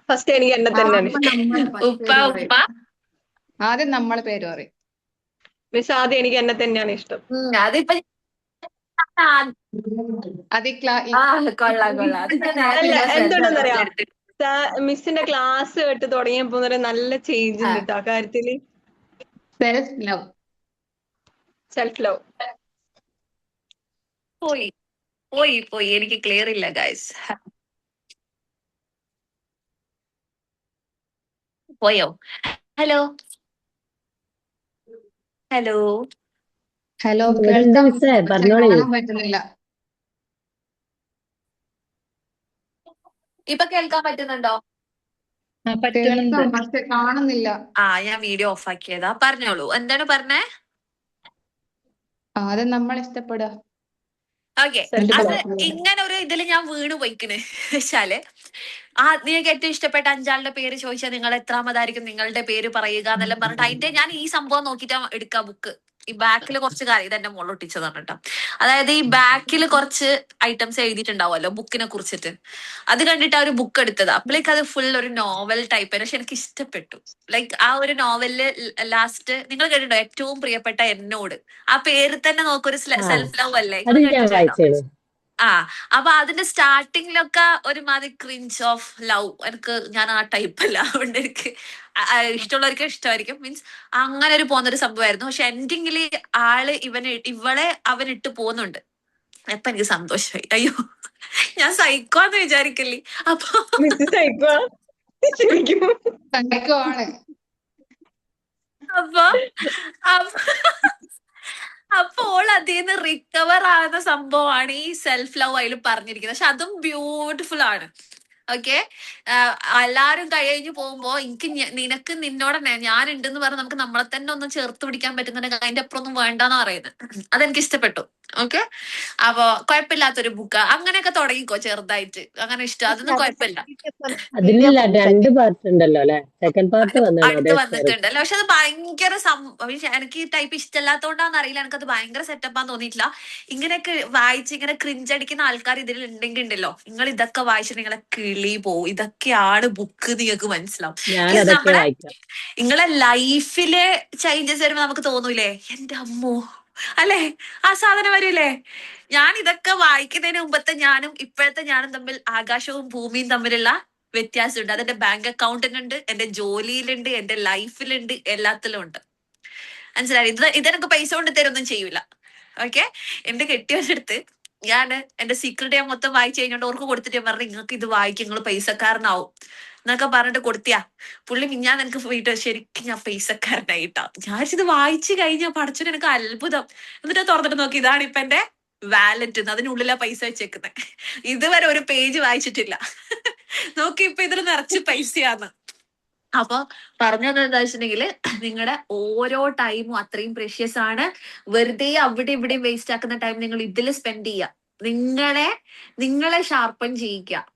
ഫസ്റ്റ് എനിക്ക് എന്നെ തന്നെയാണ് ഉപ്പ. ആദ്യം നമ്മളെ പേര് പറയും. മിസ് ആദ്യം എനിക്ക് എന്നെ തന്നെയാണ് ഇഷ്ടം. അതിപ്പോ കൊള്ളാം. എന്തുകൊണ്ടെന്നറിയാം, മിസ്സിന്റെ ക്ലാസ് കേട്ട് തുടങ്ങിയപ്പോ നല്ല ചേഞ്ച് ഉണ്ട് കേട്ടോ ആ കാര്യത്തില്. Self love. പോയി പോയി പോയി എനിക്ക് ക്ലിയർ ഇല്ല ഗൈസ്. പോയോ? ഹലോ ഹലോ ഹലോ, ഇവിടെ ഉണ്ട് കേൾക്കാൻ മിസ്സേ, പറ്റുന്നു, പക്ഷെ പറഞ്ഞോളി. കാണാൻ പറ്റുന്നില്ല. ഇപ്പൊ കേൾക്കാൻ പറ്റുന്നുണ്ടോ? പറ്റുന്നുണ്ട്. കേൾക്കാം, പക്ഷെ കാണുന്നില്ല. ഞാൻ വീഡിയോ ഓഫ് ആക്കിയതാ. പറഞ്ഞോളൂ, എന്താണ് പറഞ്ഞേ? അത് നമ്മൾ ഇഷ്ടപ്പെടുക. ഓക്കെ, എന്നിട്ട് അത് ബാക്കി ഇങ്ങനെ ഒരു ഇതിൽ ഞാൻ വീണ് പോയിക്കണ് വെച്ചാല്, നിങ്ങൾക്ക് ഏറ്റവും ഇഷ്ടപ്പെട്ട 5 ആളുടെ പേര് ചോദിച്ചാൽ നിങ്ങൾ എത്രാമതായിരിക്കും നിങ്ങളുടെ പേര് പറയുക എന്നെല്ലാം പറഞ്ഞിട്ട് അതിന്റെ ഞാൻ ഈ സംഭവം നോക്കിട്ടാ എടുക്കുക ബുക്ക്. ഈ ബാക്കിൽ കുറച്ച് കാര്യം ഇതെന്റെ മോൾ ഒട്ടിച്ചതാണ് കേട്ടോ. അതായത് ഈ ബാക്കിൽ കുറച്ച് ഐറ്റംസ് എഴുതിയിട്ടുണ്ടാവുമല്ലോ ബുക്കിനെ കുറിച്ചിട്ട്, അത് കണ്ടിട്ട് ആ ഒരു ബുക്ക് എടുത്തത്. അപ്പോഴേക്ക് അത് ഫുൾ ഒരു നോവൽ ടൈപ്പ്, പക്ഷെ എനിക്ക് ഇഷ്ടപ്പെട്ടു. ലൈക്ക് ആ ഒരു നോവലില് ലാസ്റ്റ് നിങ്ങൾ കേട്ടിട്ടുണ്ടോ, ഏറ്റവും പ്രിയപ്പെട്ട എന്നോട്. ആ പേര് തന്നെ നോക്കൊരു ആ സെൽഫ് ലവ് അല്ലേ, അത് നിങ്ങൾ ഞാൻ കേട്ടിട്ടുണ്ടോ? വായിച്ചേണ്. അപ്പൊ അതിന്റെ സ്റ്റാർട്ടിങ്ങിലൊക്കെ ഒരുമാതിരി ക്രിഞ്ച് ഓഫ് ലവ്. ഞാൻ ആ ടൈപ്പ് അല്ല, അതുകൊണ്ട് എനിക്ക് ഇഷ്ടമുള്ളവർക്ക് ഇഷ്ടമായിരിക്കും. മീൻസ് അങ്ങനെ ഒരു പോകുന്നൊരു സംഭവമായിരുന്നു. പക്ഷെ എൻഡിങ്ങില് ആള് ഇവളെ അവനിട്ട് പോകുന്നുണ്ട്. അപ്പൊ എനിക്ക് സന്തോഷമായി. അയ്യോ, ഞാൻ സൈക്കോന്ന് വിചാരിക്കല്ലേ. അപ്പൊ മിസ് സൈക്കോ ശരിക്കും. സൈക്കോയാണ്. അപ്പൊ അപ്പൊ അപ്പോൾ അതിൽ നിന്ന് റിക്കവർ ആകുന്ന സംഭവമാണ് ഈ സെൽഫ് ലവ് അതിൽ പറഞ്ഞിരിക്കുന്നത്. പക്ഷെ അതും ബ്യൂട്ടിഫുൾ ആണ്. ഓക്കെ, എല്ലാരും കഴിഞ്ഞു പോകുമ്പോ എനിക്ക് നിനക്ക് നിന്നോട് ഞാൻ ഉണ്ടെന്ന് പറഞ്ഞ് നമുക്ക് നമ്മളെ തന്നെ ഒന്ന് ചേർത്ത് പിടിക്കാൻ പറ്റുന്നുണ്ടെങ്കിൽ അതിന്റെ അപ്പുറം ഒന്നും വേണ്ടെന്ന് പറയുന്നത്. അതെനിക്ക് ഇഷ്ടപ്പെട്ടു. ഓക്കെ, അപ്പൊ കുഴപ്പമില്ലാത്തൊരു ബുക്ക്. അങ്ങനെയൊക്കെ തുടങ്ങിക്കോ ചെറുതായിട്ട്, അങ്ങനെ ഇഷ്ടം, അതൊന്നും കുഴപ്പമില്ല. അതിലില്ല, 2 പാർട്ട് ഉണ്ടല്ലോ അല്ലെ? സെക്കൻഡ് പാർട്ട് വന്നാണ് അടുത്ത് അതേ സ്റ്റോറി. വന്നിട്ടുണ്ടല്ലോ. പക്ഷെ അത് ഭയങ്കര എനിക്ക് ഈ ടൈപ്പ് ഇഷ്ടമല്ലാത്തോണ്ടാന്ന് അറിയില്ല, എനിക്കത് ഭയങ്കര സെറ്റപ്പാന്ന് തോന്നിയിട്ടില്ല. ഇങ്ങനെയൊക്കെ വായിച്ച് ഇങ്ങനെ ക്രിഞ്ച് അടിക്കുന്ന ആൾക്കാർ ഇതിൽ ഉണ്ടെങ്കിൽ ഉണ്ടല്ലോ, നിങ്ങൾ ഇതൊക്കെ വായിച്ചിട്ട് നിങ്ങളെ കിളി പോവും. ഇതൊക്കെയാണ് ബുക്ക്, നിങ്ങൾക്ക് മനസ്സിലാവും. ഞാൻ ഇത് അതൊക്കെ നമ്മളെ വായിക്കാം. നിങ്ങളെ ലൈഫില് ചേഞ്ചസ് വരുമ്പോ നമുക്ക് തോന്നൂലേ, എന്റെ അമ്മോ അല്ലെ, ആ സാധനം വരൂലേ. ഞാൻ ഇതൊക്കെ വായിക്കുന്നതിന് മുമ്പത്തെ ഞാനും ഇപ്പോഴത്തെ ഞാനും തമ്മിൽ ആകാശവും ഭൂമിയും തമ്മിലുള്ള വ്യത്യാസമുണ്ട്. അതെന്റെ ബാങ്ക് അക്കൗണ്ടിനുണ്ട്, എന്റെ ജോലിയിലുണ്ട്, എന്റെ ലൈഫിലുണ്ട്, എല്ലാത്തിലും ഉണ്ട്. മനസ്സിലായി? ഇതെനിക്ക് പൈസ കൊണ്ട് തരൊന്നും ചെയ്യൂല. ഓക്കെ, എന്റെ കെട്ടിയവരുടെ അടുത്ത് ഞാൻ എന്റെ സീക്രട്ട് ഞാൻ മൊത്തം വായിച്ചു കഴിഞ്ഞോണ്ട് ഓർക്ക് കൊടുത്തിട്ട് ഞാൻ പറഞ്ഞു, നിങ്ങൾക്ക് ഇത് വായിക്കും, നിങ്ങൾ പൈസക്കാരനാവും എന്നൊക്കെ പറഞ്ഞിട്ട് കൊടുത്തിയാ. പുള്ളി ഞാൻ എനിക്ക് പോയിട്ട് ശരിക്കും ഞാൻ പൈസക്കാരനായിട്ടാ. ഞാൻ ഇത് വായിച്ചു കഴിഞ്ഞ പഠിച്ചത് എനിക്ക് അത്ഭുതം. എന്നിട്ട് തുറന്നിട്ട് നോക്കി, ഇതാണ് ഇപ്പൊ എന്റെ വാലറ്റ്, അതിനുള്ളിലാ പൈസ വെച്ചേക്കുന്നത്. ഇതുവരെ ഒരു പേജ് വായിച്ചിട്ടില്ല. നോക്കി ഇപ്പൊ ഇതിൽ നിറച്ച് പൈസയാന്ന്. അപ്പൊ പറഞ്ഞത് എന്താ വെച്ചിട്ടുണ്ടെങ്കില്, നിങ്ങളുടെ ഓരോ ടൈമും അത്രയും പ്രഷ്യസ് ആണ്. വെറുതെ അവിടെ ഇവിടെയും വേസ്റ്റ് ആക്കുന്ന ടൈം നിങ്ങൾ ഇതിൽ സ്പെൻഡ് ചെയ്യുക. നിങ്ങളെ ഷാർപ്പൺ ചെയ്യിക്കുക.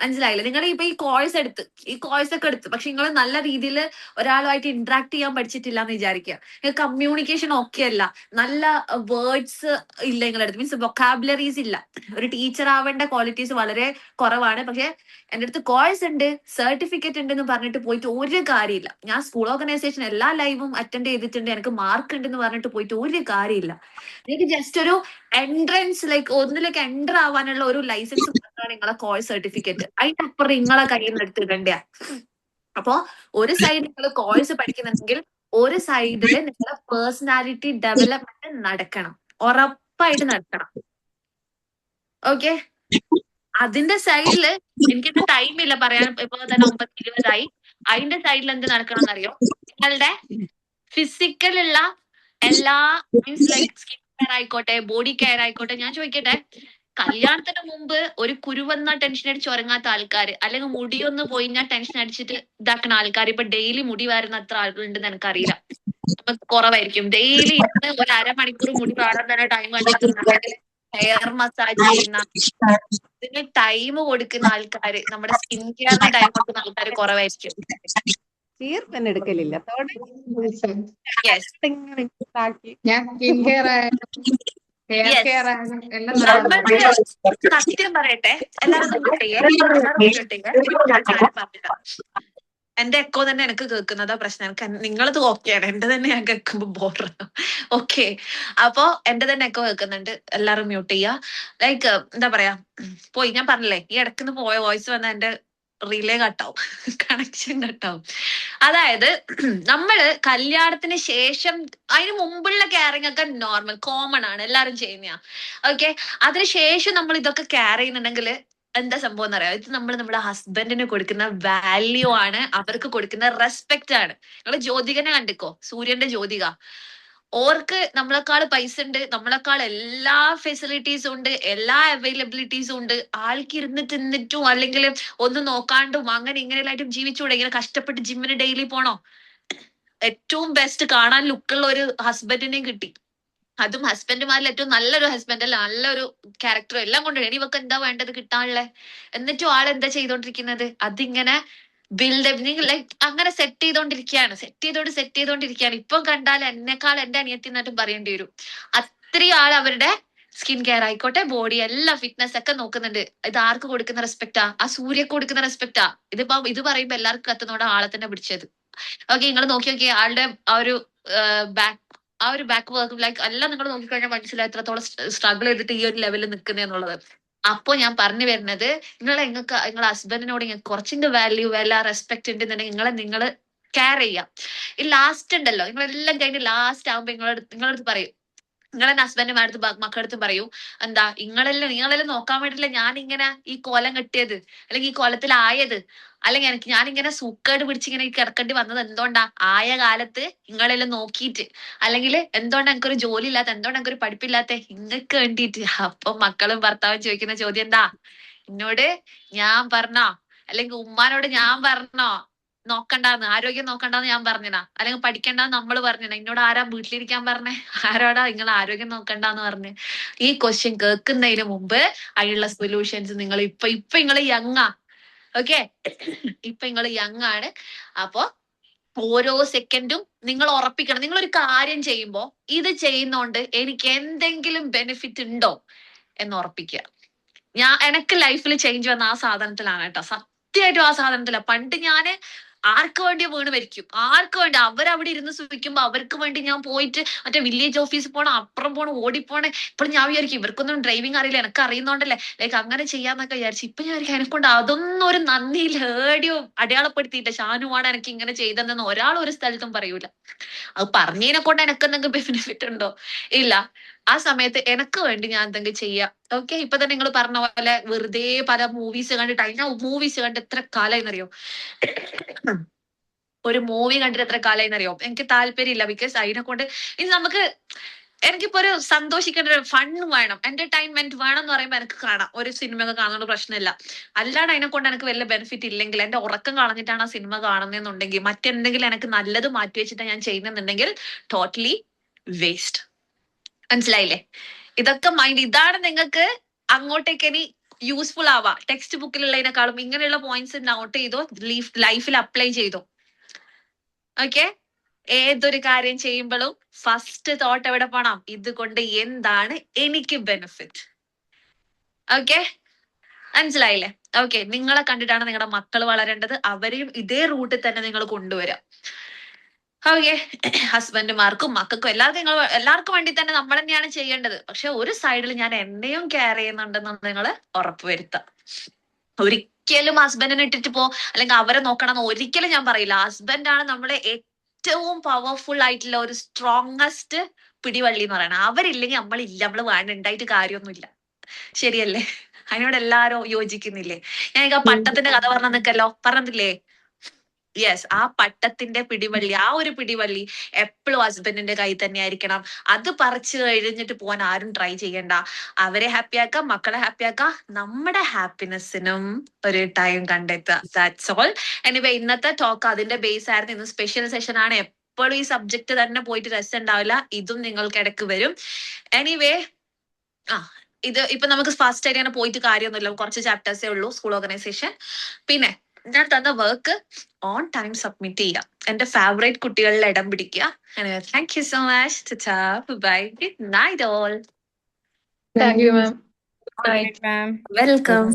മനസ്സിലായില്ലേ? നിങ്ങൾ ഇപ്പൊ ഈ കോഴ്സ് ഒക്കെ എടുത്ത് പക്ഷെ നിങ്ങൾ നല്ല രീതിയിൽ ഒരാളുമായിട്ട് ഇന്ററാക്ട് ചെയ്യാൻ പഠിച്ചിട്ടില്ല എന്ന് വിചാരിക്കുക. കമ്മ്യൂണിക്കേഷൻ ഓക്കെ അല്ല, നല്ല വേർഡ്സ് ഇല്ല നിങ്ങളുടെ അടുത്ത്, മീൻസ് വൊക്കാബുലറീസ് ഇല്ല. ഒരു ടീച്ചർ ആവേണ്ട ക്വാളിറ്റീസ് വളരെ കുറവാണ്. പക്ഷെ എന്റെ അടുത്ത് കോഴ്സ് ഉണ്ട്, സർട്ടിഫിക്കറ്റ് ഉണ്ടെന്ന് പറഞ്ഞിട്ട് പോയിട്ട് ഒരു കാര്യമില്ല. ഞാൻ സ്കൂൾ ഓർഗനൈസേഷൻ എല്ലാ ലൈവും അറ്റൻഡ് ചെയ്തിട്ടുണ്ട്, എനിക്ക് മാർക്ക് ഉണ്ടെന്ന് പറഞ്ഞിട്ട് പോയിട്ട് ഒരു കാര്യമില്ല. എനിക്ക് ജസ്റ്റ് ഒരു എൻട്രൻസ്, ലൈക്ക് ഒന്നിലേക്ക് എൻ്റർ ആവാനുള്ള ഒരു ലൈസൻസ് മാത്രമാണ് നിങ്ങളെ കോഴ്സ് സർട്ടിഫിക്കറ്റ്. അതിന്റെ അപ്പുറം നിങ്ങളെ കയ്യിൽ നിന്ന് എടുത്തിടണ്ട. അപ്പോ ഒരു സൈഡ് നിങ്ങൾ കോഴ്സ് പഠിക്കുന്നുണ്ടെങ്കിൽ ഒരു സൈഡില് നിങ്ങളുടെ പേഴ്സണാലിറ്റി ഡെവലപ്മെന്റ് നടക്കണം, ഉറപ്പായിട്ട് നടക്കണം. ഓക്കെ, അതിന്റെ സൈഡില് എനിക്കിത് ടൈമില്ല പറയാൻ, ഇപ്പൊ തന്നെ 9:20 അതിന്റെ സൈഡിൽ എന്ത് നടക്കണം എന്നറിയോ? നിങ്ങളുടെ ഫിസിക്കലുള്ള എല്ലാ, മീൻസ് ലൈക്ക് സ്കിൻ കെയർ ആയിക്കോട്ടെ, ബോഡി കെയർ ആയിക്കോട്ടെ. ഞാൻ ചോദിക്കട്ടെ, കല്യാണത്തിന് മുമ്പ് ഒരു കുരുവന്ന ടെൻഷൻ അടിച്ച് ഉറങ്ങാത്ത ആൾക്കാര്, അല്ലെങ്കിൽ മുടിയൊന്ന് പോയിഞ്ഞാൽ ടെൻഷൻ അടിച്ചിട്ട് ഇതാക്കുന്ന ആൾക്കാർ ഇപ്പൊ ഡെയിലി മുടി വാരുന്ന അത്ര ആളുകളുണ്ടെന്ന് എനിക്കറിയില്ല. നമുക്ക് കുറവായിരിക്കും. ഡെയിലി ഇന്ന് ഒരു അരമണിക്കൂർ മുടി വാരാൻ തന്നെ ടൈം കണ്ടെത്തുന്നുണ്ടെങ്കിൽ ഹെയർ മസാജ് ചെയ്യുന്ന, ഇതിന് ടൈം കൊടുക്കുന്ന ആൾക്കാര്, നമ്മുടെ സ്കിൻ കെയറിന് ടൈം കൊടുക്കുന്ന ആൾക്കാർ കുറവായിരിക്കും. ചീർപ്പന്നെ എടുക്കലില്ല. യെസ്, ഞാൻ സ്കിൻ കെയർ ആയാലും ഹെയർ യെസ്. കെയർ ആയാലും എല്ലാം നമ്മൾക്ക് നടത്തുന്നുണ്ട്. സത്യം പറയട്ടെ, എല്ലാവരും എന്റെ എക്കോ തന്നെ എനിക്ക് കേൾക്കുന്നതാ പ്രശ്നം. എനിക്ക് നിങ്ങളത് ഓക്കെയാണ്, എന്റെ തന്നെ ഞാൻ കേൾക്കുമ്പോ ബോർ. ഓക്കെ, അപ്പൊ എന്റെ തന്നെ എക്കോ കേൾക്കുന്നുണ്ട്. എല്ലാരും മ്യൂട്ട് ചെയ്യാ. ലൈക്ക് എന്താ പറയാ, പോയി ഞാൻ പറഞ്ഞില്ലേ, ഈ ഇടയ്ക്കുന്ന് പോയ വോയിസ് വന്ന എന്റെ റിലേ കട്ടാവും, കണക്ഷൻ കട്ടാവും. അതായത് നമ്മള് കല്യാണത്തിന് ശേഷം അതിന് മുമ്പുള്ള കെയറിങ് ഒക്കെ നോർമൽ കോമൺ ആണ്, എല്ലാരും ചെയ്യുന്ന. ഓക്കെ, അതിനുശേഷം നമ്മൾ ഇതൊക്കെ കെയർ ചെയ്യുന്നുണ്ടെങ്കിൽ എന്താ സംഭവം എന്ന് അറിയാം, ഇത് നമ്മൾ നമ്മുടെ ഹസ്ബൻഡിന് കൊടുക്കുന്ന വാല്യൂ ആണ്, അവർക്ക് കൊടുക്കുന്ന റെസ്പെക്ട് ആണ്. നിങ്ങൾ ജ്യോതികനെ കണ്ടിക്കോ, സൂര്യന്റെ ജ്യോതിക. ഓർക്ക് നമ്മളെക്കാൾ പൈസ ഉണ്ട്, നമ്മളെക്കാൾ എല്ലാ ഫെസിലിറ്റീസും ഉണ്ട്, എല്ലാ അവൈലബിലിറ്റീസും ഉണ്ട്. ആൾക്ക് ഇരുന്ന് തിന്നിട്ടും അല്ലെങ്കിൽ ഒന്നും നോക്കാണ്ടും അങ്ങനെ ഇങ്ങനെയായിട്ടും ജീവിച്ചുകൂടെ? ഇങ്ങനെ കഷ്ടപ്പെട്ട് ജിമ്മിന് ഡെയിലി പോണോ? ഏറ്റവും ബെസ്റ്റ് കാണാൻ ലുക്കുള്ള ഒരു ഹസ്ബൻഡിനെയും കിട്ടി, അതും ഹസ്ബൻഡുമാരിൽ ഏറ്റവും നല്ലൊരു ഹസ്ബൻഡ് അല്ല, നല്ലൊരു ക്യാരക്ടറും എല്ലാം കൊണ്ടുവരും. ഇനി ഇവക്ക് എന്താ വേണ്ടത് കിട്ടാനുള്ളത്? എന്നിട്ടും ആളെന്താ ചെയ്തോണ്ടിരിക്കുന്നത്? അതിങ്ങനെ ലൈക്ക് അങ്ങനെ സെറ്റ് ചെയ്തോണ്ടിരിക്കുകയാണ്. ഇപ്പം കണ്ടാൽ എന്നെക്കാൾ എന്റെ അനിയത്തി എന്നിട്ടും പറയേണ്ടി വരും. അത്രയും ആൾ അവരുടെ സ്കിൻ കെയർ ആയിക്കോട്ടെ, ബോഡി എല്ലാം ഫിറ്റ്നസ് ഒക്കെ നോക്കുന്നുണ്ട്. ഇത് ആർക്ക് കൊടുക്കുന്ന റെസ്പെക്റ്റാ? ആ സൂര്യക്ക് കൊടുക്കുന്ന റെസ്പെക്റ്റാ. ഇത് പറയുമ്പോ എല്ലാവർക്കും കത്തുന്നോടെ ആളെ തന്നെ പിടിച്ചത്. ഓക്കെ, നിങ്ങൾ നോക്കി നോക്കിയേ ആളുടെ ആ ഒരു ബാക്ക് വർക്ക് ലൈക്ക് എല്ലാം നിങ്ങൾ നോക്കിക്കഴിഞ്ഞാൽ മനസ്സിലായി എത്രത്തോളം സ്ട്രഗിൾ ചെയ്തിട്ട് ഈ ഒരു ലെവലിൽ നിൽക്കുന്നതെന്നുള്ളത്. അപ്പൊ ഞാൻ പറഞ്ഞു വരുന്നത്, നിങ്ങളെ ഹസ്ബൻഡിനോട് നിങ്ങൾക്ക് കുറച്ചിന്റെ വാല്യൂ വില റെസ്പെക്ട് ഉണ്ടെന്നുണ്ടെങ്കിൽ നിങ്ങൾ കെയർ ചെയ്യാം. ഈ ലാസ്റ്റ് ഉണ്ടല്ലോ, നിങ്ങളെല്ലാം കഴിഞ്ഞ് ലാസ്റ്റ് ആകുമ്പോ നിങ്ങളടുത്ത് പറയും, നിങ്ങളെ ഹസ്ബൻഡുമാരടുത്ത് മക്കളടുത്തും പറയൂ, എന്താ നിങ്ങളെല്ലാം നോക്കാൻ വേണ്ടിയില്ല ഞാൻ ഇങ്ങനെ ഈ കോലം കെട്ടിയത്, അല്ലെങ്കിൽ ഈ കോലത്തിലായത്, അല്ലെങ്കിൽ ഞാനിങ്ങനെ സൂക്കേട് പിടിച്ചിങ്ങനെ കിടക്കേണ്ടി വന്നത് എന്തുകൊണ്ടാ? ആയ കാലത്ത് നിങ്ങളെല്ലാം നോക്കിയിട്ട്, അല്ലെങ്കിൽ എന്തുകൊണ്ടാ എനിക്കൊരു ജോലി ഇല്ലാത്ത, എന്തുകൊണ്ടാ എനിക്കൊരു പഠിപ്പില്ലാത്ത, ഇങ്ങക്ക് വേണ്ടിയിട്ട്. അപ്പൊ മക്കളും ഭർത്താവും ചോദിക്കുന്ന ചോദ്യം എന്താ? എന്നോട് ഞാൻ പറഞ്ഞോ, അല്ലെങ്കിൽ ഉമ്മാനോട് ഞാൻ പറഞ്ഞോ നോക്കണ്ടാന്ന്, ആരോഗ്യം നോക്കണ്ടെന്ന് ഞാൻ പറഞ്ഞനാ? അല്ലെങ്കിൽ പഠിക്കണ്ടെന്ന് നമ്മൾ പറഞ്ഞനാ? എന്നോട് ആരാ വീട്ടിലിരിക്കാൻ പറഞ്ഞേ? ആരോടാ നിങ്ങൾ ആരോഗ്യം നോക്കണ്ടെന്ന് പറഞ്ഞ്? ഈ ക്വസ്റ്റ്യൻ കേൾക്കുന്നതിന് മുമ്പ് അതിനുള്ള സൊല്യൂഷൻസ് നിങ്ങൾ ഇപ്പൊ നിങ്ങൾ യങ്ങാ. ഓക്കെ, ഇപ്പൊ നിങ്ങൾ യങ് ആണ്. അപ്പൊ ഓരോ സെക്കൻഡും നിങ്ങൾ ഉറപ്പിക്കണം, നിങ്ങൾ ഒരു കാര്യം ചെയ്യുമ്പോ ഇത് ചെയ്യുന്നോണ്ട് എനിക്ക് എന്തെങ്കിലും ബെനിഫിറ്റ് ഉണ്ടോ എന്ന് ഉറപ്പിക്കുക. എനിക്ക് ലൈഫിൽ ചേഞ്ച് വന്ന ആ സാധനത്തിലാണ് കേട്ടോ, സത്യമായിട്ടും ആ സാധനത്തിലാണ്. പണ്ട് ഞാന് ആർക്ക് വേണ്ടി വീണ് മരിക്കും, ആർക്ക് വേണ്ടി അവരവിടെ ഇരുന്ന് സുഖിക്കുമ്പോ അവർക്ക് വേണ്ടി ഞാൻ പോയിട്ട് മറ്റേ വില്ലേജ് ഓഫീസിൽ പോണം, അപ്പുറം പോണം, ഓടിപ്പോണേ. ഇപ്പോൾ ഞാൻ വിചാരിക്കും ഇവർക്കൊന്നും ഡ്രൈവിംഗ് അറിയില്ല, എനിക്ക് അറിയുന്നോണ്ടല്ലേ ലൈക്ക് അങ്ങനെ ചെയ്യാന്നൊക്കെ വിചാരിച്ചു. ഇപ്പൊ ഞാൻ വിചാരിക്കും എനെക്കൊണ്ട് അതൊന്നും ഒരു നന്ദിയില്ല, ഏടിയോ അടയാളപ്പെടുത്തിയില്ല. ഷാനുവാണ് എനിക്ക് ഇങ്ങനെ ചെയ്തതെന്ന് ഒരാൾ ഒരു സ്ഥലത്തും പറയൂല. അത് പറഞ്ഞതിനെ കൊണ്ട് എനിക്ക് എന്തെങ്കിലും ബെനിഫിറ്റ് ഉണ്ടോ? ഇല്ല. ആ സമയത്ത് എനക്ക് വേണ്ടി ഞാൻ എന്തെങ്കിലും ചെയ്യാം. ഓക്കെ, ഇപ്പൊ തന്നെ നിങ്ങൾ പറഞ്ഞ പോലെ വെറുതെ പല മൂവീസ് കണ്ടിട്ട്, ഞാൻ മൂവീസ് കണ്ട് എത്ര കാലായിന്നറിയോ? ഒരു മൂവി കണ്ടിട്ട് എത്ര കാലായിന്നറിയോ? എനിക്ക് താല്പര്യമില്ല. ബിക്കോസ് അതിനെ കൊണ്ട് ഇനി എനിക്കിപ്പോ ഒരു സന്തോഷിക്കേണ്ട ഒരു ഫൺ വേണം, എന്റർടൈൻമെന്റ് വേണം എന്ന് പറയുമ്പോൾ എനിക്ക് കാണാം, ഒരു സിനിമയൊക്കെ കാണുന്ന പ്രശ്നമില്ല. അല്ലാണ്ട് അതിനെ കൊണ്ട് എനിക്ക് വലിയ ബെനിഫിറ്റ് ഇല്ലെങ്കിൽ, എന്റെ ഉറക്കം കളഞ്ഞിട്ടാണ് ആ സിനിമ കാണുന്നതെന്നുണ്ടെങ്കിൽ, മറ്റെന്തെങ്കിലും എനിക്ക് നല്ലത് മാറ്റി വെച്ചിട്ട് ഞാൻ ചെയ്യുന്നുണ്ടെങ്കിൽ ടോട്ടലി വേസ്റ്റ്. മനസ്സിലായില്ലേ? ഇതൊക്കെ മൈൻഡ്, ഇതാണ് നിങ്ങൾക്ക് അങ്ങോട്ടേക്ക് ഇനി യൂസ്ഫുൾ ആവാ. ടെക്സ്റ്റ് ബുക്കിലുള്ളതിനേക്കാളും ഇങ്ങനെയുള്ള പോയിന്റ്സ് നോട്ട് ചെയ്തോ, ലൈഫിൽ അപ്ലൈ ചെയ്തോ. ഓക്കെ, ഏതൊരു കാര്യം ചെയ്യുമ്പോഴും ഫസ്റ്റ് തോട്ട് എവിടെ പോണം? ഇതുകൊണ്ട് എന്താണ് എനിക്ക് ബെനിഫിറ്റ്? ഓക്കെ, മനസ്സിലായില്ലേ? ഓക്കെ, നിങ്ങളെ കണ്ടിട്ടാണ് നിങ്ങളുടെ മക്കൾ വളരേണ്ടത്. അവരെയും ഇതേ റൂട്ടിൽ തന്നെ നിങ്ങൾ കൊണ്ടുവരാം. ഓക്കെ, ഹസ്ബൻഡുമാർക്കും മക്കൾക്കും എല്ലാവർക്കും വേണ്ടി തന്നെ നമ്മൾ തന്നെയാണ് ചെയ്യേണ്ടത്. പക്ഷെ ഒരു സൈഡിൽ ഞാൻ എന്നെയും കെയർ ചെയ്യുന്നുണ്ടെന്ന് നിങ്ങൾ ഉറപ്പുവരുത്താം. ഒരിക്കലും ഹസ്ബൻഡിനെ ഇട്ടിട്ട് അല്ലെങ്കിൽ അവരെ നോക്കണം എന്ന് ഒരിക്കലും ഞാൻ പറയില്ല. ഹസ്ബൻഡാണ് നമ്മളെ ഏറ്റവും പവർഫുൾ ആയിട്ടുള്ള ഒരു സ്ട്രോങ്ങസ്റ്റ് പിടിവള്ളി എന്ന് പറയുന്നത്. അവരില്ലെങ്കിൽ നമ്മളില്ല, നമ്മള് വേണ്ടുണ്ടായിട്ട് കാര്യമൊന്നുമില്ല. ശരിയല്ലേ? അതിനോട് എല്ലാരും യോജിക്കുന്നില്ലേ? ഞാൻ ആ പട്ടത്തിന്റെ കഥ പറഞ്ഞില്ലേ? യെസ്, ആ പട്ടത്തിന്റെ പിടിവള്ളി, ആ ഒരു പിടിവള്ളി എപ്പോഴും ഹസ്ബൻഡിന്റെ കയ്യിൽ തന്നെ ആയിരിക്കണം. അത് പറിച്ചു കഴിഞ്ഞിട്ട് പോകാൻ ആരും ട്രൈ ചെയ്യണ്ട. അവരെ ഹാപ്പിയാക്കാം, മക്കളെ ഹാപ്പിയാക്കാം, നമ്മുടെ ഹാപ്പിനെസ്സിനും ഒരു ടൈം കണ്ടെത്തുക. That's all. എനിവേ, ഇന്നത്തെ ടോക്ക് അതിന്റെ ബേസ് ആയിരുന്നു. ഇന്ന് സ്പെഷ്യൽ സെഷൻ ആണ്. എപ്പോഴും ഈ സബ്ജക്ട് തന്നെ പോയിട്ട് രസം ഉണ്ടാവില്ല, ഇതും നിങ്ങൾക്ക് ഇടയ്ക്ക് വരും. എനിവേ, ഇത് ഇപ്പൊ നമുക്ക് ഫസ്റ്റ് ആയിട്ട് അങ്ങനെ പോയിട്ട് കാര്യമൊന്നുമില്ല, കുറച്ച് ചാപ്റ്റേഴ്സേ ഉള്ളൂ സ്കൂൾ ഓർഗനൈസേഷൻ. പിന്നെ ഞാൻ തന്ന വർക്ക് ഓൺ ടൈം സബ്മിറ്റ് ചെയ്യാം. എന്റെ ഫേവറേറ്റ് കുട്ടികളിൽ ഇടം പിടിക്കുക. Thank you so much. Bye, good night all. Thank you ma'am. Ma'am. Welcome.